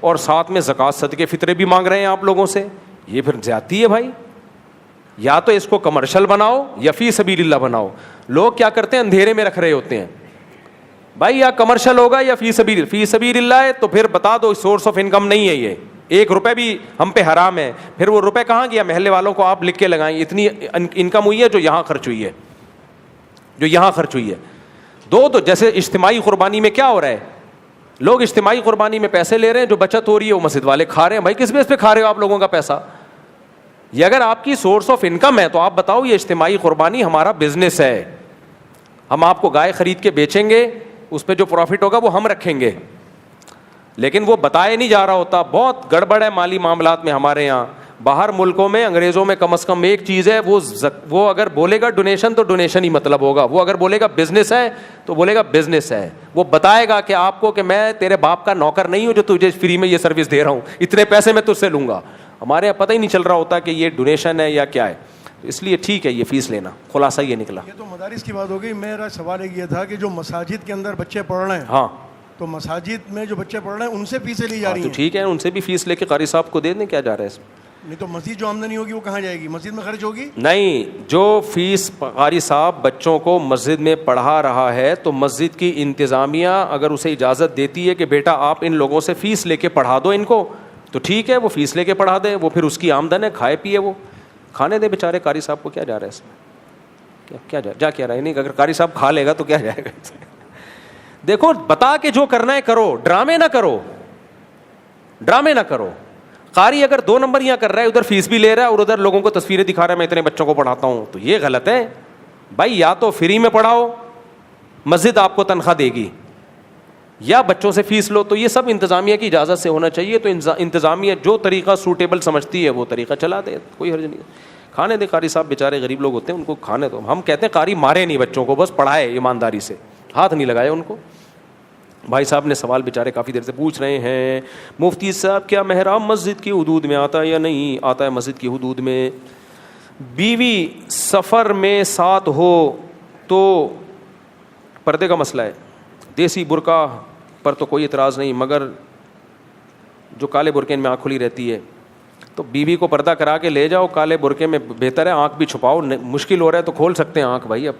اور ساتھ میں زکوٰۃ صدقے فطرے بھی مانگ رہے ہیں آپ لوگوں سے. یہ پھر زیادتی ہے بھائی. یا تو اس کو کمرشل بناؤ یا فی سبیل اللہ بناؤ. لوگ کیا کرتے ہیں, اندھیرے میں رکھ رہے ہوتے ہیں بھائی, یا کمرشل ہوگا یا فی سبیل اللہ ہے, تو پھر بتا دو سورس آف انکم نہیں ہے, یہ 1 روپے بھی ہم پہ حرام ہے. پھر وہ روپے کہاں گیا, محلے والوں کو آپ لکھ کے لگائیں اتنی انکم ہوئی ہے جو یہاں خرچ ہوئی ہے, جو یہاں خرچ ہوئی ہے. تو جیسے اجتماعی قربانی میں کیا ہو رہا ہے, لوگ اجتماعی قربانی میں پیسے لے رہے ہیں, جو بچت ہو رہی ہے وہ مسجد والے کھا رہے ہیں. بھائی کس بیس پہ کھا رہے ہو آپ لوگوں کا پیسہ؟ یہ اگر آپ کی سورس آف انکم ہے تو آپ بتاؤ یہ اجتماعی قربانی ہمارا بزنس ہے, ہم آپ کو گائے خرید کے بیچیں گے, اس پہ جو پروفٹ ہوگا وہ ہم رکھیں گے. لیکن وہ بتایا نہیں جا رہا ہوتا. بہت گڑبڑ ہے مالی معاملات میں ہمارے یہاں. باہر ملکوں میں انگریزوں میں کم از کم ایک چیز ہے, وہ اگر بولے گا ڈونیشن تو ڈونیشن ہی مطلب ہوگا, وہ اگر بولے گا بزنس ہے تو بولے گا بزنس ہے. وہ بتائے گا کہ آپ کو کہ میں تیرے باپ کا نوکر نہیں ہوں جو تجھے فری میں یہ سروس دے رہا ہوں, اتنے پیسے میں تجھ سے لوں گا. ہمارے یہاں پتہ ہی نہیں چل رہا ہوتا کہ یہ ڈونیشن ہے یا کیا ہے. اس لیے ٹھیک ہے یہ فیس لینا. خلاصہ یہ نکلا. یہ تو مدارس کی بات ہو گئی. میرا سوال ایک یہ تھا کہ جو مساجد کے اندر بچے پڑھ رہے ہیں, ہاں تو مساجد میں جو بچے پڑھ رہے ہیں ان سے فیسیں لی جا رہی ہیں. تو ٹھیک ہے, ان سے بھی فیس لے کے قاری صاحب کو دے دیں, کیا جا رہا ہے اس میں. نہیں تو مسجد جو آمدنی ہوگی وہ کہاں جائے گی, مسجد میں خرچ ہوگی. نہیں, جو فیس قاری صاحب بچوں کو مسجد میں پڑھا رہا ہے تو مسجد کی انتظامیہ اگر اسے اجازت دیتی ہے کہ بیٹا آپ ان لوگوں سے فیس لے کے پڑھا دو ان کو, تو ٹھیک ہے, وہ فیس لے کے پڑھا دے. وہ پھر اس کی آمدن ہے, کھائے پیے, وہ کھانے دے بیچارے. قاری صاحب کو کیا جا رہا ہے اس میں, کیا جا رہا ہے. نہیں, اگر قاری صاحب کھا لے گا تو کیا جائے گا. دیکھو بتا کے جو کرنا ہے کرو, ڈرامے نہ کرو, ڈرامے نہ کرو. قاری اگر 2 نمبریاں کر رہا ہے, ادھر فیس بھی لے رہا ہے اور ادھر لوگوں کو تصویریں دکھا رہا ہے میں اتنے بچوں کو پڑھاتا ہوں, تو یہ غلط ہے بھائی. یا تو فری میں پڑھاؤ, مسجد آپ کو تنخواہ دے گی, یا بچوں سے فیس لو. تو یہ سب انتظامیہ کی اجازت سے ہونا چاہیے. تو انتظامیہ جو طریقہ سوٹیبل سمجھتی ہے وہ طریقہ چلا دے, کوئی حرج نہیں. کھانے دے قاری صاحب, بیچارے غریب لوگ ہوتے ہیں, ان کو کھانے دو. ہم کہتے ہیں قاری مارے نہیں بچوں کو, بس پڑھائے ایمانداری سے, ہاتھ نہیں لگائے ان کو. بھائی صاحب نے سوال بیچارے کافی دیر سے پوچھ رہے ہیں, مفتی صاحب کیا محراب مسجد کی حدود میں آتا ہے یا نہیں آتا ہے؟ مسجد کی حدود میں بیوی سفر میں ساتھ ہو تو پردے کا مسئلہ ہے. دیسی برقع پر تو کوئی اعتراض نہیں, مگر جو کالے برقعے میں آنکھ کھلی رہتی ہے تو بیوی کو پردہ کرا کے لے جاؤ. کالے برقعے میں بہتر ہے, آنکھ بھی چھپاؤ. مشکل ہو رہا ہے تو کھول سکتے ہیں آنکھ بھائی. اب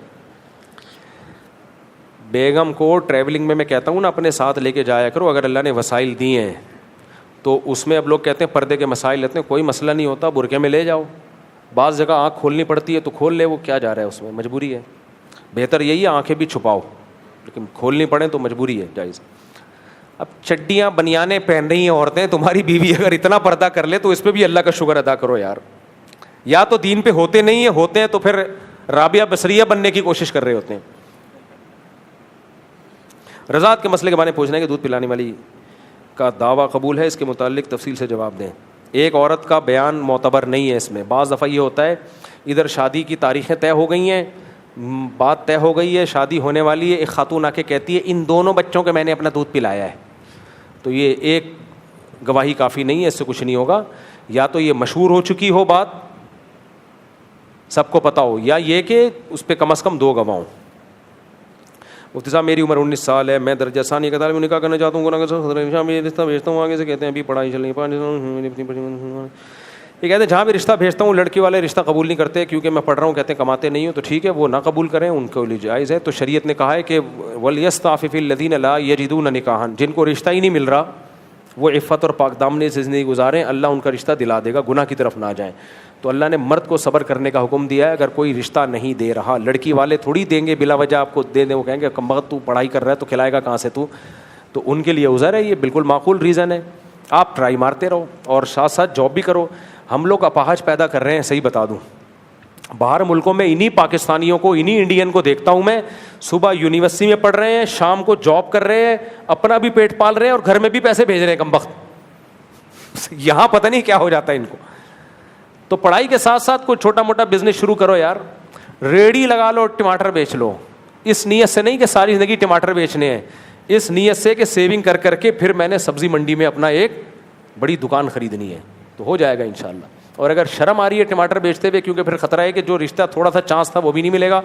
بیگم کو ٹریولنگ میں کہتا ہوں نا اپنے ساتھ لے کے جایا کرو, اگر اللہ نے وسائل دیے ہیں تو. اس میں اب لوگ کہتے ہیں پردے کے مسائل لیتے ہیں, کوئی مسئلہ نہیں ہوتا, برقعے میں لے جاؤ. بعض جگہ آنکھ کھولنی پڑتی ہے تو کھول لے, وہ کیا جا رہا ہے اس میں, مجبوری ہے. بہتر یہی ہے آنکھیں بھی چھپاؤ, لیکن کھولنی پڑیں تو مجبوری ہے, جائز. اب چڈیاں بنیانے پہن رہی ہیں عورتیں, تمہاری بیوی اگر اتنا پردہ کر لے تو اس پہ بھی اللہ کا شکر ادا کرو یار. یا تو دین پہ ہوتے نہیں ہیں, ہوتے ہیں تو پھر رابعہ بصریہ بننے کی کوشش کر رہے ہوتے ہیں. رضاعت کے مسئلے کے بارے میں پوچھنا ہے کہ دودھ پلانے والی کا دعویٰ قبول ہے, اس کے متعلق تفصیل سے جواب دیں. ایک عورت کا بیان معتبر نہیں ہے اس میں. بعض دفعہ یہ ہوتا ہے ادھر شادی کی تاریخیں طے ہو گئی ہیں, بات طے ہو گئی ہے, شادی ہونے والی ہے, ایک خاتون آ کے کہتی ہے ان دونوں بچوں کے میں نے اپنا دودھ پلایا ہے, تو یہ ایک گواہی کافی نہیں ہے, اس سے کچھ نہیں ہوگا. یا تو یہ مشہور ہو چکی ہو بات, سب کو پتہ ہو, یا یہ کہ اس پہ کم از کم 2 گواہ ہوں. مفتی صاحب میری عمر 19 سال ہے, میں درجہ ثانیہ کا طالب نکاح کرنا چاہتا ہوں, رشتہ بھیجتا ہوں, آگے سے کہتے ہیں ابھی پڑھائی چل رہی. یہ کہتے ہیں جہاں بھی رشتہ بھیجتا ہوں لڑکی والے رشتہ قبول نہیں کرتے کیونکہ میں پڑھ رہا ہوں, کہتے ہیں کماتے نہیں ہوں. تو ٹھیک ہے, وہ نہ قبول کریں, ان کو لیے جائز ہے. تو شریعت نے کہا ہے کہ وَلْيَسْتَعْفِفِ الَّذِينَ لَا يَجِدُونَ نِكَاحًا, جن کو رشتہ ہی نہیں مل رہا وہ عفت اور پاک دامنی سے زندگی گزاریں, اللہ ان کا رشتہ دلا دے گا, گناہ کی طرف نہ جائیں. تو اللہ نے مرد کو صبر کرنے کا حکم دیا ہے. اگر کوئی رشتہ نہیں دے رہا, لڑکی والے تھوڑی دیں گے بلا وجہ آپ کو دے دیں, وہ کہیں گے کمبخت تو پڑھائی کر رہا ہے تو کھلائے گا کہاں سے تو ان کے لیے عذر ہے. یہ بالکل معقول ریزن ہے. آپ ٹرائی مارتے رہو اور ساتھ ساتھ جاب بھی کرو. ہم لوگ اپاہج پیدا کر رہے ہیں, صحیح بتا دوں, باہر ملکوں میں انہی پاکستانیوں کو, انہی انڈین کو دیکھتا ہوں میں, صبح یونیورسٹی میں پڑھ رہے ہیں, شام کو جاب کر رہے ہیں, اپنا بھی پیٹ پال رہے ہیں اور گھر میں بھی پیسے بھیج رہے ہیں کمبخت. یہاں پتہ نہیں کیا ہو جاتا ہے ان کو. تو پڑھائی کے ساتھ ساتھ کوئی چھوٹا موٹا بزنس شروع کرو یار, ریڑھی لگا لو, ٹماٹر بیچ لو. اس نیت سے نہیں کہ ساری زندگی ٹماٹر بیچنے ہیں, اس نیت سے کہ سیونگ کر کر کے پھر میں نے سبزی منڈی میں اپنا ایک بڑی دکان خریدنی ہے, تو ہو جائے گا انشاءاللہ. اور اگر شرم آ رہی ہے ٹماٹر بیچتے ہوئے کیونکہ پھر خطرہ ہے کہ جو رشتہ تھوڑا سا چانس تھا وہ بھی نہیں ملے گا,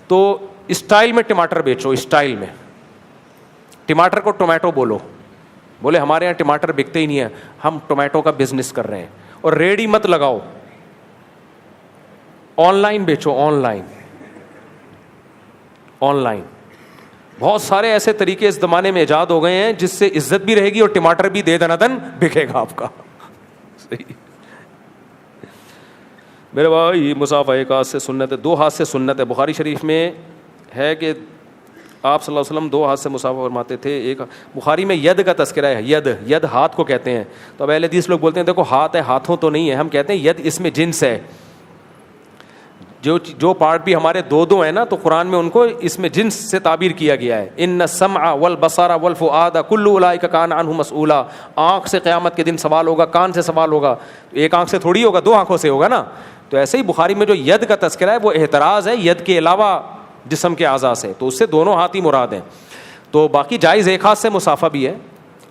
تو اسٹائل میں ٹماٹر بیچو, اسٹائل میں. ٹماٹر کو ٹومیٹو بولو, بولے ہمارے یہاں ٹماٹر بکتے ہی نہیں ہیں, ہم ٹومیٹو کا بزنس کر رہے ہیں. اور ریڈی مت لگاؤ, آن لائن بیچو, آن لائن. بہت سارے ایسے طریقے اس زمانے میں ایجاد ہو گئے ہیں جس سے عزت بھی رہے گی اور ٹماٹر بھی دے دنادن بکے گا آپ کا. صحیح میرے بھائی, مسافہ ایک ہاتھ سے سنت ہے, دو ہاتھ سے سنت ہے. بخاری شریف میں ہے کہ آپ صلی اللہ علیہ وسلم دو ہاتھ سے مسافہ فرماتے تھے. ایک بخاری میں ید کا تذکرہ ہے, ید ہاتھ کو کہتے ہیں. تو اب اہل حدیث لوگ بولتے ہیں دیکھو ہاتھ ہے, ہاتھوں تو نہیں ہے. ہم کہتے ہیں ید اس میں جنس ہے, جو پارٹ بھی ہمارے دو ہیں نا, تو قرآن میں ان کو اس میں جنس سے تعبیر کیا گیا ہے. ان السمع والبصر والفؤاد کل اولئک کان عنہ مسئولا. آنکھ سے قیامت کے دن سوال ہوگا, کان سے سوال ہوگا. ایک آنکھ سے تھوڑی ہوگا, دو آنکھوں سے ہوگا نا. تو ایسے ہی بخاری میں جو ید کا تذکرہ ہے وہ احتراز ہے ید کے علاوہ جسم کے اعضاء سے, تو اس سے دونوں ہاتھ ہی مراد ہیں. تو باقی جائز ایک ہاتھ سے مسافہ بھی ہے.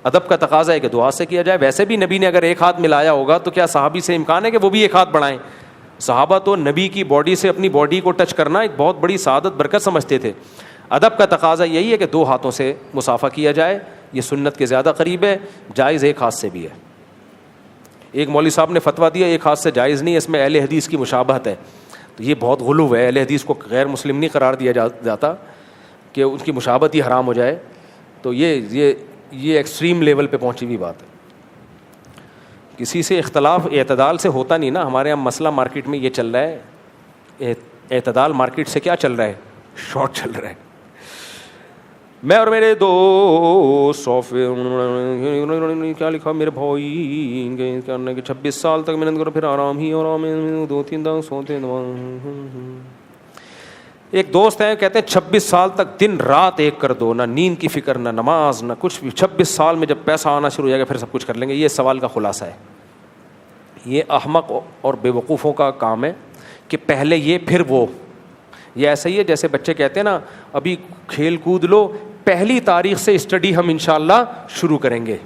ادب کا تقاضا ہے کہ دو ہاتھ سے کیا جائے. ویسے بھی نبی نے اگر ایک ہاتھ ملایا ہوگا تو کیا صحابی سے امکان ہے کہ وہ بھی ایک ہاتھ بڑھائیں؟ صحابہ تو نبی کی باڈی سے اپنی باڈی کو ٹچ کرنا ایک بہت بڑی سعادت برکت سمجھتے تھے. ادب کا تقاضا یہی ہے کہ دو ہاتھوں سے مسافہ کیا جائے, یہ سنت کے زیادہ قریب ہے. جائز ایک ہاتھ سے بھی ہے. ایک مولوی صاحب نے فتویٰ دیا ایک ہاتھ سے جائز نہیں, اس میں اہل حدیث کی مشابہت ہے. تو یہ بہت غلو ہے, اہل حدیث کو غیر مسلم نہیں قرار دیا جاتا کہ ان کی مشابہت ہی حرام ہو جائے. تو یہ ایکسٹریم لیول پہ پہنچی ہوئی بات ہے. کسی سے اختلاف اعتدال سے ہوتا نہیں نا. ہمارے یہاں مسئلہ مارکیٹ میں یہ چل رہا ہے, اعتدال مارکیٹ سے کیا چل رہا ہے, شارٹ چل رہا ہے. میں اور میرے دو کیا لکھا میرے بھائی کرنے کے 26 سال تک محنت کرو, پھر آرام ہی آرام, 2-3 دن سوتے. ایک دوست ہیں کہتے ہیں 26 سال تک دن رات ایک کر دو, نہ نیند کی فکر, نہ نماز, نہ کچھ بھی. 26 سال میں جب پیسہ آنا شروع ہو جائے گا پھر سب کچھ کر لیں گے. یہ سوال کا خلاصہ ہے. یہ احمق اور بے وقوفوں کا کام ہے کہ پہلے یہ پھر وہ. یہ ایسا ہی ہے جیسے بچے کہتے ہیں نا ابھی کھیل کود لو, 1 تاریخ سے اسٹڈی ہم انشاءاللہ شروع کریں گے.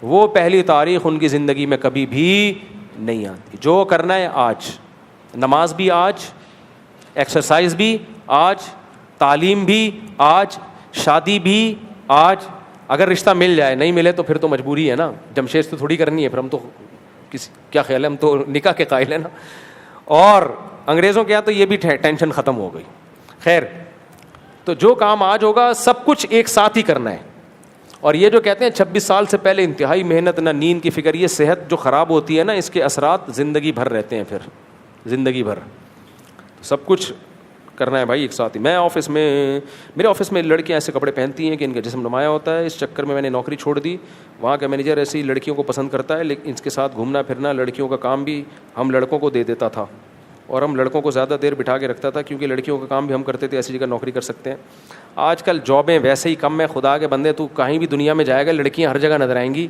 وہ 1 تاریخ ان کی زندگی میں کبھی بھی نہیں آتی. جو کرنا ہے آج, نماز بھی آج, ایکسرسائز بھی آج, تعلیم بھی آج, شادی بھی آج. اگر رشتہ مل جائے, نہیں ملے تو پھر تو مجبوری ہے نا, جمشید تو تھوڑی کرنی ہے. پھر ہم تو کیا خیال ہے, ہم تو نکاح کے قائل ہیں نا. اور انگریزوں کے یہاں تو یہ بھی ٹینشن ختم ہو گئی. خیر, تو جو کام آج ہوگا سب کچھ ایک ساتھ ہی کرنا ہے. اور یہ جو کہتے ہیں 26 سال سے پہلے انتہائی محنت, نہ نیند کی فکر, یہ صحت جو خراب ہوتی ہے نا اس کے اثرات زندگی بھر رہتے ہیں, پھر زندگی بھر. سب کچھ کرنا ہے بھائی ایک ساتھ ہی. میرے آفس میں لڑکیاں ایسے کپڑے پہنتی ہیں کہ ان کا جسم نمایاں ہوتا ہے. اس چکر میں نے نوکری چھوڑ دی. وہاں کا مینیجر ایسی لڑکیوں کو پسند کرتا ہے, لیکن اس کے ساتھ گھومنا پھرنا, لڑکیوں کا کام بھی ہم لڑکوں کو دے دیتا تھا, اور ہم لڑکوں کو زیادہ دیر بٹھا کے رکھتا تھا کیونکہ لڑکیوں کا کام بھی ہم کرتے تھے, ایسی جگہ نوکری کر سکتے ہیں. آج کل جابیں ویسے ہی کم ہیں. خدا کے بندے, تو کہیں بھی دنیا میں جائے گا لڑکیاں ہر جگہ نظر آئیں گی.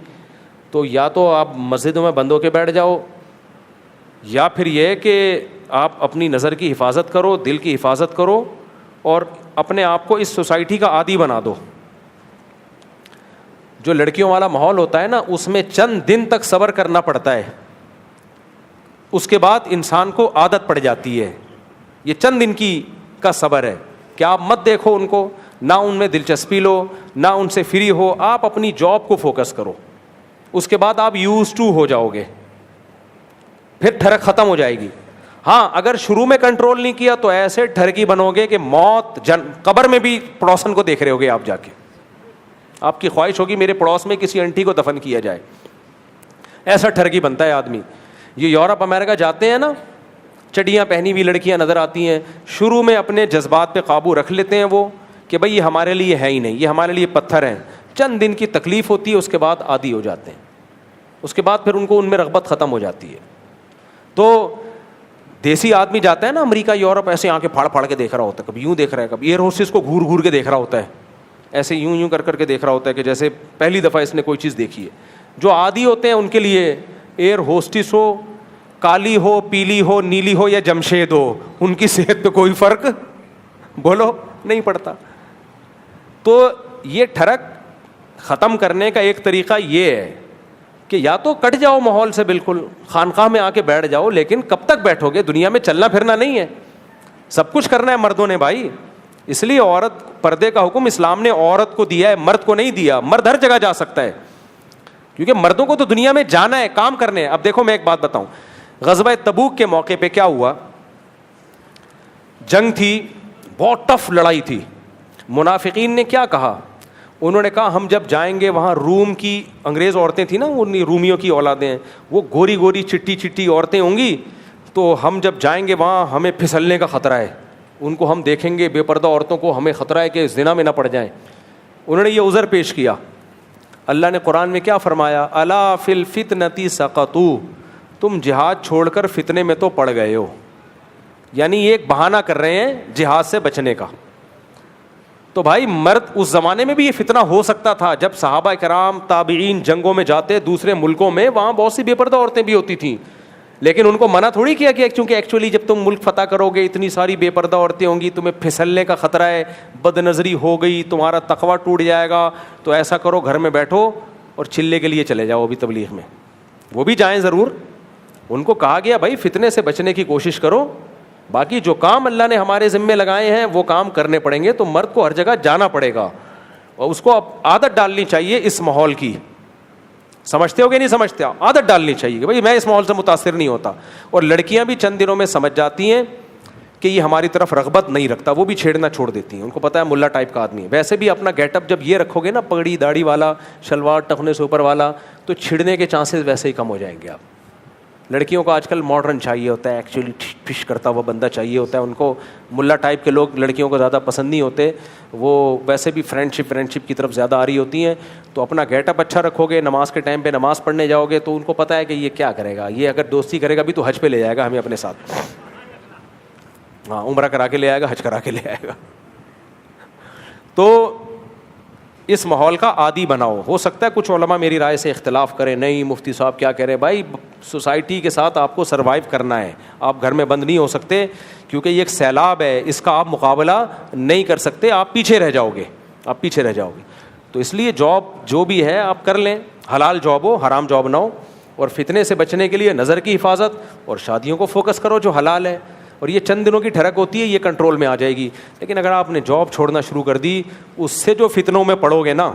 تو یا تو آپ مسجدوں میں بند ہو کے بیٹھ جاؤ, یا پھر یہ کہ آپ اپنی نظر کی حفاظت کرو, دل کی حفاظت کرو, اور اپنے آپ کو اس سوسائٹی کا عادی بنا دو. جو لڑکیوں والا ماحول ہوتا ہے نا اس میں چند دن تک صبر کرنا پڑتا ہے, اس کے بعد انسان کو عادت پڑ جاتی ہے. یہ چند دن کا صبر ہے کہ آپ مت دیکھو ان کو, نہ ان میں دلچسپی لو, نہ ان سے فری ہو. آپ اپنی جاب کو فوکس کرو, اس کے بعد آپ یوز ٹو ہو جاؤ گے, پھر ٹھرک ختم ہو جائے گی. ہاں اگر شروع میں کنٹرول نہیں کیا تو ایسے ٹھرکی بنو گے کہ موت قبر میں بھی پڑوسن کو دیکھ رہے ہوگے آپ جا کے. آپ کی خواہش ہوگی میرے پڑوس میں کسی انٹی کو دفن کیا جائے. ایسا ٹھرکی بنتا ہے آدمی. یہ یورپ امریکہ جاتے ہیں نا, چڑیاں پہنی ہوئی لڑکیاں نظر آتی ہیں, شروع میں اپنے جذبات پہ قابو رکھ لیتے ہیں وہ کہ بھائی یہ ہمارے لیے ہے ہی نہیں, یہ ہمارے لیے پتھر ہیں. چند دن کی تکلیف ہوتی ہے, اس کے بعد عادی ہو جاتے ہیں, اس کے بعد پھر ان کو ان میں رغبت ختم ہو جاتی ہے. تو دیسی آدمی جاتا ہے نا امریکہ یورپ, ایسے آنکھیں پھاڑ پھاڑ کے دیکھ رہا ہوتا ہے, کبھی یوں دیکھ رہا ہے, کبھی ایئر ہوسٹس کو گھور گھور کے دیکھ رہا ہوتا ہے, ایسے یوں کر کے دیکھ رہا ہوتا ہے کہ جیسے پہلی دفعہ اس نے کوئی چیز دیکھی ہے. جو عادی ہوتے ہیں ان کے لیے ایئر ہوسٹس ہو, کالی ہو, پیلی ہو, نیلی ہو یا جمشید ہو, ان کی صحت پہ کوئی فرق بولو نہیں پڑتا. تو یہ ٹھرک ختم کرنے کا ایک طریقہ یہ ہے کہ یا تو کٹ جاؤ ماحول سے, بالکل خانقاہ میں آ کے بیٹھ جاؤ, لیکن کب تک بیٹھو گے؟ دنیا میں چلنا پھرنا نہیں ہے, سب کچھ کرنا ہے مردوں نے بھائی. اس لیے عورت پردے کا حکم اسلام نے عورت کو دیا ہے, مرد کو نہیں دیا. مرد ہر جگہ جا سکتا ہے, کیونکہ مردوں کو تو دنیا میں جانا ہے, کام کرنے. اب دیکھو میں ایک بات بتاؤں, غزوہ تبوک کے موقع پہ کیا ہوا, جنگ تھی, بہت ٹف لڑائی تھی. منافقین نے کیا کہا, انہوں نے کہا ہم جب جائیں گے وہاں روم کی انگریز عورتیں تھیں نا, ان رومیوں کی اولادیں ہیں, وہ گوری گوری چٹی چٹی عورتیں ہوں گی, تو ہم جب جائیں گے وہاں ہمیں پھسلنے کا خطرہ ہے. ان کو ہم دیکھیں گے بے پردہ عورتوں کو, ہمیں خطرہ ہے کہ زنا میں نہ پڑ جائیں. انہوں نے یہ عذر پیش کیا. اللہ نے قرآن میں کیا فرمایا, الا فی الفتنۃ سقطوا, تم جہاد چھوڑ کر فتنے میں تو پڑ گئے ہو. یعنی یہ ایک بہانہ کر رہے ہیں جہاد سے بچنے کا. تو بھائی مرد اس زمانے میں بھی یہ فتنہ ہو سکتا تھا, جب صحابہ کرام تابعین جنگوں میں جاتے دوسرے ملکوں میں, وہاں بہت سی بے پردہ عورتیں بھی ہوتی تھیں, لیکن ان کو منع تھوڑی کیا کہ چونکہ ایکچولی جب تم ملک فتح کرو گے اتنی ساری بے پردہ عورتیں ہوں گی, تمہیں پھسلنے کا خطرہ ہے, بد نظری ہو گئی, تمہارا تقویٰ ٹوٹ جائے گا, تو ایسا کرو گھر میں بیٹھو اور چلے کے لیے چلے جاؤ بھی تبلیغ میں. وہ بھی جائیں ضرور. ان کو کہا گیا بھائی فتنے سے بچنے کی کوشش کرو, باقی جو کام اللہ نے ہمارے ذمے لگائے ہیں وہ کام کرنے پڑیں گے. تو مرد کو ہر جگہ جانا پڑے گا, اور اس کو اب عادت ڈالنی چاہیے اس ماحول کی. سمجھتے ہو کہ نہیں سمجھتے, عادت ڈالنی چاہیے کہ بھائی میں اس ماحول سے متاثر نہیں ہوتا. اور لڑکیاں بھی چند دنوں میں سمجھ جاتی ہیں کہ یہ ہماری طرف رغبت نہیں رکھتا, وہ بھی چھیڑنا چھوڑ دیتی ہیں. ان کو پتہ ہے ملا ٹائپ کا آدمی ہے. ویسے بھی اپنا گیٹ اپ جب یہ رکھو گے نا, پگڑی داڑھی والا, شلوار ٹخنے سے اوپر والا, تو چھڑنے کے چانسز ویسے ہی کم ہو جائیں گے. آپ لڑکیوں کو آج کل ماڈرن چاہیے ہوتا ہے, ایکچولی فش کرتا ہوا بندہ چاہیے ہوتا ہے. ان کو ملا ٹائپ کے لوگ لڑکیوں کو زیادہ پسند نہیں ہوتے, وہ ویسے بھی فرینڈ شپ کی طرف زیادہ آ رہی ہوتی ہیں. تو اپنا گیٹ اپ اچھا رکھو گے, نماز کے ٹائم پہ نماز پڑھنے جاؤ گے تو ان کو پتہ ہے کہ یہ کیا کرے گا, یہ اگر دوستی کرے گا بھی تو حج پہ لے جائے گا ہمیں اپنے ساتھ, ہاں عمرہ کرا کے لے آئے گا, حج کرا کے لے آئے گا. تو اس ماحول کا عادی بناؤ. ہو سکتا ہے کچھ علماء میری رائے سے اختلاف کریں, نہیں مفتی صاحب کیا کہہ رہے ہیں. بھائی سوسائٹی کے ساتھ آپ کو سروائیو کرنا ہے, آپ گھر میں بند نہیں ہو سکتے, کیونکہ یہ ایک سیلاب ہے, اس کا آپ مقابلہ نہیں کر سکتے, آپ پیچھے رہ جاؤ گے, آپ پیچھے رہ جاؤ گے. تو اس لیے جاب جو بھی ہے آپ کر لیں, حلال جاب ہو, حرام جاب نہ ہو. اور فتنے سے بچنے کے لیے نظر کی حفاظت اور شادیوں کو فوکس کرو جو حلال ہے. اور یہ چند دنوں کی ٹھڑک ہوتی ہے, یہ کنٹرول میں آ جائے گی. لیکن اگر آپ نے جاب چھوڑنا شروع کر دی, اس سے جو فتنوں میں پڑو گے نا,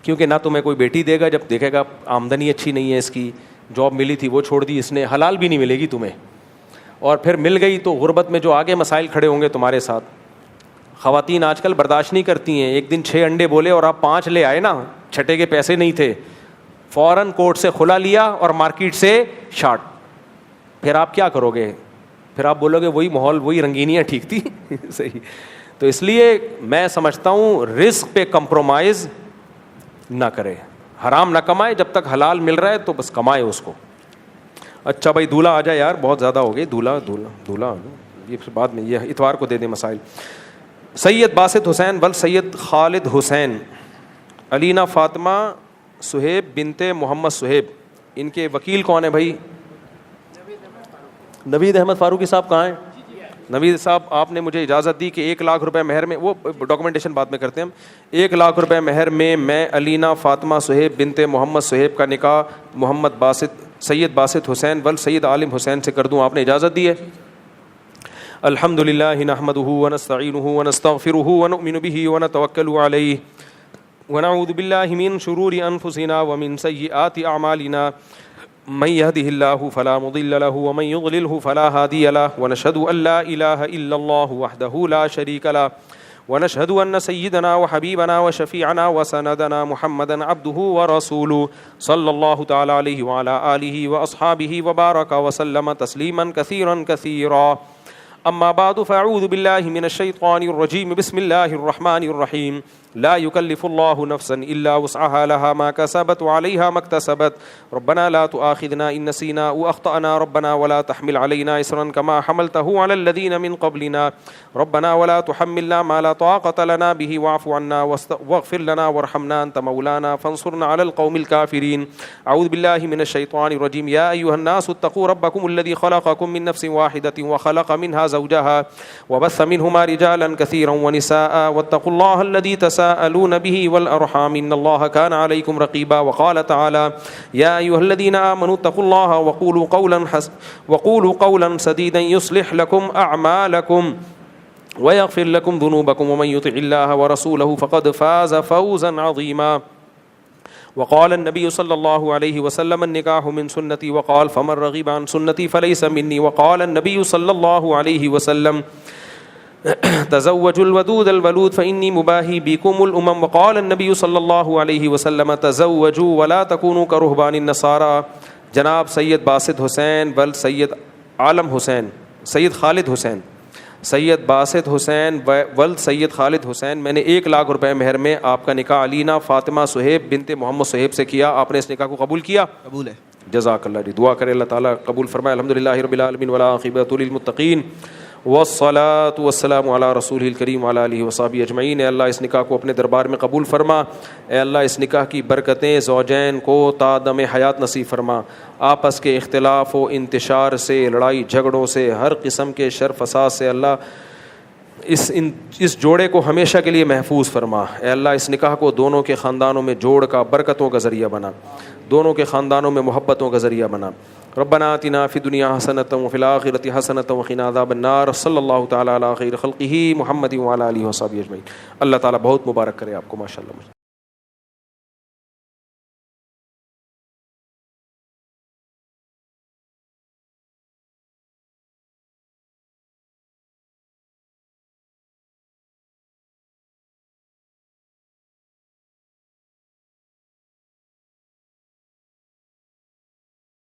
کیونکہ نہ تمہیں کوئی بیٹی دے گا, جب دیکھے گا آمدنی اچھی نہیں ہے اس کی, جاب ملی تھی وہ چھوڑ دی اس نے, حلال بھی نہیں ملے گی تمہیں. اور پھر مل گئی تو غربت میں جو آگے مسائل کھڑے ہوں گے تمہارے ساتھ. خواتین آج کل برداشت نہیں کرتی ہیں, ایک دن 6 انڈے بولے اور آپ 5 لے آئے نا, چھٹے کے پیسے نہیں تھے, فوراً کوٹ سے کھلا لیا اور مارکیٹ سے شارٹ. پھر آپ کیا کرو گے, پھر آپ بولو گے وہی ماحول وہی رنگینیاں ٹھیک تھی. صحیح. تو اس لیے میں سمجھتا ہوں رزق پہ کمپرومائز نہ کرے, حرام نہ کمائے, جب تک حلال مل رہا ہے تو بس کمائے اس کو. اچھا بھائی دولہا آ جائے یار, بہت زیادہ ہو گئی. دولہا یہ بعد میں, یہ اتوار کو دے دیں مسائل. سید باسط حسین ول سید خالد حسین, علینا فاطمہ صہیب بنت محمد صہیب, ان کے وکیل کون ہیں بھائی؟ نوید احمد فاروقی صاحب کہاں ہیں؟ نوید صاحب آپ نے مجھے اجازت دی کہ 1 لاکھ روپے مہر میں, وہ ڈاکومنٹیشن بعد میں کرتے ہیں ہم, 1 لاکھ روپے مہر میں علینا فاطمہ صہیب بنت محمد صہیب کا نکاح محمد باسط سید باسط حسین ول سید عالم حسین سے کر دوں, آپ نے اجازت دی ہے؟ الحمد للہ نحمدہ ونستعینہ ونستغفرہ ونؤمن بہ ونتوکل علیہ ونعوذ باللہ من شرور انفسنا ومن سیئات اعمالنا من يهده الله فلا مضل له ومن يضلله فلا هادي له ونشهد أن لا إله إلا الله وحده لا شريك له ونشهد أن سيدنا وحبيبنا وشفيعنا وسندنا محمدا عبده ورسوله صلى الله تعالى عليه وعلى آله وأصحابه وبارك وسلم تسليما كثيرا كثيرا. أما بعد فأعوذ بالله من الشيطان الرجيم. بسم الله الرحمن الرحيم. لا يكلف الله نفسا إلا وسعها لها ما كسبت وعليها ما اكتسبت. ربنا لا تؤاخذنا إن نسينا أو أخطأنا. ربنا ولا تحمل علينا إصرا كما حملته على الذين من قبلنا. ربنا ولا تحملنا ما لا طاقة لنا به واعف عنا واغفر لنا وارحمنا أنت مولانا فانصرنا على القوم الكافرين. أعوذ بالله من الشيطان الرجيم. يا أيها الناس اتقوا ربكم الذي خلقكم من نفس واحدة وخلق منها زوجها وبث منهما رجالا كثيرا ونساء واتقوا الله الذي تساءلون به والأرحام إن الله كان عليكم رقيبا. وقال تعالى يا أيها الذين آمنوا اتقوا الله وقولوا قولا سديدا يصلح لكم أعمالكم ويغفر لكم ذنوبكم ومن يطع الله ورسوله فقد فاز فوزا عظيما. وقال النبي صلى الله عليه وسلم النكاح من سنتي وقال فمن رغب عن سنتي فليس مني. وقال النبي صلى الله عليه وسلم تزوجوا الودود الولود فإني مباهي بكم الأمم. وقال النبي صلى الله عليه وسلم تزوجوا ولا تكونوا كرهبان النصارى. جناب سید باسط حسین ول سید عالم حسین سید خالد حسین سید باسط حسین ول سید خالد حسین، میں نے 1,00,000 روپے مہر میں آپ کا نکاح علینا فاطمہ صہیب بنت محمد صہیب سے کیا. آپ نے اس نکاح کو قبول کیا؟ قبول ہے. جزاک اللہ جی. دعا کرے اللہ تعالیٰ قبول فرمائے. الحمدللہ رب العالمین والعاقبۃ للمتقین والصلاۃ والسلام علی رسولہ الکریم وعلی آلہ وصحبہ اجمعین. اے اللہ اس نکاح کو اپنے دربار میں قبول فرما. اے اللہ اس نکاح کی برکتیں زوجین کو تا دم حیات نصیب فرما. آپس کے اختلاف و انتشار سے، لڑائی جھگڑوں سے، ہر قسم کے شر فساد سے اللہ اس جوڑے کو ہمیشہ کے لیے محفوظ فرما. اے اللہ اس نکاح کو دونوں کے خاندانوں میں جوڑ کا برکتوں کا ذریعہ بنا، دونوں کے خاندانوں میں محبتوں کا ذریعہ بنا. ربنا آتنا فی الدنیا حسنۃ وفی الآخرۃ حسنۃ وقنا عذاب النار. صلی اللہ تعالیٰ علی خیر خلقہ محمد وعلی آلہ وصحبہ اجمعین. اللہ تعالیٰ بہت مبارک کرے آپ کو. ماشاء اللہ.